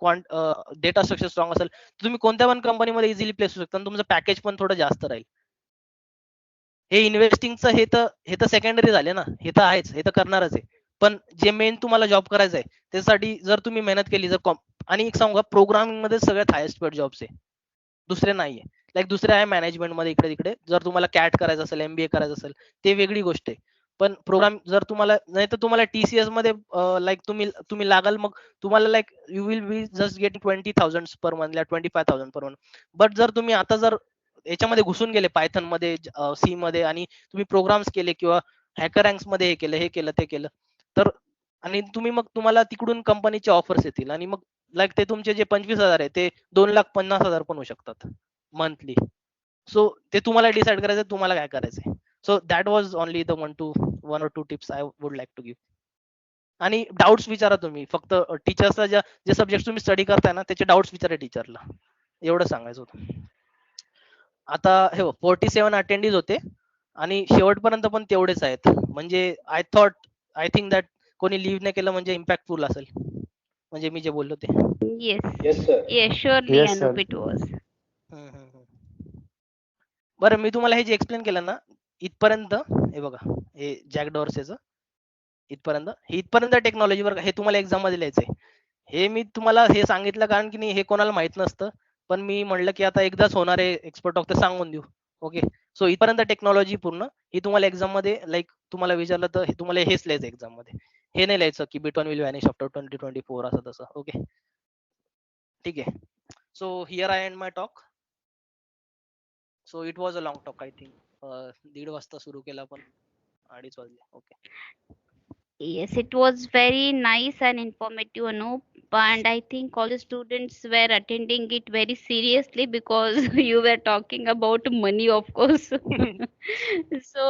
डेटा स्ट्रक्चर स्ट्रॉंग असेल, तुम्ही कोणत्या पण कंपनीमध्ये इझिली प्लेस होऊ शकता आणि तुमचं पॅकेज पण थोडं जास्त राहील. हे इन्व्हेस्टिंगचं हे तर सेकंडरी झाले ना, हे तर आहेच, हे तर करणारच आहे. पण जे मेन तुम्हाला जॉब करायचं आहे त्यासाठी जर तुम्ही मेहनत केली, जर आणि एक सांगू का, प्रोग्रामिंग मध्ये सगळ्यात हायेस्ट पेड जॉब्स आहे, दुसरे नाहीये. लाईक दुसरे आहे मॅनेजमेंट मध्ये इकडे तिकडे, जर तुम्हाला कॅट करायचं असेल, MBA करायचं असेल, ते वेगळी गोष्ट आहे. पण प्रोग्राम जर तुम्हाला नाही तर तुम्हाला TCS मध्ये लाईक तुम्ही लागाल, मग तुम्हाला like you will be just get 20,000 per month या 25,000 पर मंथ. बट जर तुम्ही आता जर याच्यामध्ये घुसून गेले पायथन मध्ये, C मध्ये, आणि तुम्ही प्रोग्राम्स केले किंवा हॅकर रँक्स मध्ये हे केलं ते केलं, तर आणि तुम्हाला तिकडून कंपनीचे ऑफर्स येतील, आणि मग लाईक ते तुमचे जे 25,000 आहे ते 2,50,000 पण होऊ शकतात मंथली. सो ते तुम्हाला डिसाइड करायचं तुम्हाला काय करायचंय. So that was only the 1 or 2 tips I would like to give. आणि डाऊट्स विचारा तुम्ही, फक्त टीचर्सला जे सब्जेक्ट तुम्ही स्टडी करताय ना त्याचे डाऊट्स विचारा टीचरला, एवढं सांगायचं होतं. आता हे 47 अटेंडीज होते आणि शेवटपर्यंत पण तेवढेच आहेत, म्हणजे आय थिंक दॅट कोणी लिव्ह नाही केलं म्हणजे इम्पॅक्टफुल असेल, म्हणजे मी जे बोललो ते. Yes. Yes, sir. Yes, surely, Yes, sir. Anup, it was. बरं, मी तुम्हाला हे जे एक्सप्लेन केलं ना इथपर्यंत, हे बघा हे जॅक डॉर्सेचं इथपर्यंत टेक्नॉलॉजीवर हे तुम्हाला एक्झाम मध्ये लिहायचंय. हे मी तुम्हाला हे सांगितलं कारण की नाही हे कोणाला माहित नसतं, पण मी म्हणलं की आता एकदाच होणारे एक्सपर्ट ऑफ ते सांगून देऊ. ओके, सो इथपर्यंत टेक्नॉलॉजी पूर्ण. ही तुम्हाला एक्झाम मध्ये लाईक तुम्हाला विचारलं तर तुम्हाला हेच लिहायचं एक्झाम मध्ये, हे नाही लिहायचं की बिटकॉइन विल व्हॅनिश आफ्टर 2024 असं तसं. ओके, ठीक आहे. So here I and my talk. So it was a long talk. I think 1:30 वाजता सुरू केला पण 2:30 वाजले. Okay. Yes, it was very nice and informative, Anup. And I think all the students were attending it very seriously because you were talking about money, of course. So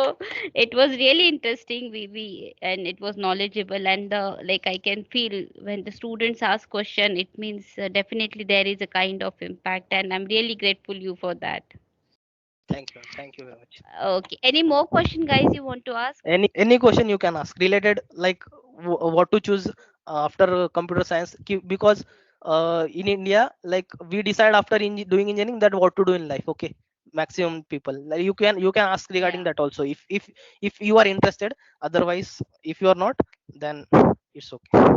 it was really interesting. We and it was knowledgeable, and like I can feel when the students ask question, it means definitely there is a kind of impact, and I'm really grateful you for that. Thank you. Thank you very much. Okay, any more question, guys? You want to ask? Any question you can ask related like what to choose after computer science because in India like we decide after doing engineering that what to do in life. Okay, maximum people like you can ask regarding Yeah. that also if you are interested. Otherwise if you are not, then it's okay,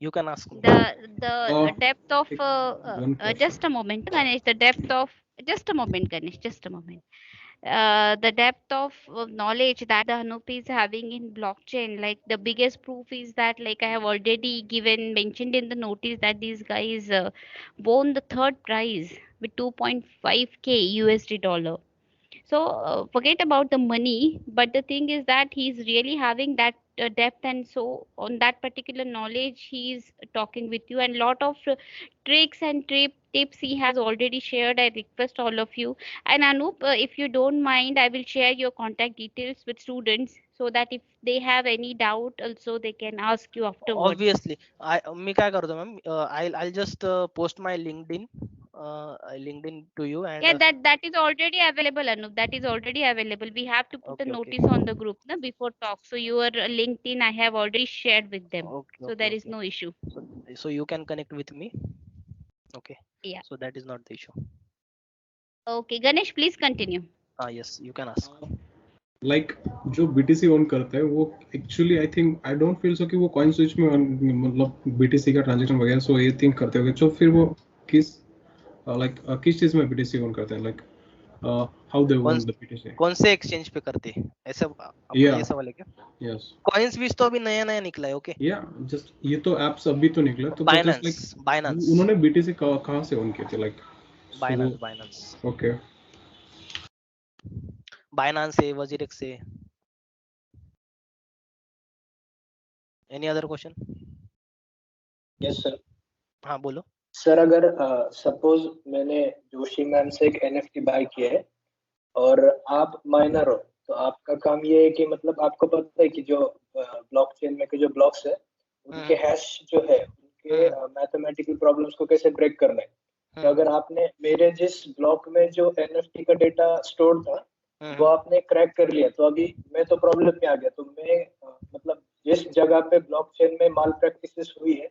you can ask me. The depth of one question. just a moment, Ganesh. The depth of just a moment, Ganesh. Just a moment. The depth of knowledge that the Anup is having in blockchain, like the biggest proof is that, like I have already given mentioned in the notice that these guys won the third prize with 2.5k USD dollar. So forget about the money, but the thing is that he's really having that depth, and so on that particular knowledge he's talking with you, and lot of tricks and tips he has already shared. I request all of you, and Anup, if you don't mind, I will share your contact details with students so that if they have any doubt also they can ask you afterwards. Obviously मी काय करतो ma'am, I'll just post my LinkedIn to you and Yeah, that is already available, Anup. That is already available. We have to put a okay, notice on the group na, before talk. So your LinkedIn I have already shared with them. okay, So there is no issue. so you can connect with me. Okay, Yeah. so that is not the issue. Okay, Ganesh, please continue. Yes, you can ask. Like जो BTC own करता है वो actually I think I don't feel so कि वो coin switch में मतलब BTC का transaction वगैरह सो ये थिंक करते होंगे, तो फिर वो किस लाइक किस चीज में बीटीसी ओन करते हैं, like how they own the BTC, कौन से एक्सचेंज पे करते हैं ऐसा आपका Yeah. ये सवाल है क्या? यस कॉइन्स भी तो अभी नया नया निकला है. ओके, या जस्ट ये तो एप्स अभी तो निकला, तो बाइनेंस उन्होंने बीटीसी कहाँ से ओन किए थे, लाइक बाइनेंस ओके बाइनेंस से, वजीरेक्स से. Any other question? Yes sir. हाँ बोलो. सर अगर सपोज मैंने जोशी मैम से एक एनएफटी बाय किया है और आप माइनर हो, तो आपका काम ये है कि मतलब आपको पता है कि जो ब्लॉकचेन में के जो ब्लॉक्स है उनके हैश जो है उनके मैथमेटिकल प्रॉब्लम्स को कैसे ब्रेक करना है. तो अगर आपने मेरे जिस ब्लॉक में जो एनएफटी का डेटा स्टोर था वो आपने क्रैक कर लिया, तो अभी मैं तो प्रॉब्लम में आ गया, तो मैं मतलब जिस जगह पे ब्लॉकचेन में माल प्रैक्टिसेस हुई है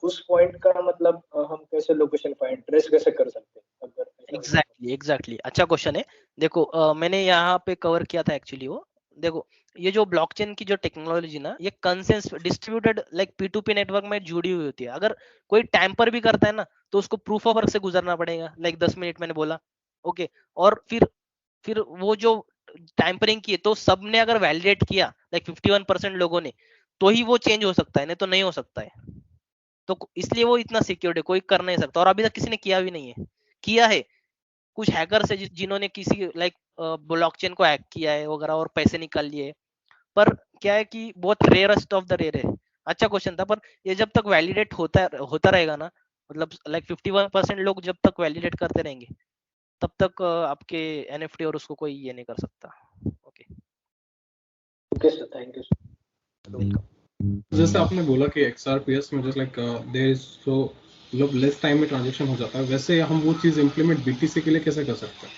उस पॉइंट का मतलब हम कैसे लोकेशन फाइंड ट्रेस कैसे कर सकते हैं अगर एग्जैक्टली अच्छा क्वेश्चन है. देखो मैंने यहाँ पे कवर किया था एक्चुअली वो. देखो ये जो ब्लॉकचेन की जो टेक्नोलॉजी ना, ये conscience distributed like P2P network में जुड़ी हुई होती है. अगर कोई टैंपर भी करता है ना तो उसको प्रूफ ऑफ वर्क से गुजरना पड़ेगा, लाइक 10 मिनट मैंने बोला. ओके, और फिर वो जो टैंपरिंग की है तो सबने अगर वैलिडेट किया लाइक 51% लोगों ने, तो ही वो चेंज हो सकता है, नहीं तो नहीं हो सकता है. तो इसलिए वो इतना सिक्योर्ड है, कोई कर नहीं सकता. और अभी तक किसी ने किया भी नहीं है. किया है कुछ हैकर्स है जिन्होंने किसी लाइक ब्लॉकचेन को हैक किया है वगैरह और पैसे निकाल लिए, पर क्या है कि बहुत रेयरेस्ट ऑफ द रेयर है. अच्छा क्वेश्चन था, पर ये जब तक वैलिडेट होता रहेगा ना, मतलब लाइक 51% लोग जब तक वैलिडेट करते रहेंगे तब तक आपके एनएफटी और उसको कोई ये नहीं कर सकता. Okay sir, thank you sir. जैसे आपने बोला कि XRPS में just like there is so मतलब लेस टाइम में ट्रांजैक्शन हो जाता है, वैसे हम वो चीज इंप्लीमेंट बीटीसी के लिए कैसे कर सकते हैं,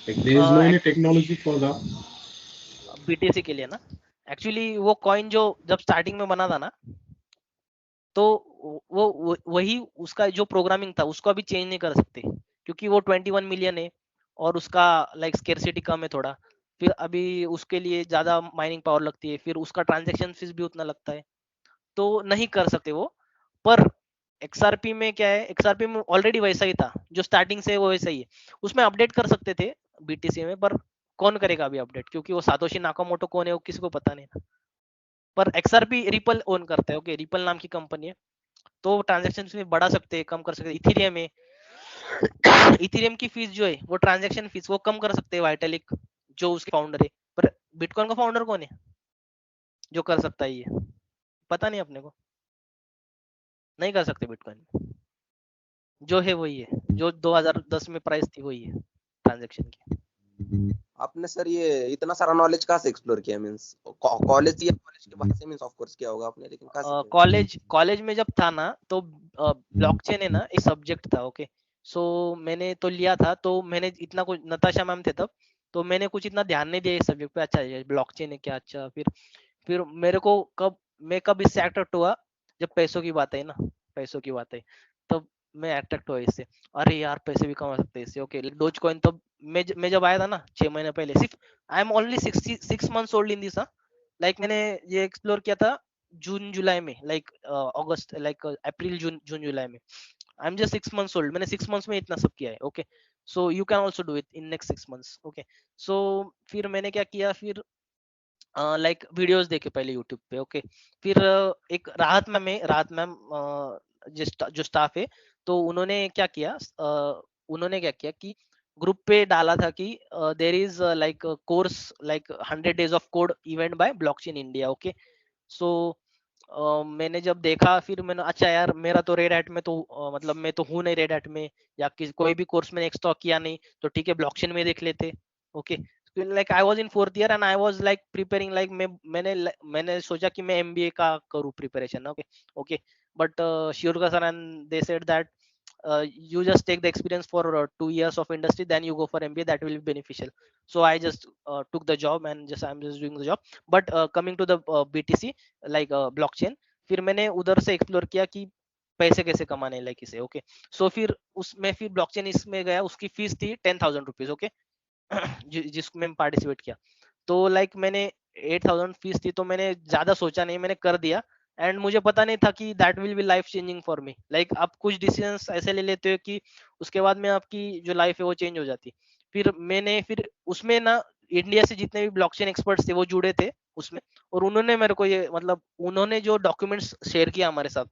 like there is no any technology for that BTC के लिए ना. एक्चुअली वो कॉइन जो जब स्टार्टिंग में बना था ना, तो वो वही उसका जो प्रोग्रामिंग था उसको अभी चेंज नहीं कर सकते क्योंकि वो 21 मिलियन है और उसका लाइक स्केर्सिटी कम है थोड़ा. फिर अभी उसके लिए ज्यादा माइनिंग पावर लगती है, फिर उसका ट्रांजैक्शन फीस भी उतना लगता है, तो नहीं कर सकते वो. पर XRP में क्या है, XRP में ऑलरेडी वैसा ही था जो स्टार्टिंग से वो वैसा ही है, उसमें अपडेट कर सकते थे BTC में, पर कौन करेगा अभी अपडेट, क्योंकि वो सातोशी नाकामोटो कौन है वो किसी को पता नहीं ना। पर XRP रिपल ओन करता है, ओके, रिपल नाम की कंपनी है, तो ट्रांजेक्शन में बढ़ा सकते हैं, कम कर सकते हैं। इथेरियम है, इथेरियम की फीस जो है वो ट्रांजैक्शन फीस वो कम कर सकते हैं वाइटलिक जो उसके फाउंडर है, पर बिटकॉइन का फाउंडर कौन है जो कर सकता है ये, पता नहीं अपने को, नहीं कर सकते बिटकॉइन, जो है वही है, जो 2010 में प्राइस थी वही है ट्रांजैक्शन की। आपने सर ये इतना सारा नॉलेज कहाँ से एक्सप्लोर किया, मींस कॉलेज या कॉलेज के बाद से, मींस ऑफ कोर्स किया होगा आपने, लेकिन कहाँ से किया? कॉलेज में जब था ना तो ब्लॉकचेन है ना एक सब्जेक्ट था, ओके, सो मैंने तो लिया था, तो मैंने इतना कुछ, नताशा मैम थे तब, तो मैंने कुछ इतना ध्यान नहीं दिया इस सब्जेक्ट पे, अच्छा ये ब्लॉकचेन है क्या, अच्छा, फिर मेरे को मैं कब इससे अट्रैक्ट हुआ, जब पैसों की बात है ना, पैसों की बात है, तब मैं अट्रैक्ट हुआ इससे, अरे यार पैसे भी कमा सकते हैं इससे, ओके, डोज कॉइन, तब मैं जब आया था ना 6 महीने पहले, सिर्फ I am only 6 months old in this, like मैंने ये एक्सप्लोर किया था जून जुलाई में, लाइक अगस्त, लाइक अप्रैल जून जुलाई में, I am just 6 months old, मैंने 6 मंथ्स में इतना सब किया है, okay, so you can also do it in next 6 months, okay, so फिर मैंने क्या किया, फिर लाइक वीडियोस देखे पहले यूट्यूब पे, ओके, फिर एक राहत मैम जो स्टाफ है, तो उन्होंने क्या किया कि ग्रुप पे डाला था कि there is like course like 100 days of code event by blockchain India, okay, so मैंने जब देखा, फिर मैंने, अच्छा यार मेरा तो रेड हैट में तो मतलब मैं तो हूँ नहीं रेड हैट में, या कोई भी कोर्स मैंने एक्स्ट्रा किया नहीं, तो ठीक है ब्लॉकचेन में देख लेते, okay, like I was in 4th year and I was like preparing, like मैंने सोचा कि मैं MBA का करूँ preparation, okay, but Shiurka sir and they said that you just take the experience for 2 years of industry, then you go for MBA, that will be beneficial, so I just took the job and I'm just doing the job, but coming to the BTC like blockchain, फिर मैंने उधर से explore किया कि पैसे कैसे कमाने like इसे, ओके, सो फिर उसमें फिर ब्लॉकचेन इसमें गया, उसकी फीस थी 10,000 रुपीज, ओके, जिसको मैं पार्टिसिपेट किया, तो लाइक मैंने 8,000 फीस थी, तो मैंने ज्यादा सोचा नहीं, मैंने कर दिया, एंड मुझे पता नहीं था कि that will be life changing for me, like आप कुछ डिसीजंस ऐसे ले लेते हो कि उसके बाद में आपकी जो लाइफ है वो चेंज हो जाती, फिर उसमें ना इंडिया से जितने भी ब्लॉकचेन एक्सपर्ट्स थे वो जुड़े थे उसमें, और उन्होंने मेरे को ये मतलब उन्होंने जो डॉक्यूमेंट्स शेयर किया हमारे साथ,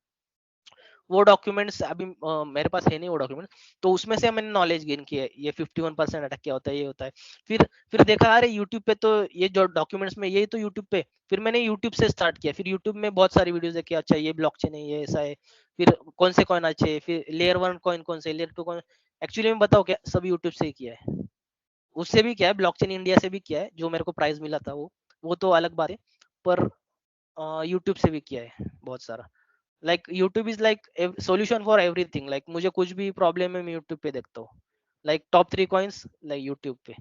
वो डॉक्यूमेंट्स अभी मेरे पास है नहीं वो डॉक्यूमेंट, तो उसमें से मैंने नॉलेज गेन की है, ये 51% अटैक क्या होता है, ये होता है, फिर देखा अरे यूट्यूब पे तो ये जो डॉक्यूमेंट्स में यही तो यूट्यूब पे, फिर मैंने यूट्यूब से स्टार्ट किया, फिर यूट्यूब में बहुत सारी वीडियोस देखी, अच्छा ये ब्लॉकचेन है, ये ऐसा है, फिर कौन से कॉइन अच्छे है, फिर लेयर 1 कॉइन कौन से, लेयर 2 कॉइन, एक्चुअली मैं बताऊँ क्या, सब यूट्यूब से ही किया है, उससे भी किया है, ब्लॉकचेन इंडिया से भी किया है, जो मेरे को प्राइज मिला था वो तो अलग बात है, पर यूट्यूब से भी किया है बहुत सारा, like YouTube is like solution for everything, like मुझे कुछ भी प्रॉब्लम है मैं यूट्यूब पे देखता हूँ, like top 3 coins like YouTube पे,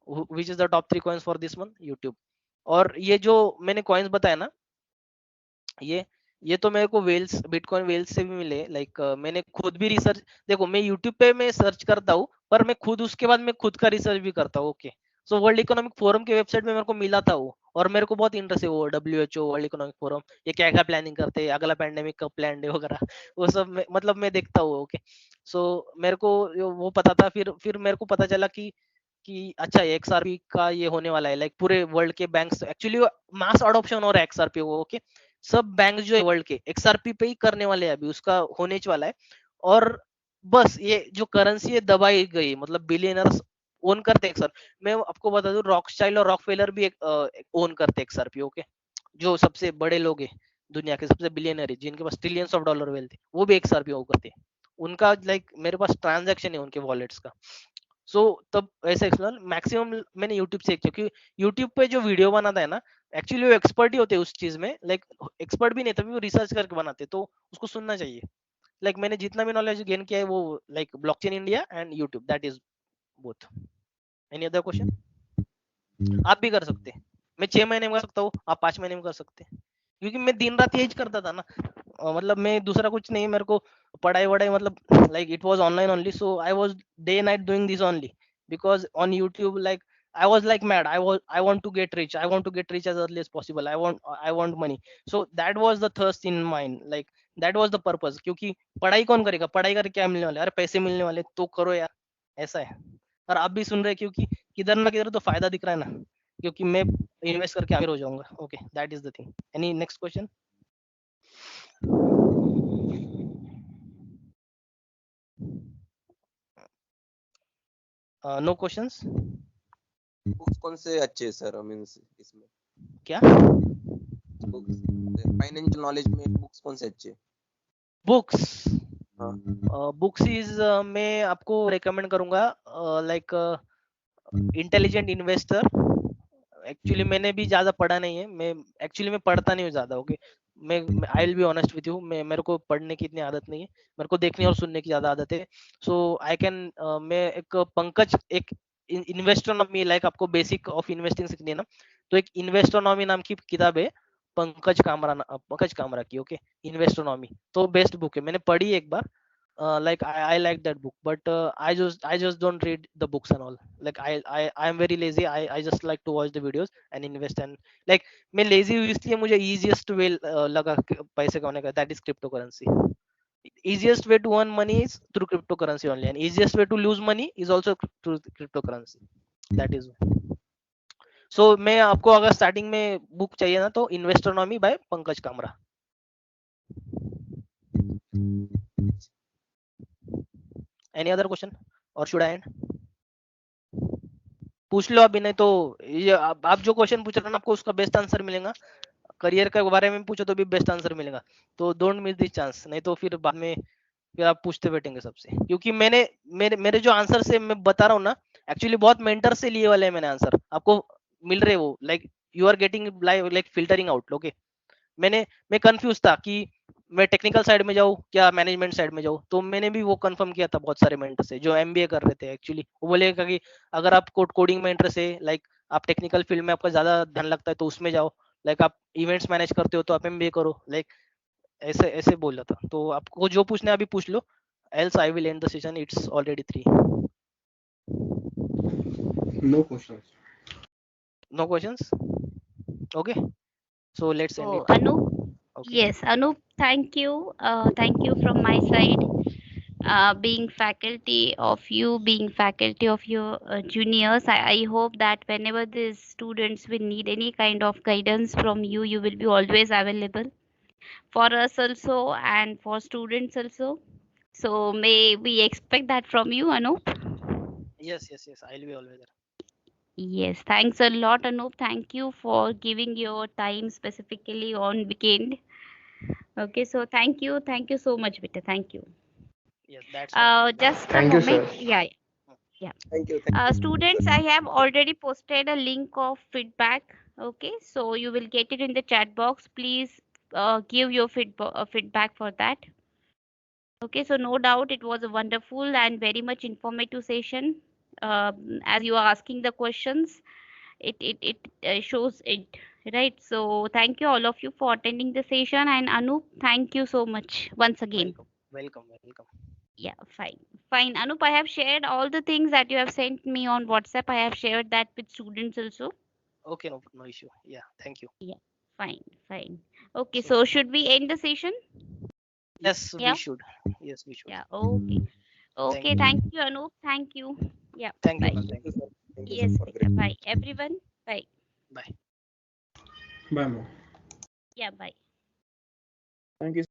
which is the top 3 coins for this month, YouTube, और ये जो मैंने कॉइन्स बताया ना, ये तो मेरे को वेल्स बिटकॉइन वेल्स से भी मिले, लाइक मैंने खुद भी रिसर्च, देखो मैं यूट्यूब पे मैं सर्च करता हूँ, पर मैं खुद उसके बाद मैं खुद का रिसर्च भी करता हूँ, okay, so world economic forum के वेबसाइट में मेरे को मिला था वो, और मेरे को बहुत इंटरेस्ट है वो WHO वर्ल्ड इकोनॉमिक फोरम, ये क्या क्या प्लानिंग करते हैं, अगला पैंडेमिक कब प्लान है वगैरह, वो सब मतलब मैं देखता हूँ, ओके, सो मेरे को वो पता था, फिर मेरे को पता चला कि अच्छा XRP का ये होने वाला है, लाइक पूरे वर्ल्ड के बैंक्स एक्चुअली मास अडॉप्शन हो रहा है XRP को, ओके, सब बैंक जो है वर्ल्ड के XRP पे ही करने वाले हैं, अभी उसका होने वाला है, और बस ये जो करेंसी है दबाई गई, मतलब बिलियनर्स ओन करते XRP, मैं आपको बता दूं रॉकस्टाइल और रॉकफेलर भी ओन करते XRP, ओके, जो सबसे बड़े लोग हैं दुनिया के सबसे बिलियनर है, जिनके पास ट्रिलियंस ऑफ डॉलर वेल्थ है, वो भी XRP ओन करते हैं, उनका लाइक मेरे पास ट्रांजैक्शन है उनके वॉलेट्स का, सो तब ऐसा एक्सप्लोर मैक्सिमम मैंने यूट्यूब से, क्योंकि यूट्यूब पे जो वीडियो बनाता है ना एक्चुअली वो एक्सपर्ट ही होते हैं उस चीज में, लाइक एक्सपर्ट भी नहीं तभी वो रिसर्च करके बनाते, तो उसको सुनना चाहिए, लाइक मैंने जितना भी नॉलेज गेन किया है वो like blockchain India and YouTube, that is both. Any other question? आप भी कर सकते हैं, मैं 6 महीने में कर सकता हूँ, आप 5 महीने में कर सकते हैं, क्योंकि मैं दिन रात यही करता था ना, मतलब मैं दूसरा कुछ नहीं, मेरे को पढ़ाई वढ़ाई मतलब like it was online only, so I was day night doing this only, because on YouTube like I was like mad. I want to get rich. I want to get rich as early as possible. I want money. So that was the thirst in mind. Like that was the purpose. क्योंकि पढ़ाई कौन करेगा? पढ़ाई करके क्या मिलने वाला है? अरे पैसे मिलने वाले तो करो यार. ऐसा है. और आप भी सुन रहे हैं क्योंकि किधर ना किधर तो फायदा दिख रहा है ना. क्योंकि मैं इन्वेस्ट करके अमीर हो जाऊंगा. Okay, that is the thing. Any next question? No questions? Books कौन से अच्छे हैं सर मींस इसमें? क्या? बुक्स फाइनेंशियल नॉलेज में बुक्स कौन से अच्छे हैं? बुक्स हाँ. बुक्स इज मैं आपको रेकमेंड करूंगा लाइक इंटेलिजेंट इन्वेस्टर. एक्चुअली मैंने भी ज्यादा पढ़ा नहीं है. मैं पढ़ता नहीं हूँ ज्यादा. ओके, मैं I will be honest with you. मेरे को पढ़ने की इतनी आदत नहीं है. मेरे को देखने और सुनने की ज्यादा आदत है. सो आई कैन मैं एक पंकज एक इन्वेस्टोनॉमी लाइक आपको बेसिक ऑफ इन्वेस्टिंग सीखनी है ना, तो एक इन्वेस्टोनॉमी नाम की किताब है पंकज कामरा की. ओके, इन्वेस्टोनॉमी तो बेस्ट बुक है. मैंने पढ़ी एक बार. Like I like that book, but I just don't read the books and all. Like I am very lazy. I just like to watch the videos and invest. And like मैं lazy हूँ इसलिए मुझे easiest way लगा पैसे कमाने का, that is cryptocurrency. Easiest way to earn money is through cryptocurrency only, and easiest way to lose money is also through cryptocurrency. That is so मैं आपको अगर स्टार्टिंग में बुक चाहिए ना तो Investonomy by Pankaj Kamra. Any other question or should I end? पूछ लो अभी, नहीं तो ये आप जो क्वेश्चन पूछ रहे हो ना आपको उसका बेस्ट आंसर मिलेगा. करियर के बारे में पूछो तो भी बेस्ट आंसर मिलेगा. तो डोंट मिस दिस चांस, नहीं तो फिर बाद में फिर आप पूछते बैठेंगे सबसे. क्योंकि मेरे जो आंसर से मैं बता रहा हूँ ना, एक्चुअली बहुत मेंटर से लिए वाले हैं मैंने आंसर. आपको मिल रहे वो like you are getting like filtering out. Okay, मैं कंफ्यूज था कि मैं टेक्निकल साइड में जाऊँ क्या मैनेजमेंट साइड में जाऊँ. तो मैंने भी वो कंफर्म किया था बहुत सारे मेंटर से जो एमबीए कर रहे थे. एक्चुअली वो बोलेगा कि अगर आप कोडिंग में इंटरेस्ट है, लाइक आप टेक्निकल फील्ड में आपका ज्यादा ध्यान लगता है तो उसमें जाओ. लाइक आप इवेंट्स मैनेज करते हो तो आप एमबीए करो. लाइक ऐसे ऐसे बोला था. तो आपको जो पूछना है अभी पूछ लो, else I will end the session. It's already 3. No questions. No questions? Okay, so let's end So it. Anup, Okay. yes, Anup, thank you. Thank you from my side. Being faculty of your juniors, I hope that whenever these students will need any kind of guidance from you, you will be always available for us also and for students also. So may we expect that from you, Anup? Yes, I'll be always there. Yes, thanks a lot, Anup. Thank you for giving your time specifically on weekend. Okay, so thank you so much, Vita. Thank you. Yes, that's all. Just a Thank you, moment. sir. Yeah. Thank you. Students, I have already posted a link of feedback. Okay, so you will get it in the chat box. Please give your feedback for that. Okay, so no doubt it was a wonderful and very much informative session. As you are asking the questions, it shows it, right? So thank you all of you for attending the session, and Anup, thank you so much once again. Welcome. Yeah, fine. Anup, I have shared all the things that you have sent me on WhatsApp. I have shared that with students also. Okay, no issue. Yeah, thank you. Yeah, fine. Okay, so should we end the session? Yes, Yeah. we should. Yes, we should. Yeah, okay. Thank you, Anup. Thank you. Yeah, Thank you, bye. ma'am. Thank you. Thank you, Yes, sir, for Vita, great. bye. Everyone, bye. Bye. Bye, ma'am. Yeah, bye. Thank you.